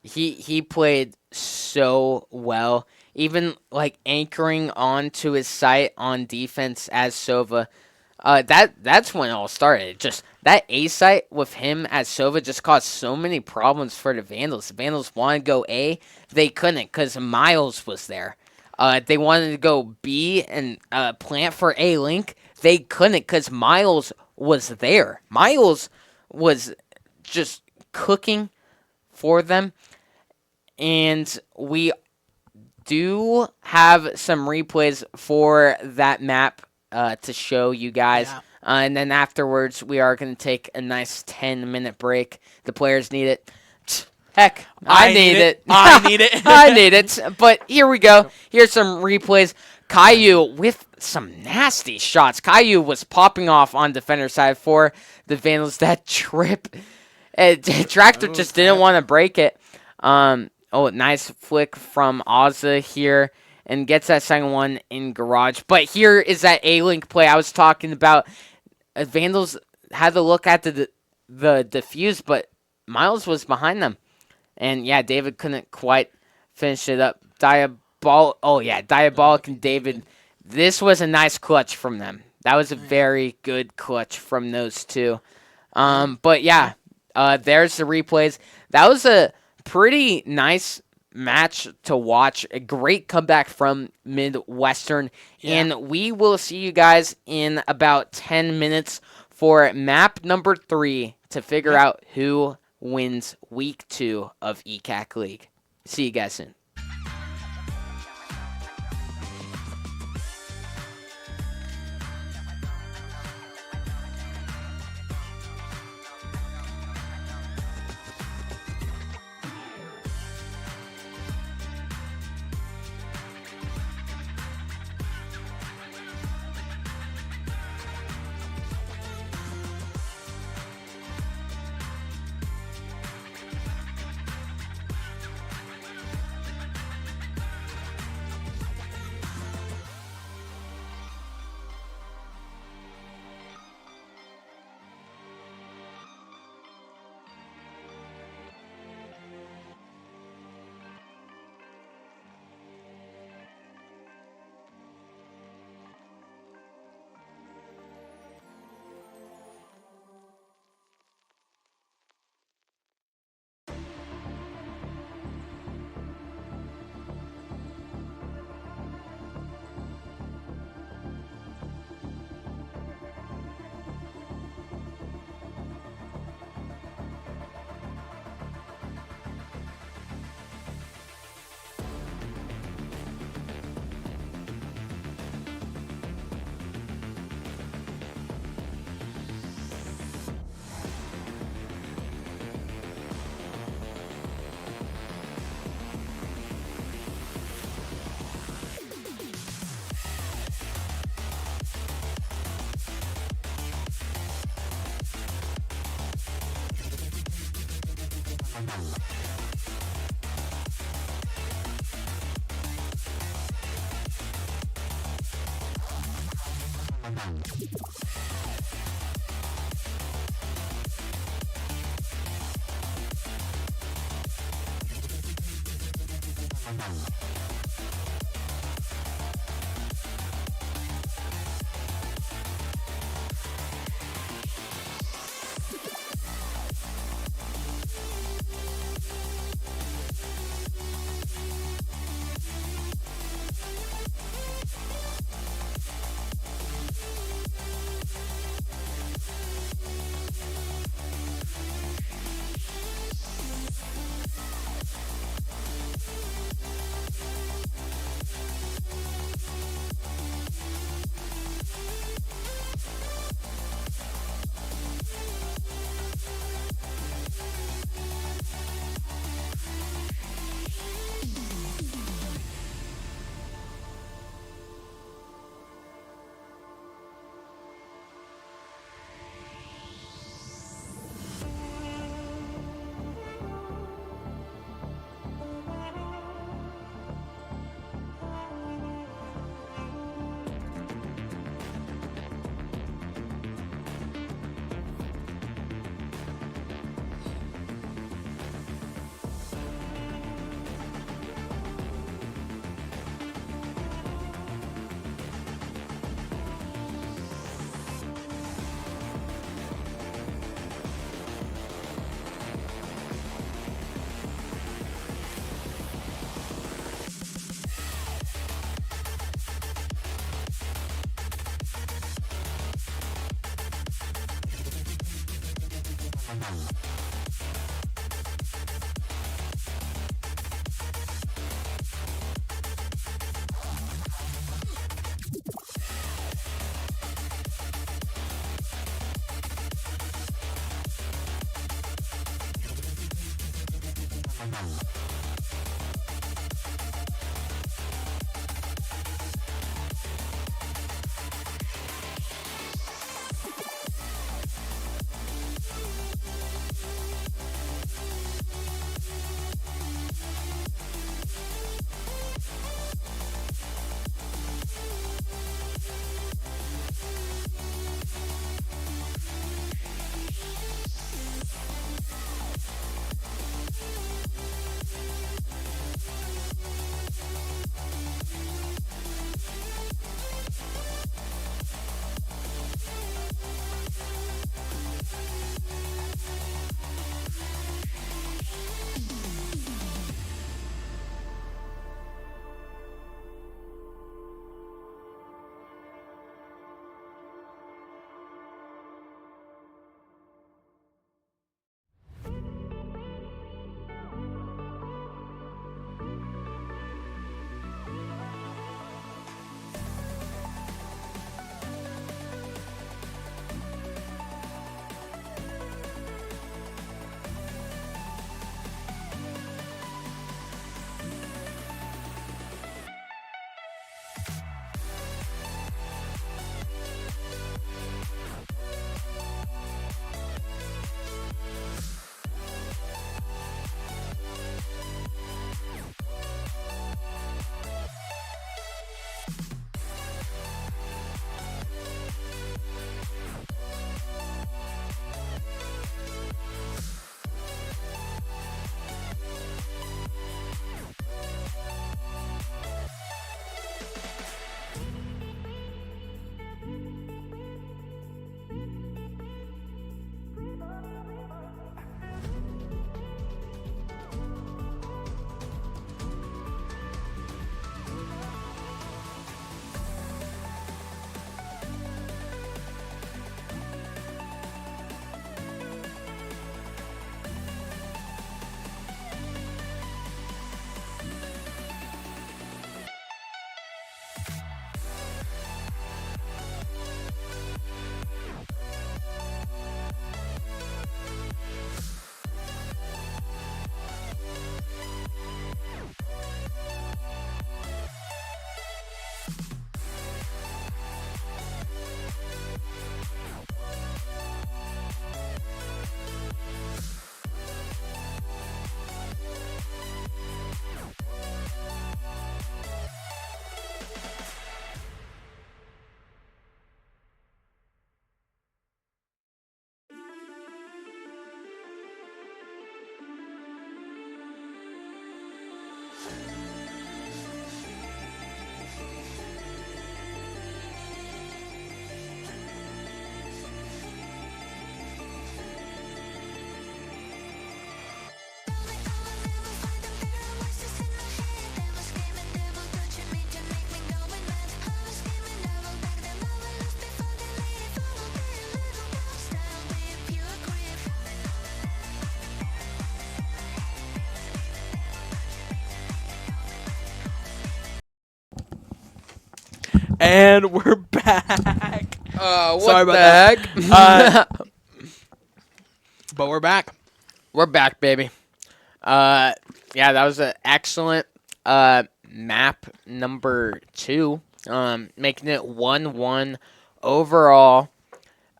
Speaker 1: he played so well, even like anchoring onto his site on defense as Sova. That's when it all started. Just that A site with him as Sova just caused so many problems for the Vandals. The Vandals wanted to go A, they couldn't because Miles was there. They wanted to go B and plant for A link, they couldn't because Miles was there. Miles was just cooking for them, and we do have some replays for that map to show you guys.
Speaker 2: Yeah.
Speaker 1: And then afterwards, we are going to take a nice 10-minute break. The players need it. Heck, I need it.
Speaker 2: I need it.
Speaker 1: I need it. But here we go. Here's some replays. Caillou with some nasty shots. Caillou was popping off on defender side for the Vandals. That trip. Tractor just didn't want to break it. Oh, nice flick from Ozza here. And gets that second one in garage. But here is that A-Link play I was talking about. Vandals had to look at the defuse, but Miles was behind them. And yeah, David couldn't quite finish it up. Diabolic and David. This was a nice clutch from them. That was a very good clutch from those two. But yeah, there's the replays. That was a pretty nice match to watch. A great comeback from Midwestern.
Speaker 2: Yeah.
Speaker 1: And we will see you guys in about 10 minutes for map number 3 to figure out who wins week 2 of ECAC League. See you guys soon.
Speaker 2: And we're back.
Speaker 1: What
Speaker 2: Sorry
Speaker 1: the
Speaker 2: about
Speaker 1: heck?
Speaker 2: But we're back.
Speaker 1: We're back, baby. Yeah, that was an excellent map number 2. Making it 1-1 overall.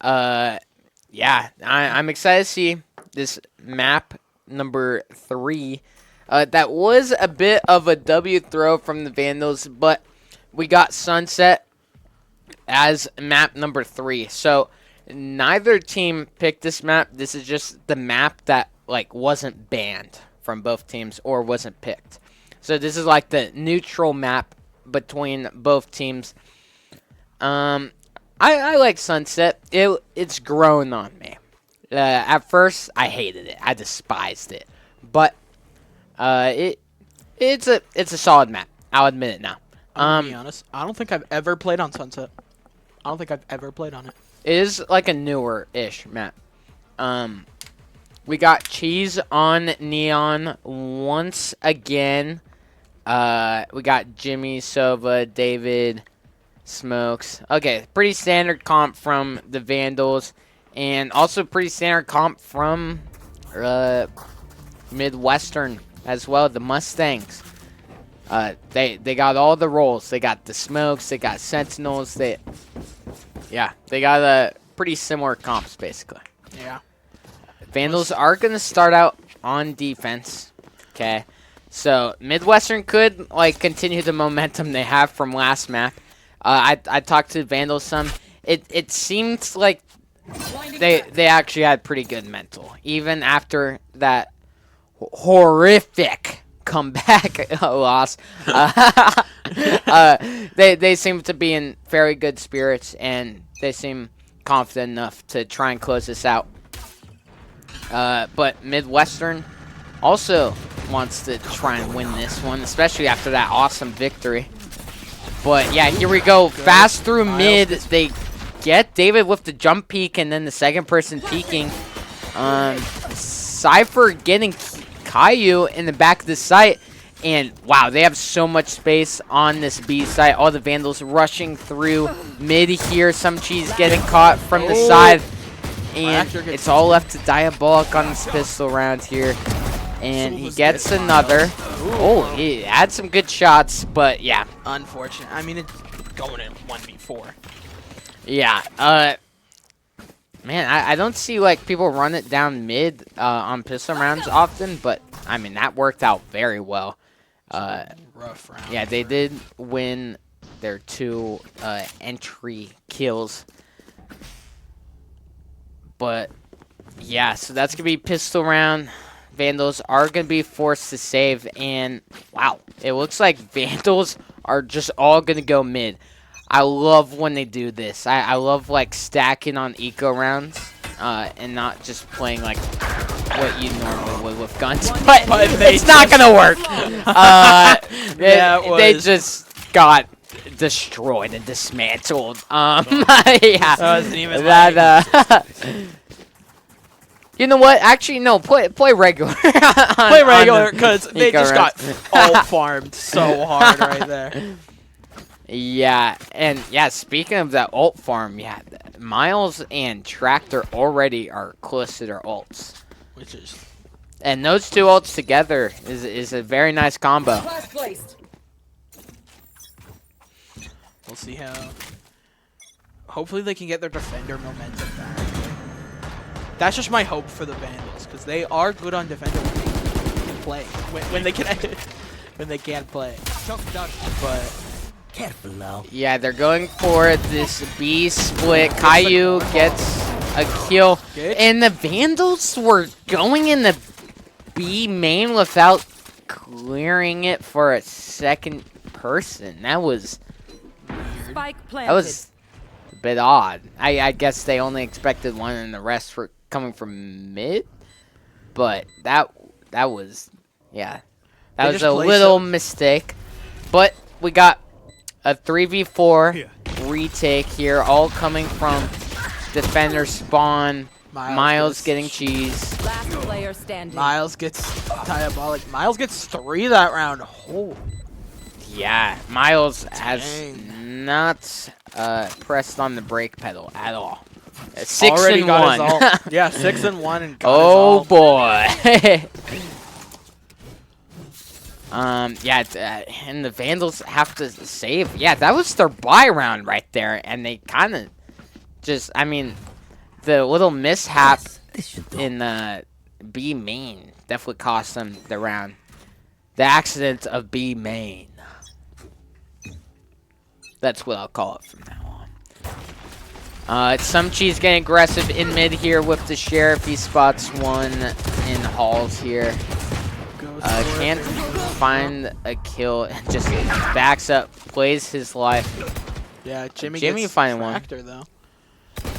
Speaker 1: Yeah, I'm excited to see this map number 3. That was a bit of a W throw from the Vandals, but we got Sunset as map number 3. So neither team picked this map. This is just the map that like wasn't banned from both teams or wasn't picked. So this is like the neutral map between both teams. I like Sunset. It's grown on me. At first, I hated it. I despised it. But it's a solid map. I'll admit it now.
Speaker 2: I'm gonna be honest. I don't think I've ever played on Sunset. I don't think I've ever played on it.
Speaker 1: It is like a newer-ish map. We got Cheese on Neon once again. We got Jimmy, Sova, David, Smokes. Okay, pretty standard comp from the Vandals. And also pretty standard comp from Midwestern as well, the Mustangs. They got all the roles. They got the Smokes, they got Sentinels. They got a pretty similar comps, basically.
Speaker 2: Yeah.
Speaker 1: Vandals are going to start out on defense. Okay. So, Midwestern could, like, continue the momentum they have from last map. I talked to Vandals some. It seems like they actually had pretty good mental. Even after that horrific comeback loss. They seem to be in very good spirits, and they seem confident enough to try and close this out. But Midwestern also wants to try and win this one, especially after that awesome victory. But yeah, here we go. Fast through mid. They get David with the jump peek, and then the second person peeking. Cypher getting Caillou in the back of the site. And wow, they have so much space on this B site. All the Vandals rushing through mid here. Some Cheese getting caught from the side. And it's all left to Diabolic on this pistol round here. And he gets another. Oh, he had some good shots, but yeah.
Speaker 2: Unfortunate. I mean, it's going in 1v4.
Speaker 1: Yeah. Man, I don't see like people run it down mid on pistol rounds often, but I mean that worked out very well.
Speaker 2: Rough round.
Speaker 1: Yeah, they did win their 2 entry kills. But yeah, so that's gonna be pistol round. Vandals are gonna be forced to save, and wow, it looks like Vandals are just all gonna go mid. I love when they do this. I love like stacking on eco rounds and not just playing like what you normally would with guns. But it's not gonna work. They just got destroyed and dismantled. Yeah,
Speaker 2: that wasn't even
Speaker 1: that. You know what? Actually, no. Play regular.
Speaker 2: Play regular because they just got all farmed so hard right there.
Speaker 1: Yeah, and yeah, speaking of that ult farm, yeah, Miles and Tractor already are close to their ults.
Speaker 2: Which is...
Speaker 1: And those 2 ults together is a very nice combo.
Speaker 2: We'll see how... Hopefully they can get their defender momentum back. That's just my hope for the Vandals, because they are good on defender when they can play. When they can... when they can't play. But...
Speaker 4: Careful now.
Speaker 1: Yeah, they're going for this B split. Caillou gets a kill. And the Vandals were going in the B main without clearing it for a second person. That was weird. That was a bit odd. I guess they only expected one and the rest were coming from mid. But that was, yeah. That was a little mistake. But we got a 3v4 retake here, all coming from defender spawn. Miles getting Cheese.
Speaker 3: Last player standing.
Speaker 2: Miles gets Diabolic. Miles gets 3 that round. Oh.
Speaker 1: Yeah, Miles has not pressed on the brake pedal at all. 6
Speaker 2: Already
Speaker 1: and
Speaker 2: got
Speaker 1: 1.
Speaker 2: his ult. Yeah, 6 and 1 and got
Speaker 1: Oh
Speaker 2: his ult.
Speaker 1: boy. Yeah, and the Vandals have to save. Yeah, that was their buy round right there, and they kind of just, I mean, the little mishap in B main definitely cost them the round. The accident of B main. That's what I'll call it from now on. It's some cheese getting aggressive in mid here with the Sheriff. He spots one in halls here. Can't find a kill and just backs up, plays his life.
Speaker 2: Yeah, Jimmy gets
Speaker 1: find one.
Speaker 2: tractor though.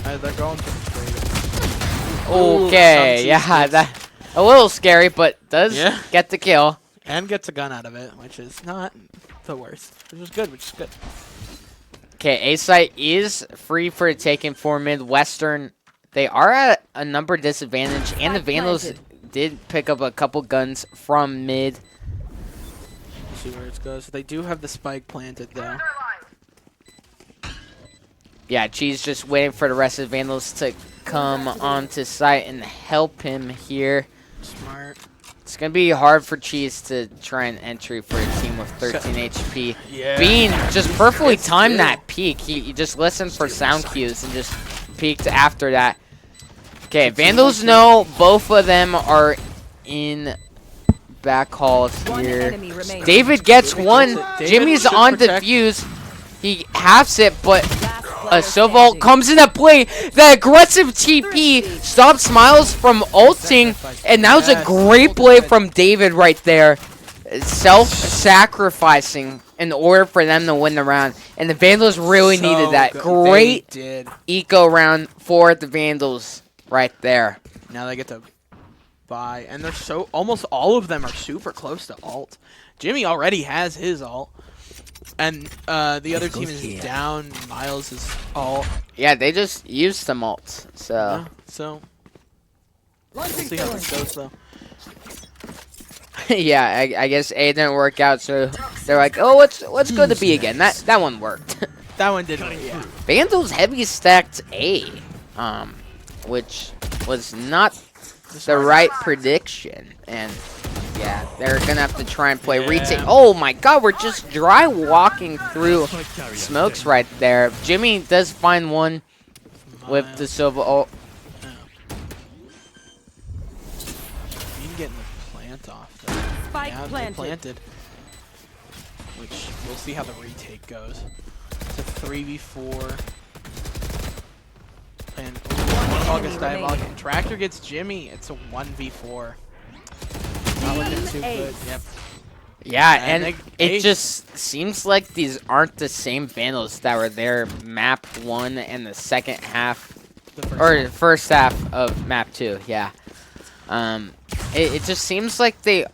Speaker 2: They're going for the trade.
Speaker 1: Okay, yeah, that a little scary, but does get the kill.
Speaker 2: And gets a gun out of it, which is not the worst. Which is good,
Speaker 1: Okay, A site is free for taking for Midwestern. They are at a number disadvantage, and the Vandals did pick up a couple guns from mid.
Speaker 2: Let's see where it goes. They do have the spike planted though.
Speaker 1: Yeah, Cheese just waiting for the rest of the Vandals to come onto site and help him here.
Speaker 2: Smart.
Speaker 1: It's going to be hard for Cheese to try an entry for a team with 13 HP.
Speaker 2: Yeah.
Speaker 1: Bean just perfectly timed that peek. He just listened for sound cues and just peeked after that. Okay, Vandals know both of them are in back halls here. David gets one. Jimmy's on defuse. He halves it, but a Silva comes into play. The aggressive TP stops Smiles from ulting, and that was a great play from David right there. Self-sacrificing in order for them to win the round, and the Vandals really needed that. Great eco round for the Vandals right there.
Speaker 2: Now they get to buy, and they're almost all of them are super close to ult. Jimmy already has his ult. And the other team is down Miles' ult.
Speaker 1: Yeah, they just used some ults. So,
Speaker 2: yeah, so we'll see how this goes, though.
Speaker 1: yeah, I guess A didn't work out, so they're like, oh, let's go to B again. That one worked.
Speaker 2: That one did work, yeah.
Speaker 1: Vandals heavy stacked A, which was not the right prediction, and yeah, they're gonna have to try and play retake. Oh my God, we're just dry walking through smokes right there. Jimmy does find one with the Silva ult.
Speaker 2: You getting the plant off though.
Speaker 3: Spike
Speaker 2: Yeah, planted. Which we'll see how the retake goes. It's a 3v4. And August Diabolic and Tractor gets Jimmy. It's a 1v4. Not looking too good. Yep.
Speaker 1: Yeah, and it just seems like these aren't the same Vandals that were there map 1 and the second half, or first half of map 2. Yeah. It just seems like they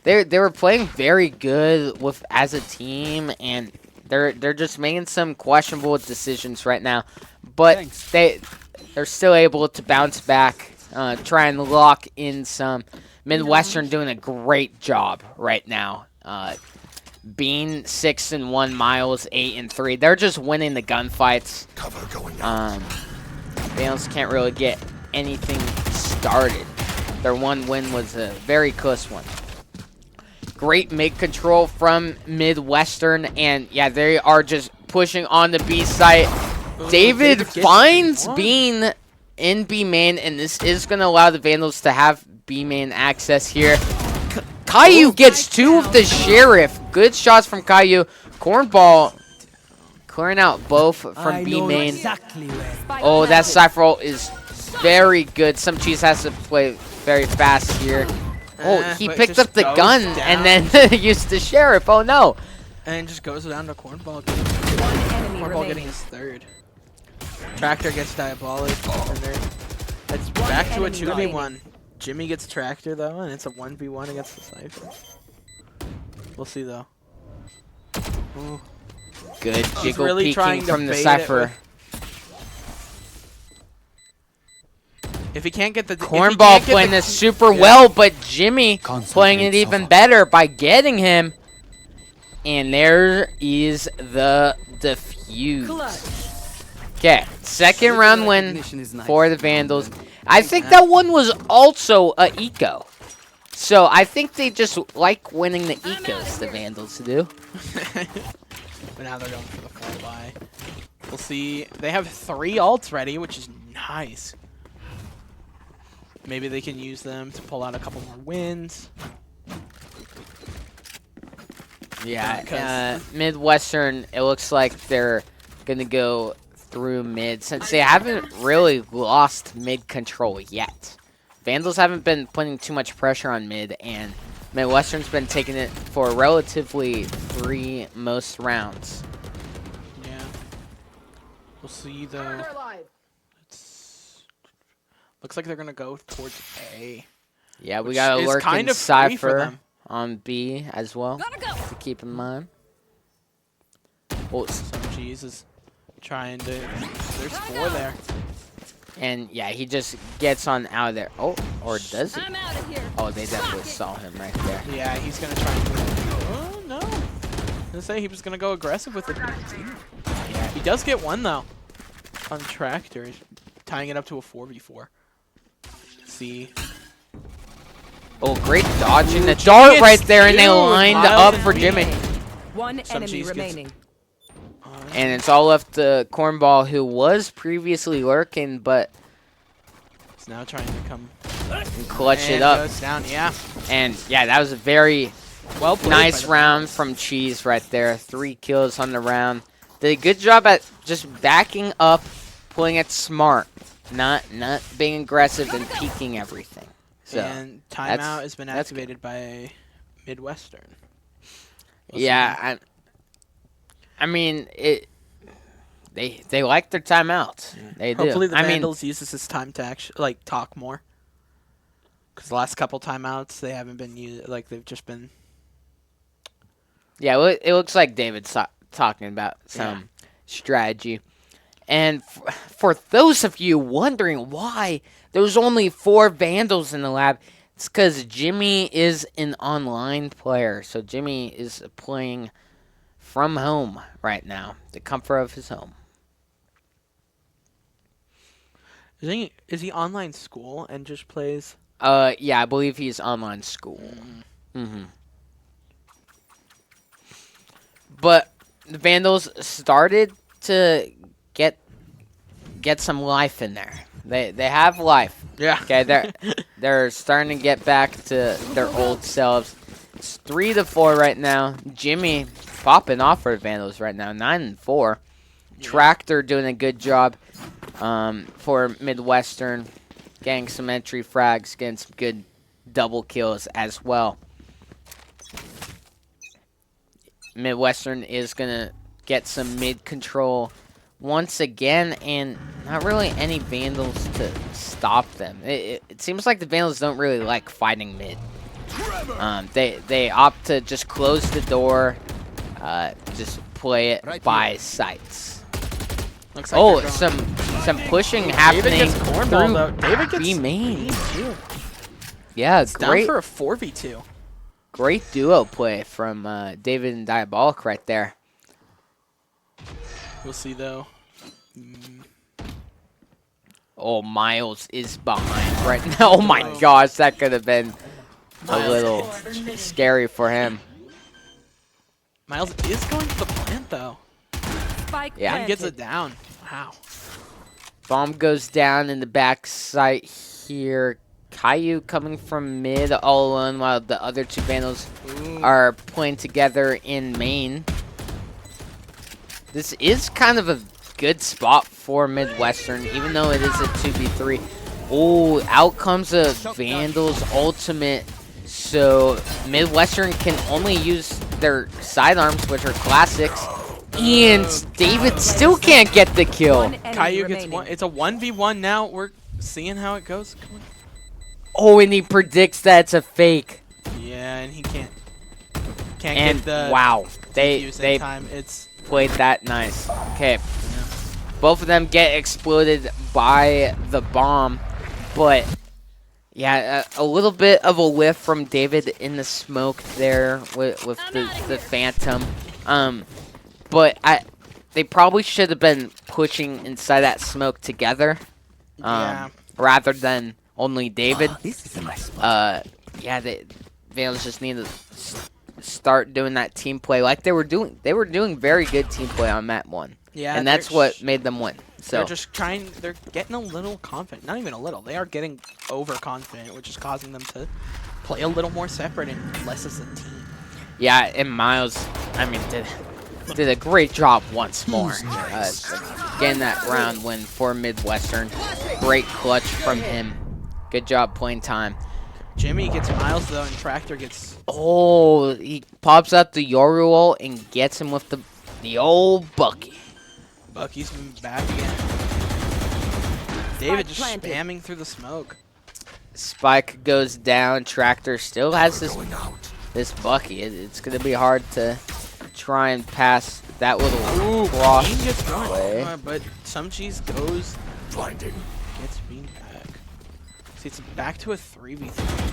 Speaker 1: were playing very good as a team, and they're just making some questionable decisions right now, but they're still able to bounce back, try and lock in some. Midwestern doing a great job right now. Bean 6 and 1, Miles 8 and 3. They're just winning the gunfights. Vandals can't really get anything started. Their one win was a very close one. Great mid control from Midwestern, and yeah, they are just pushing on the B site. David finds Bean in B main, and this is going to allow the Vandals to have B main access here. Caillou gets 2 with the Sheriff. Good shots from Caillou. Cornball clearing out both from B main. Oh, that Cypher ult is very good. Some cheese has to play very fast here. Oh, he picked up the gun and then used the Sheriff. Oh no.
Speaker 2: And just goes down to Cornball. Cornball getting his 3rd. Tractor gets Diabolic. It's back to a 2v1. Jimmy gets Tractor though, and it's a 1v1 against the Cypher. We'll see though. Ooh.
Speaker 1: Good jiggle really peeking from the Cypher.
Speaker 2: If he can't get the
Speaker 1: Cornball playing this super well, but Jimmy playing it even better by getting him. And there is the defuse. Okay, second round win
Speaker 4: Recognition is nice.
Speaker 1: for the Vandals. I think that one was also a eco. So I think they just like winning the ecos, the Vandals do.
Speaker 2: But now they're going for the full buy. We'll see. They have 3 ults ready, which is nice. Maybe they can use them to pull out a couple more wins.
Speaker 1: Yeah, Midwestern, it looks like they're going to go through mid since they haven't really lost mid control yet. Vandals haven't been putting too much pressure on mid, and Midwestern's been taking it for relatively free most rounds.
Speaker 2: Yeah. We'll see, though. Looks like they're going to go towards A.
Speaker 1: Yeah, we got a lurking
Speaker 2: kind of free for
Speaker 1: Cypher
Speaker 2: them.
Speaker 1: on B as well
Speaker 3: Gotta go.
Speaker 1: to keep in mind. Oh,
Speaker 2: Some cheese is trying to. There's 4 there.
Speaker 1: and yeah, he just gets on out of there. Oh, or does he?
Speaker 3: I'm out of here.
Speaker 1: Oh, they definitely saw him right there.
Speaker 2: Yeah, he's going to try and. Oh, no. I was going to say he was going to go aggressive with it. Yeah, he does get 1, though. On Tractor. Tying it up to a 4v4. See.
Speaker 1: Oh, great dodging the dart right there, and they lined up for Jimmy.
Speaker 3: One
Speaker 2: Some
Speaker 3: enemy
Speaker 2: cheese gets-
Speaker 3: remaining.
Speaker 1: And it's all left to Cornball, who was previously lurking, but
Speaker 2: He's now trying to come.
Speaker 1: clutch it
Speaker 2: And
Speaker 1: up.
Speaker 2: goes down, yeah.
Speaker 1: And yeah, that was a very
Speaker 2: Well played
Speaker 1: nice
Speaker 2: by the
Speaker 1: round
Speaker 2: Vandals.
Speaker 1: from Cheese right there. 3 kills on the round. Did a good job at just backing up, playing it smart, not being aggressive and peeking everything. So
Speaker 2: And timeout has been activated by Midwestern. We'll
Speaker 1: yeah, I mean it. They like their timeouts. They do.
Speaker 2: Hopefully the
Speaker 1: I mean,
Speaker 2: Vandals use this as time to actually like talk more. Because the last couple timeouts they haven't been used. Like they've just been.
Speaker 1: yeah, it looks like David's talking about some strategy. And for those of you wondering why there's only 4 Vandals in the lab, it's because Jimmy is an online player. So Jimmy is playing from home right now, the comfort of his home.
Speaker 2: Is he online school and just plays?
Speaker 1: Yeah, I believe he's online school. But the Vandals started to get some life in there. They have life.
Speaker 2: Yeah.
Speaker 1: Okay, they're starting to get back to their old selves. It's 3-4 right now. Jimmy popping off for the Vandals right now, 9-4. Tractor doing a good job for Midwestern, getting some entry frags, getting some good double kills as well. Midwestern is gonna get some mid control once again, and not really any Vandals to stop them. It seems like the Vandals don't really like fighting mid. They opt to just close the door, just play it
Speaker 4: Right
Speaker 1: by
Speaker 4: here.
Speaker 1: sights.
Speaker 2: Looks like
Speaker 1: Oh,
Speaker 2: they're
Speaker 1: some pushing
Speaker 2: David
Speaker 1: happening
Speaker 2: gets cornball
Speaker 1: through
Speaker 2: though. David gets
Speaker 1: B main.
Speaker 2: too.
Speaker 1: Yeah,
Speaker 2: It's down
Speaker 1: great,
Speaker 2: for a 4v2.
Speaker 1: great duo play from David and Diabolic right there.
Speaker 2: We'll see though.
Speaker 1: Oh, Miles is behind right now. Oh my gosh, that could have been a little scary for him.
Speaker 2: Miles is going to the plant though.
Speaker 3: Spike
Speaker 1: Yeah.
Speaker 2: And gets
Speaker 3: planted.
Speaker 2: it down. Wow.
Speaker 1: Bomb goes down in the back site here. Caillou coming from mid all alone while the other 2 Vandals are playing together in main. This is kind of a good spot for Midwestern, even though it is a 2v3. Oh, out comes a Vandals ultimate. So Midwestern can only use their sidearms, which are classics. And David still can't get the kill.
Speaker 3: One enemy
Speaker 2: Caillou gets
Speaker 3: remaining.
Speaker 2: 1. It's a 1v1 now. We're seeing how it goes. Come on.
Speaker 1: Oh, and he predicts that it's a fake.
Speaker 2: Yeah, and he can't
Speaker 1: And
Speaker 2: get the
Speaker 1: wow,
Speaker 2: defuse
Speaker 1: they
Speaker 2: in time. It's
Speaker 1: played that nice. Okay, both of them get exploded by the bomb, but Yeah, a little bit of a lift from David in the smoke there with the Phantom. But they probably should have been pushing inside that smoke together.
Speaker 2: Yeah.
Speaker 1: Rather than only David.
Speaker 4: This is a nice spot.
Speaker 1: Yeah, Vandals just need to start doing that team play like they were doing. They were doing very good team play on map 1.
Speaker 2: Yeah,
Speaker 1: and that's what made them win. So
Speaker 2: they're just trying. They're getting a little confident. Not even a little. They are getting overconfident, which is causing them to play a little more separate and less as a team.
Speaker 1: yeah, and Miles, I mean, did a great job once more. Getting that round win for Midwestern. Great clutch from him. Good job playing time.
Speaker 2: Jimmy gets Miles though, and Tractor gets.
Speaker 1: Oh, he pops out the Yoru ult and gets him with the old Bucky.
Speaker 2: Bucky's moving back again. David just spamming through the smoke.
Speaker 1: Spike goes down. Tractor still has this Bucky. It's going to be hard to try and pass that little cross
Speaker 2: Bean gets
Speaker 1: way.
Speaker 2: one, but some cheese goes.
Speaker 4: Blinding.
Speaker 2: Gets Bean back. See, it's back to a 3v3.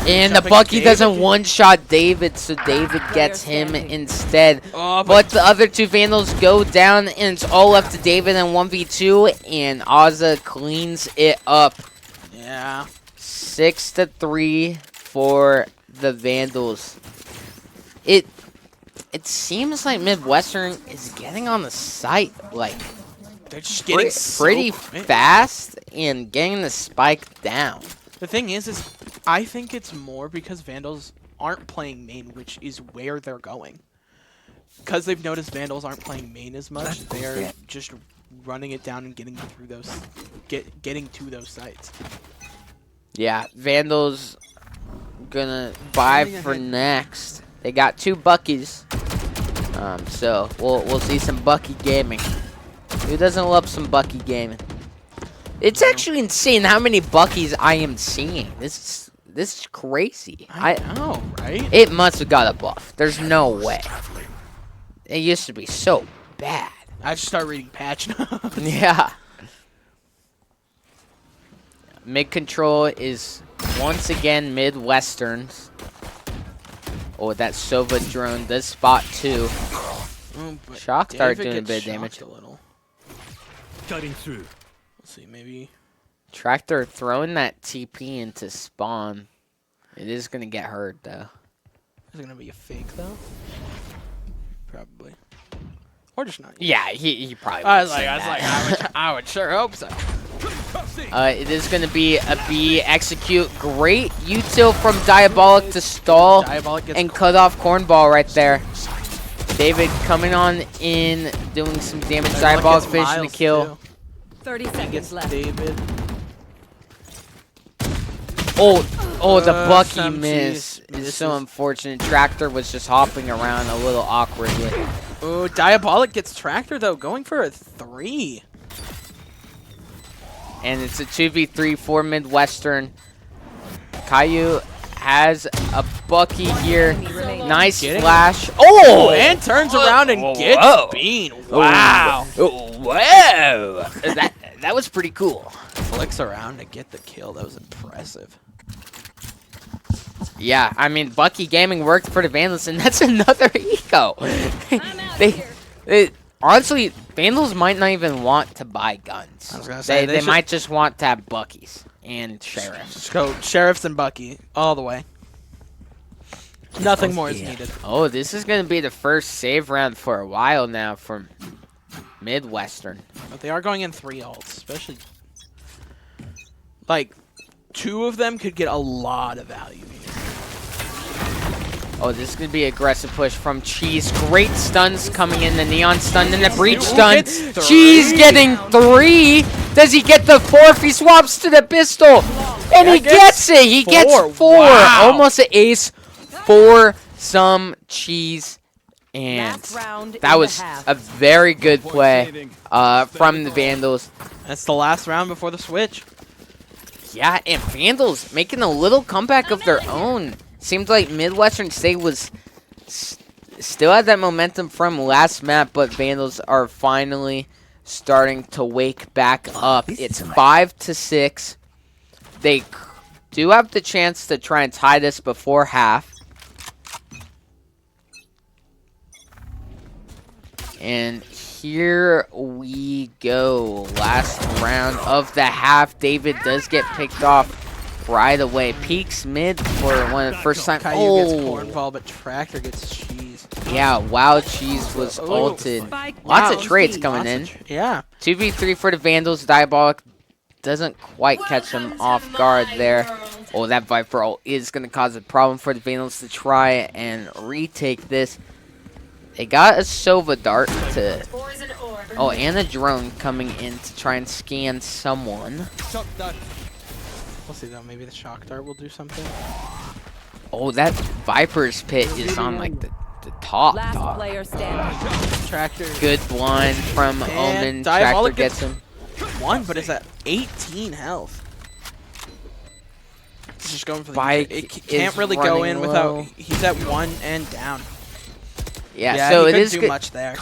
Speaker 1: And the
Speaker 2: Jumping
Speaker 1: Bucky
Speaker 2: David.
Speaker 1: doesn't one-shot David, so David gets him instead.
Speaker 2: Oh,
Speaker 1: But the other two Vandals go down, and it's all left to David in 1v2, and Ozza cleans it up.
Speaker 2: Yeah.
Speaker 1: 6-3 for the Vandals. It seems like Midwestern is getting on the site, like,
Speaker 2: They're just getting
Speaker 1: pretty
Speaker 2: so quick.
Speaker 1: fast and getting the spike down.
Speaker 2: The thing is I think it's more because Vandals aren't playing main, which is where they're going. Because they've noticed Vandals aren't playing main as much, they're just running it down and getting through those, getting to those sites.
Speaker 1: Yeah, Vandals gonna buy for next. They got 2 Buckies, so we'll see some Bucky gaming. Who doesn't love some Bucky gaming? It's actually insane how many Buckies I am seeing. This is crazy.
Speaker 2: I know, right?
Speaker 1: It must have got a buff. There's no way. It used to be so bad.
Speaker 2: I should start reading patch notes.
Speaker 1: Yeah. Mid control is once again Midwestern's. Oh, that Sova drone does spot 2.
Speaker 2: But
Speaker 1: Shock started
Speaker 2: David
Speaker 1: doing a
Speaker 2: gets
Speaker 1: bit of damage.
Speaker 2: shocked a little.
Speaker 4: Cutting through.
Speaker 2: Let's see, maybe.
Speaker 1: Tractor throwing that TP into spawn. It is going to get hurt, though.
Speaker 2: Is it gonna be a fake though? Probably. Or just not.
Speaker 1: Yeah, he probably
Speaker 2: I
Speaker 1: would
Speaker 2: was
Speaker 1: say
Speaker 2: like,
Speaker 1: that.
Speaker 2: I would sure hope so.
Speaker 1: It is going to be a B execute. Great util from Diabolic to stall
Speaker 2: Diabolic gets
Speaker 1: and cut off Cornball right there. David coming on in, doing some damage. Diabolic
Speaker 2: gets
Speaker 1: finishing the
Speaker 2: Miles,
Speaker 1: kill.
Speaker 2: too.
Speaker 3: 30
Speaker 2: He
Speaker 3: seconds
Speaker 2: gets
Speaker 3: left.
Speaker 2: David.
Speaker 1: Oh, the Bucky
Speaker 2: some
Speaker 1: miss
Speaker 2: cheese
Speaker 1: is so
Speaker 2: misses.
Speaker 1: unfortunate. Tractor was just hopping around a little awkwardly.
Speaker 2: Oh, Diabolic gets Tractor though, going for a 3.
Speaker 1: And it's a 2v3 for Midwestern. Caillou has a Bucky here. Nice
Speaker 2: Getting
Speaker 1: flash. Oh!
Speaker 2: And turns around and
Speaker 1: Whoa.
Speaker 2: gets Bean. Wow.
Speaker 1: Oh, whoa! That was pretty cool.
Speaker 2: Flicks around to get the kill. That was impressive.
Speaker 1: Yeah, I mean, Bucky Gaming worked for the Vandals, and that's another eco. Honestly, Vandals might not even want to buy guns.
Speaker 2: I was gonna say,
Speaker 1: They
Speaker 2: should-
Speaker 1: might just want to have Buckies and Sheriffs.
Speaker 2: Just go Sheriffs and Bucky all the way. Nothing more is needed.
Speaker 1: Oh, this is going to be the first save round for a while now from Midwestern.
Speaker 2: But they are going in 3 ults, especially like 2 of them could get a lot of value here.
Speaker 1: Oh, this is going to be an aggressive push from Cheese. Great stuns coming in. The Neon stun and the Breach
Speaker 2: Who
Speaker 1: stun.
Speaker 2: gets 3?
Speaker 1: Cheese getting 3. Does he get the 4 if he swaps to the pistol? And he gets it. He gets 4.
Speaker 2: Wow.
Speaker 1: Almost an ace for some Cheese. And
Speaker 3: Last round
Speaker 1: that
Speaker 3: in
Speaker 1: was
Speaker 3: the half.
Speaker 1: a very good play from the Vandals.
Speaker 2: That's the last round before the switch.
Speaker 1: Yeah, and Vandals making a little comeback of their own. Seems like Midwestern State was still had that momentum from last map, but Vandals are finally starting to wake back up. It's 5-6. they do have the chance to try and tie this before half. And here we go. Last round of the half. David does get picked off right away. Peaks mid for one of the first time.
Speaker 2: Caillou gets cornball, but Tractor gets cheese.
Speaker 1: Yeah, wow, cheese was ulted. Lots of trades coming in.
Speaker 2: Yeah.
Speaker 1: 2v3 for the Vandals. Diabolic doesn't quite catch them off guard there. Oh, that Viper ult is going to cause a problem for the Vandals to try and retake this. They got a Sova dart to... Oh, and a drone coming in to try and scan someone.
Speaker 2: We'll see though. Maybe the shock dart will do something.
Speaker 1: Oh, that Viper's pit is on like the top.
Speaker 3: Last player standing.
Speaker 2: Tractor.
Speaker 1: Good blind from
Speaker 2: And
Speaker 1: Omen. Tractor
Speaker 2: Diabolic
Speaker 1: gets him.
Speaker 2: One, but it's at 18 health. It's just going for the
Speaker 1: Spike
Speaker 2: it can't
Speaker 1: is
Speaker 2: really go
Speaker 1: running
Speaker 2: in
Speaker 1: low.
Speaker 2: without. He's at 1 and down.
Speaker 1: Yeah, so
Speaker 2: he
Speaker 1: it
Speaker 2: couldn't
Speaker 1: is
Speaker 2: do
Speaker 1: good.
Speaker 2: much there.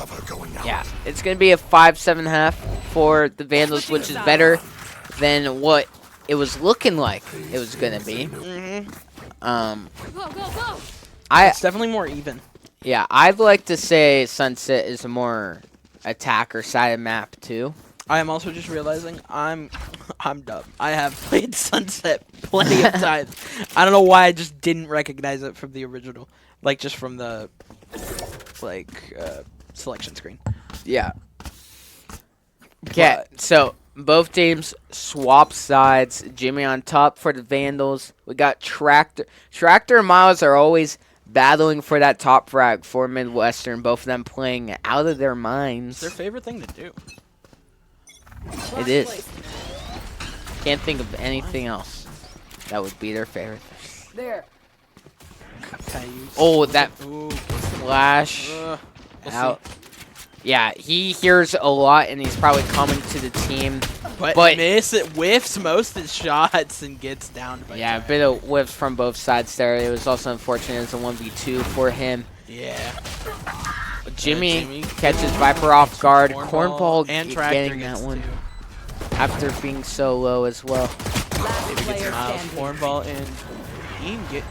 Speaker 1: Yeah, it's going to be a 5-7 half for the Vandals, which is better than what it was looking like it was going to be.
Speaker 2: It's definitely more even.
Speaker 1: Yeah, I'd like to say Sunset is a more attacker-sided map, too.
Speaker 2: I am also just realizing I'm dumb. I have played Sunset plenty of times. I don't know why I just didn't recognize it from the original, like just from the selection screen.
Speaker 1: Yeah. Okay, so both teams swap sides. Jimmy on top for the Vandals. We got Tractor. Tractor and Miles are always battling for that top frag for Midwestern. Both of them playing out of their minds.
Speaker 2: It's their favorite thing to do.
Speaker 1: It is. Can't think of anything else that would be their favorite thing.
Speaker 3: There.
Speaker 1: Oh, that
Speaker 2: Ooh.
Speaker 1: flash
Speaker 2: We'll
Speaker 1: out. Yeah, he hears a lot, and he's probably coming to the team.
Speaker 2: But whiffs most of his shots and gets down. By
Speaker 1: Yeah, a
Speaker 2: time.
Speaker 1: bit of whiffs from both sides there. It was also unfortunate as a 1v2 for him.
Speaker 2: Yeah.
Speaker 1: Jimmy catches Viper off guard. Cornball
Speaker 2: and
Speaker 1: getting that one after being so low as well.
Speaker 3: Last player standing.
Speaker 2: Cornball and Beam get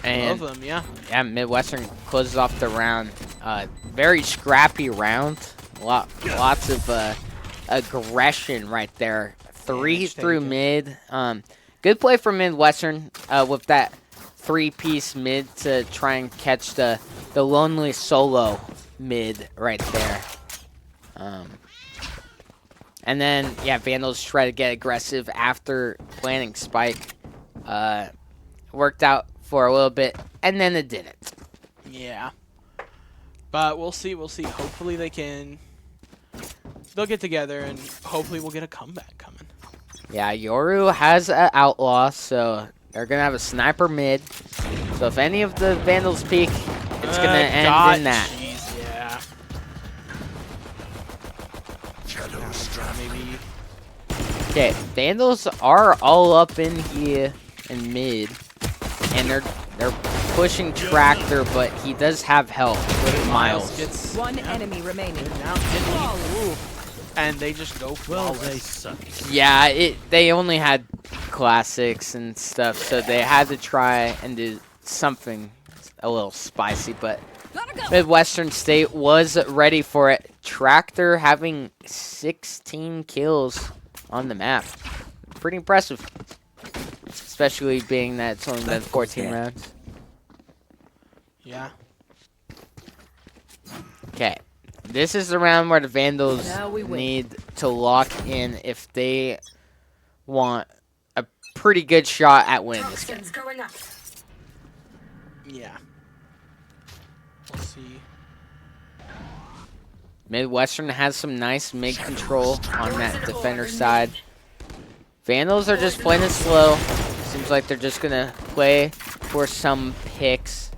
Speaker 1: And
Speaker 2: both of them, yeah.
Speaker 1: yeah, Midwestern closes off the round. Very scrappy round. Lots of aggression right there. 3 through mid. Good play from Midwestern with that 3-piece mid to try and catch the lonely solo mid right there. And then, yeah, Vandals try to get aggressive after planting Spike. Worked out for a little bit, and then it didn't.
Speaker 2: Yeah. But we'll see. Hopefully they'll get together, and hopefully we'll get a comeback coming.
Speaker 1: Yeah, Yoru has an outlaw, so they're going to have a sniper mid. So if any of the Vandals peek, it's going to end in that.
Speaker 2: Geez, yeah. Maybe.
Speaker 1: Okay, Vandals are all up in here in mid, and they're pushing Tractor, but he does have help with Miles.
Speaker 2: Gets
Speaker 3: One enemy remaining.
Speaker 2: down. Ooh. And they just go
Speaker 4: Well,
Speaker 2: flawless.
Speaker 4: they suck.
Speaker 1: Yeah, they only had classics and stuff, so they had to try and do something a little spicy, but Midwestern State was ready for it. Tractor having 16 kills on the map. Pretty impressive. Especially being that it's only been 14 rounds.
Speaker 2: Yeah.
Speaker 1: Okay. This is the round where the Vandals
Speaker 3: Now we win.
Speaker 1: need to lock in if they want a pretty good shot at winning this game.
Speaker 2: Yeah. We'll see.
Speaker 1: Midwestern has some nice mid control on that defender side. Vandals are just playing it slow. Seems like they're just going to play for some picks.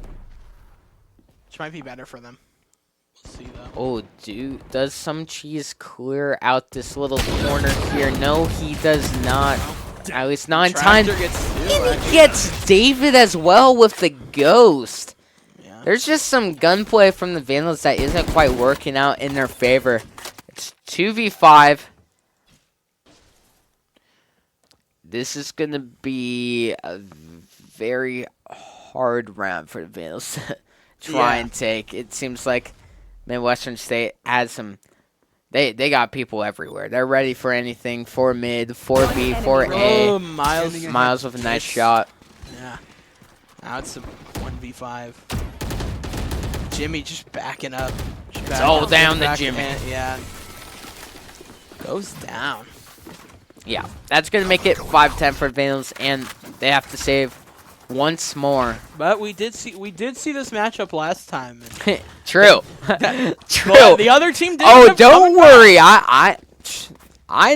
Speaker 2: Which might be better for them. We'll see, though.
Speaker 1: Oh, dude. Does some cheese clear out this little corner here? No, he does not. At least not in time.
Speaker 2: Tractor gets two,
Speaker 1: And he
Speaker 2: actually.
Speaker 1: gets David as well with the ghost.
Speaker 2: Yeah.
Speaker 1: There's just some gunplay from the Vandals that isn't quite working out in their favor. It's 2v5. This is going to be a very hard round for the Vandals to try and take. It seems like Midwestern State has some. They got people everywhere. They're ready for anything. 4 mid, 4 B, 4 A.
Speaker 2: Oh, Miles.
Speaker 1: Miles with a nice shot.
Speaker 2: Yeah. Now it's a 1v5. Jimmy just backing up.
Speaker 1: It's all down to Jimmy.
Speaker 2: Yeah. Goes down.
Speaker 1: Yeah, that's going to make it 5-10 for Vandals, and they have to save once more.
Speaker 2: But we did see this matchup last time.
Speaker 1: True. True.
Speaker 2: Well, the other team did.
Speaker 1: Oh, don't worry. I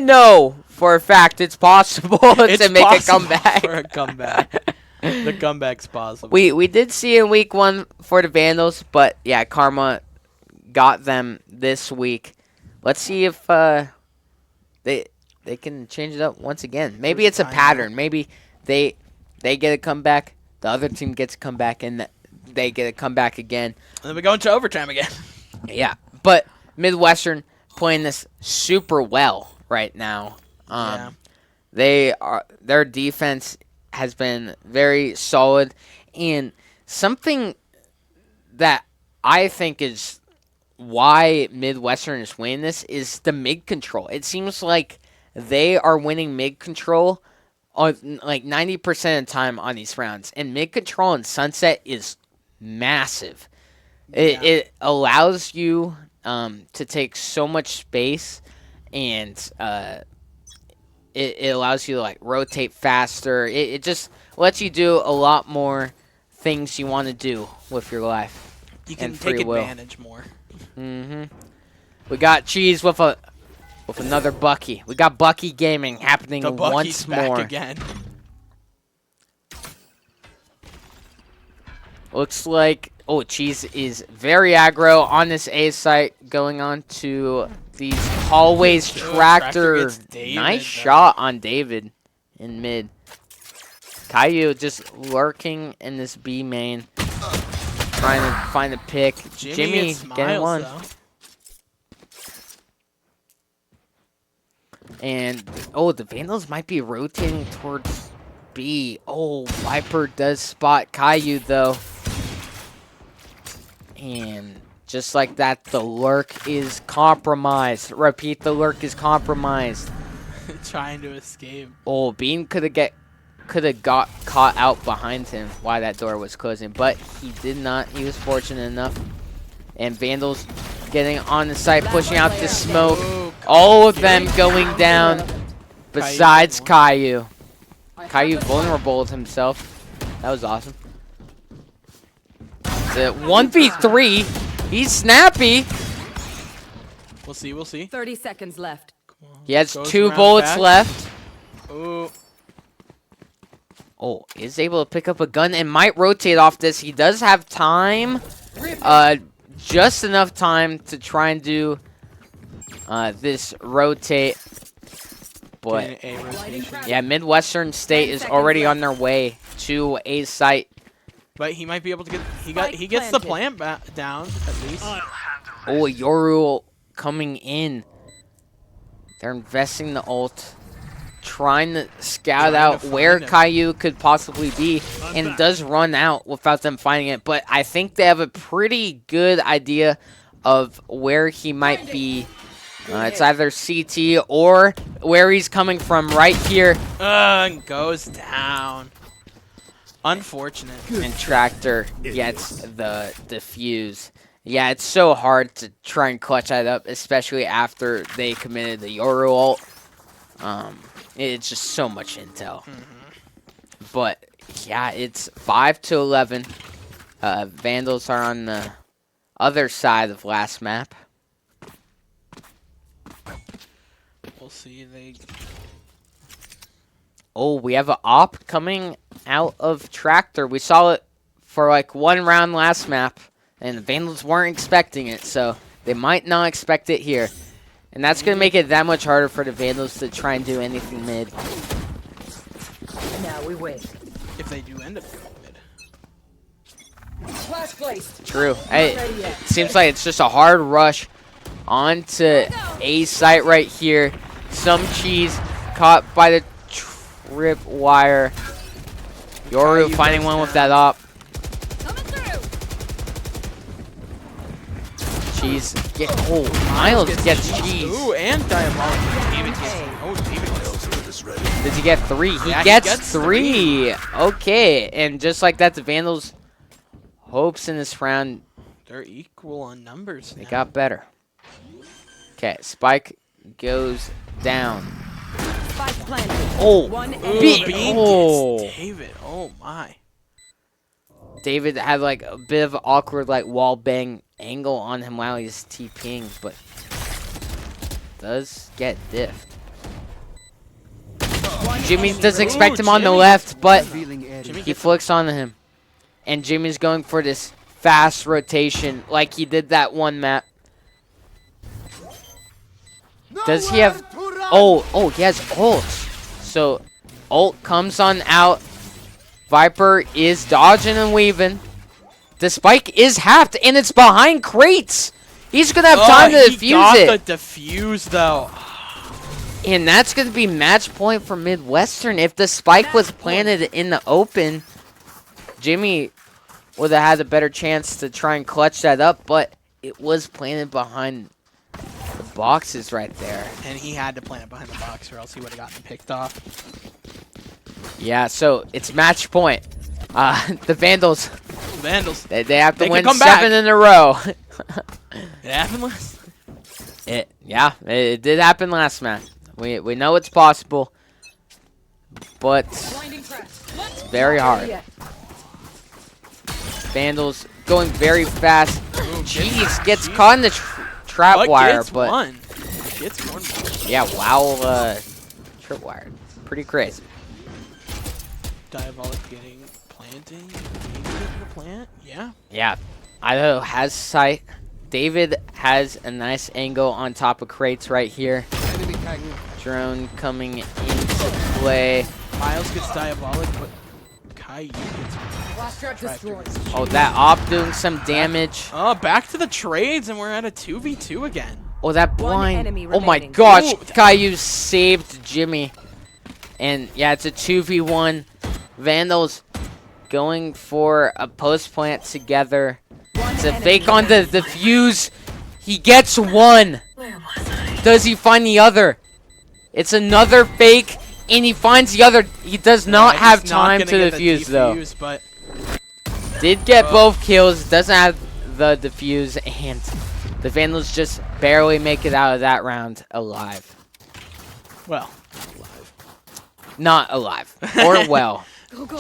Speaker 1: know for a fact it's possible to make a comeback.
Speaker 2: For a comeback. The comeback's possible.
Speaker 1: We did see in week 1 for the Vandals, but yeah, Karma got them this week. Let's see if they can change it up once again. Maybe it's a pattern. Maybe they get a comeback, the other team gets a comeback, and they get a comeback again.
Speaker 2: And then we go into overtime again.
Speaker 1: Yeah, but Midwestern playing this super well right now. Their defense has been very solid, and something that I think is why Midwestern is winning this is the mid control. It seems like they are winning mid control on like 90% of the time on these rounds, and mid control in Sunset is massive. It allows you to take so much space, and it allows you to like rotate faster. It just lets you do a lot more things you want to do with your life.
Speaker 2: You can take advantage more.
Speaker 1: We got Cheese with another Bucky. We got Bucky Gaming happening once more.
Speaker 2: Back again.
Speaker 1: Looks like Cheese is very aggro on this A site, going on to these hallways. Tractor. Nice shot on David in mid. Caillou just lurking in this B main, trying to find a pick. Jimmy getting one. And the Vandals might be rotating towards B. Oh, Viper does spot Caillou though. And just like that, the lurk is compromised. Repeat, the lurk is compromised.
Speaker 2: Trying to escape.
Speaker 1: Oh, Bean could have got caught out behind him while that door was closing, but he did not. He was fortunate enough. And Vandals getting on the site, pushing out the smoke. All of them going down besides Caillou. Caillou vulnerable himself. That was awesome. The 1v3. He's snappy.
Speaker 2: We'll see.
Speaker 3: 30 seconds left.
Speaker 1: He has 2 bullets left.
Speaker 2: Oh,
Speaker 1: is able to pick up a gun and might rotate off this. He does have time. Just enough time to try and do this rotate. But yeah, Midwestern State is already on their way to a site.
Speaker 2: But he might be able to get. He gets the plant down at least.
Speaker 1: Yoru coming in. They're investing the ult, trying to scout out where Caillou could possibly be, and does run out without them finding it. But I think they have a pretty good idea of where he might be. It's either CT or where he's coming from right here.
Speaker 2: And goes down. Unfortunate.
Speaker 1: And Tractor gets the defuse. Yeah, it's so hard to try and clutch that up, especially after they committed the Yoru ult. It's just so much intel. But yeah, it's 5-11. Vandals are on the other side of last map.
Speaker 2: We'll see.
Speaker 1: We have an op coming out of Tractor. We saw it for like 1 round last map, and the Vandals weren't expecting it, so they might not expect it here. And that's going to make it that much harder for the Vandals to try and do anything mid.
Speaker 3: Now we wait.
Speaker 2: If they do end up going mid.
Speaker 3: Flash placed.
Speaker 1: True. It seems like it's just a hard rush onto A site right here. Some Cheese caught by the Trip wire. Yoru finding one with that op. Cheese. Miles gets cheese.
Speaker 2: Ooh, and Diabolic. David
Speaker 1: Does he get 3? He
Speaker 2: Yeah,
Speaker 1: gets 3. Okay, and just like that, the Vandals' hopes in this round,
Speaker 2: they're equal on numbers
Speaker 1: they
Speaker 2: now.
Speaker 1: got better. Okay, Spike goes down.
Speaker 3: Spike planted.
Speaker 1: Oh,
Speaker 3: One
Speaker 2: Ooh,
Speaker 3: enemy.
Speaker 2: Bean
Speaker 1: Oh.
Speaker 2: gets David. Oh my.
Speaker 1: David had like a bit of awkward like wall bang angle on him while he's TPing, but does get diffed. Jimmy doesn't expect him on the
Speaker 2: Jimmy.
Speaker 1: left, but
Speaker 2: Jimmy
Speaker 1: he flicks onto him. And Jimmy's going for this fast rotation like he did that one map. Does he have... Oh, he has ult. So, ult comes on out. Viper is dodging and weaving. The spike is halved, and it's behind crates. He's going to have time to defuse
Speaker 2: He got
Speaker 1: it.
Speaker 2: the defuse, though.
Speaker 1: And that's going to be match point for Midwestern. If the spike was planted in the open, Jimmy would have had a better chance to try and clutch that up, but it was planted behind the boxes right there.
Speaker 2: And he had to plant it behind the box, or else he would have gotten picked off.
Speaker 1: Yeah, so it's match point. The Vandals,
Speaker 2: Vandals.
Speaker 1: they have to
Speaker 2: They can
Speaker 1: win
Speaker 2: come
Speaker 1: 7
Speaker 2: back.
Speaker 1: in a row.
Speaker 2: It happened last.
Speaker 1: It did happen last match. We know it's possible, but it's very hard. Vandals going very fast. Jeez, gets caught in the trap wire, but
Speaker 2: one. Gets one.
Speaker 1: yeah, wow, trip wire, pretty crazy.
Speaker 2: Diabolic getting planting. Maybe getting the plant. Yeah.
Speaker 1: Yeah, Idaho has sight. David has a nice angle on top of crates right here. Drone coming into play.
Speaker 2: Miles gets Diabolic, but Caillou gets Tractor.
Speaker 1: Oh, that op doing some damage.
Speaker 2: Oh, back to the trades, and we're at a 2v2 again.
Speaker 1: Oh, that
Speaker 3: One
Speaker 1: blind.
Speaker 3: enemy
Speaker 1: Oh my
Speaker 3: remaining.
Speaker 1: gosh,
Speaker 2: Ooh.
Speaker 1: Caillou saved Jimmy. And yeah, it's a 2v1. Vandals going for a post plant together. It's a fake on the defuse. He gets one. Does he find the other? It's another fake, and he finds the other. He does not
Speaker 2: Yeah,
Speaker 1: have
Speaker 2: he's not
Speaker 1: time
Speaker 2: gonna
Speaker 1: to
Speaker 2: get the
Speaker 1: defuse, though.
Speaker 2: defuse, but
Speaker 1: Did get both kills. Doesn't have the defuse, and the Vandals just barely make it out of that round alive.
Speaker 2: well,
Speaker 1: Not alive. Or well.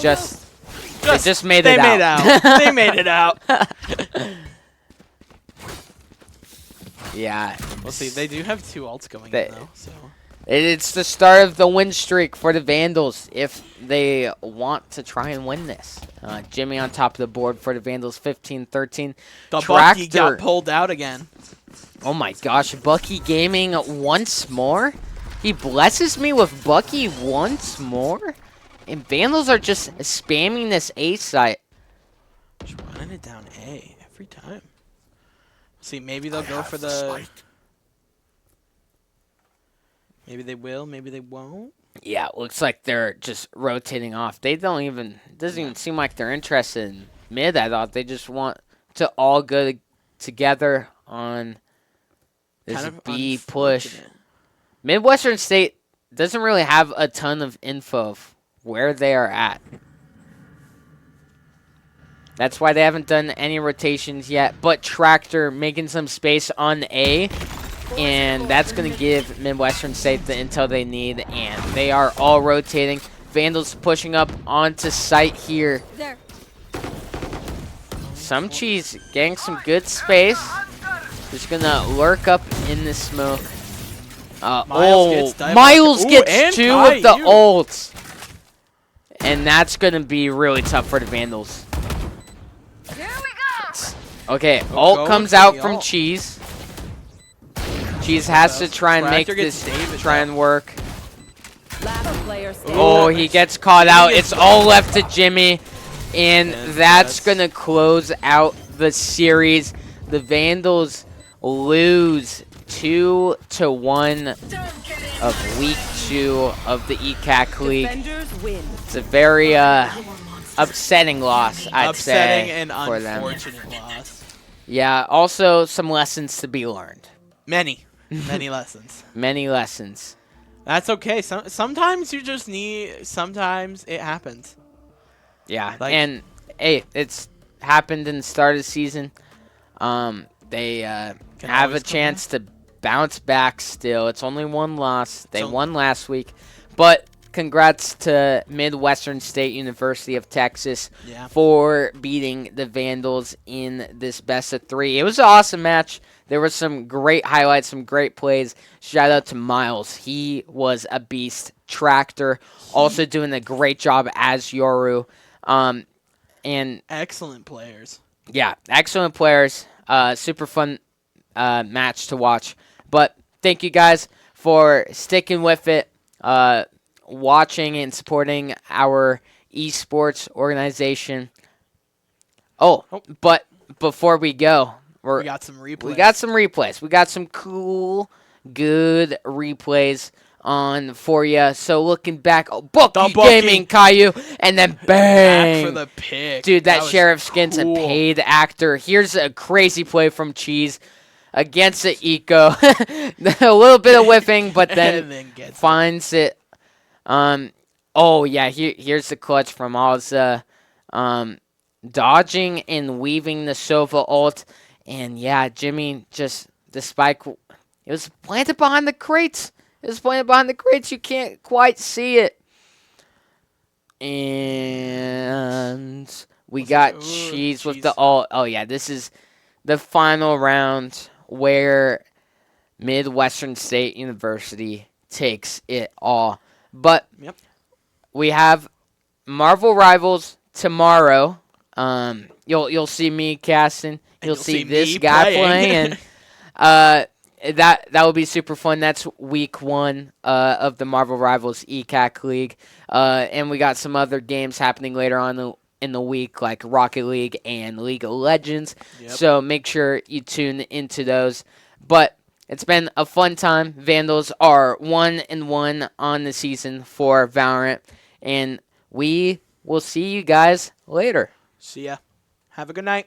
Speaker 1: Just they just made
Speaker 2: they
Speaker 1: it
Speaker 2: made
Speaker 1: out.
Speaker 2: out. They made it out.
Speaker 1: Yeah.
Speaker 2: We'll see. They do have 2 ults going
Speaker 1: They-
Speaker 2: in, though. So
Speaker 1: It's the start of the win streak for the Vandals if they want to try and win this. Jimmy on top of the board for the Vandals, 15-13.
Speaker 2: the Bucky got pulled out again.
Speaker 1: Oh my gosh, Bucky Gaming once more? He blesses me with Bucky once more? And Vandals are just spamming this A site.
Speaker 2: Just running it down A every time. See, maybe they'll go for the... Maybe they will, maybe they won't.
Speaker 1: Yeah, looks like they're just rotating off. They don't even, it doesn't even seem like they're interested in mid. I thought they just want to all go together on this
Speaker 2: Kind of
Speaker 1: B push.
Speaker 2: unfortunate.
Speaker 1: Midwestern State doesn't really have a ton of info of where they are at. That's why they haven't done any rotations yet. But Tractor making some space on A. And that's going to give Midwestern State the intel they need. And they are all rotating. Vandals pushing up onto site here. Some cheese getting some good space. Just going to lurk up in the smoke.
Speaker 2: Miles gets
Speaker 1: Miles
Speaker 2: Ooh,
Speaker 1: gets
Speaker 2: and
Speaker 1: 2 with the
Speaker 2: Caillou.
Speaker 1: ults. And that's going to be really tough for the Vandals. Okay, ult comes out from
Speaker 2: ult.
Speaker 1: Cheese. Cheese has to try and make
Speaker 2: Tractor gets
Speaker 1: this
Speaker 2: David,
Speaker 1: try
Speaker 2: though.
Speaker 1: and work.
Speaker 3: Last player standing.
Speaker 1: Oh, he gets caught out.
Speaker 2: gets
Speaker 1: It's all left to Jimmy. And that's
Speaker 2: that's-
Speaker 1: going to close out the series. The Vandals lose 2-1 of week 2 of the ECAC League.
Speaker 3: Defenders win.
Speaker 1: It's a very upsetting loss, I'd
Speaker 2: Upsetting
Speaker 1: say,
Speaker 2: and
Speaker 1: for them.
Speaker 2: unfortunate loss.
Speaker 1: Yeah, also some lessons to be learned.
Speaker 2: Many lessons.
Speaker 1: Many lessons.
Speaker 2: That's okay. Sometimes you just need. Sometimes it happens.
Speaker 1: Yeah,
Speaker 2: Like-
Speaker 1: and hey, it's happened in the start of the season. They
Speaker 2: Can
Speaker 1: have a
Speaker 2: always come
Speaker 1: chance to bounce back still. It's only one loss. They won last week. But congrats to Midwestern State University of Texas
Speaker 2: Yeah.
Speaker 1: for beating the Vandals in this best of 3. It was an awesome match. There were some great highlights, some great plays. Shout out to Miles. He was a beast. Tractor also doing a great job as Yoru. And
Speaker 2: Excellent players.
Speaker 1: yeah, excellent players. Super fun match to watch. But thank you guys for sticking with it, watching and supporting our esports organization. Oh, but before we go,
Speaker 2: We got some replays.
Speaker 1: we got some replays. We got some cool, good replays on for you. So looking back, Bucky Gaming, Caillou, and then
Speaker 2: Back
Speaker 1: bang
Speaker 2: for the pick.
Speaker 1: Dude, that
Speaker 2: was
Speaker 1: Sheriff Skin's
Speaker 2: cool.
Speaker 1: a paid actor. Here's a crazy play from Cheese against the Eco. A little bit of whiffing, but
Speaker 2: And
Speaker 1: then
Speaker 2: then gets
Speaker 1: finds it. Oh, yeah, here's the clutch from Alza. Dodging and weaving the Sova ult. And, yeah, Jimmy just, the spike, it was planted behind the crates. It was planted behind the crates. You can't quite see it. And we got Cheese with the ult. Oh, yeah, this is the final round where Midwestern State University takes it all. But
Speaker 2: Yep.
Speaker 1: we have Marvel Rivals tomorrow. You'll see me casting. You'll see this
Speaker 2: me
Speaker 1: guy
Speaker 2: playing.
Speaker 1: playing. That will be super fun. That's week 1 of the Marvel Rivals ECAC League. And we got some other games happening later on in the week, like Rocket League and League of Legends.
Speaker 2: Yep.
Speaker 1: So make sure you tune into those. But it's been a fun time. Vandals are 1-1 on the season for Valorant. And we will see you guys later.
Speaker 2: See ya. Have a good night.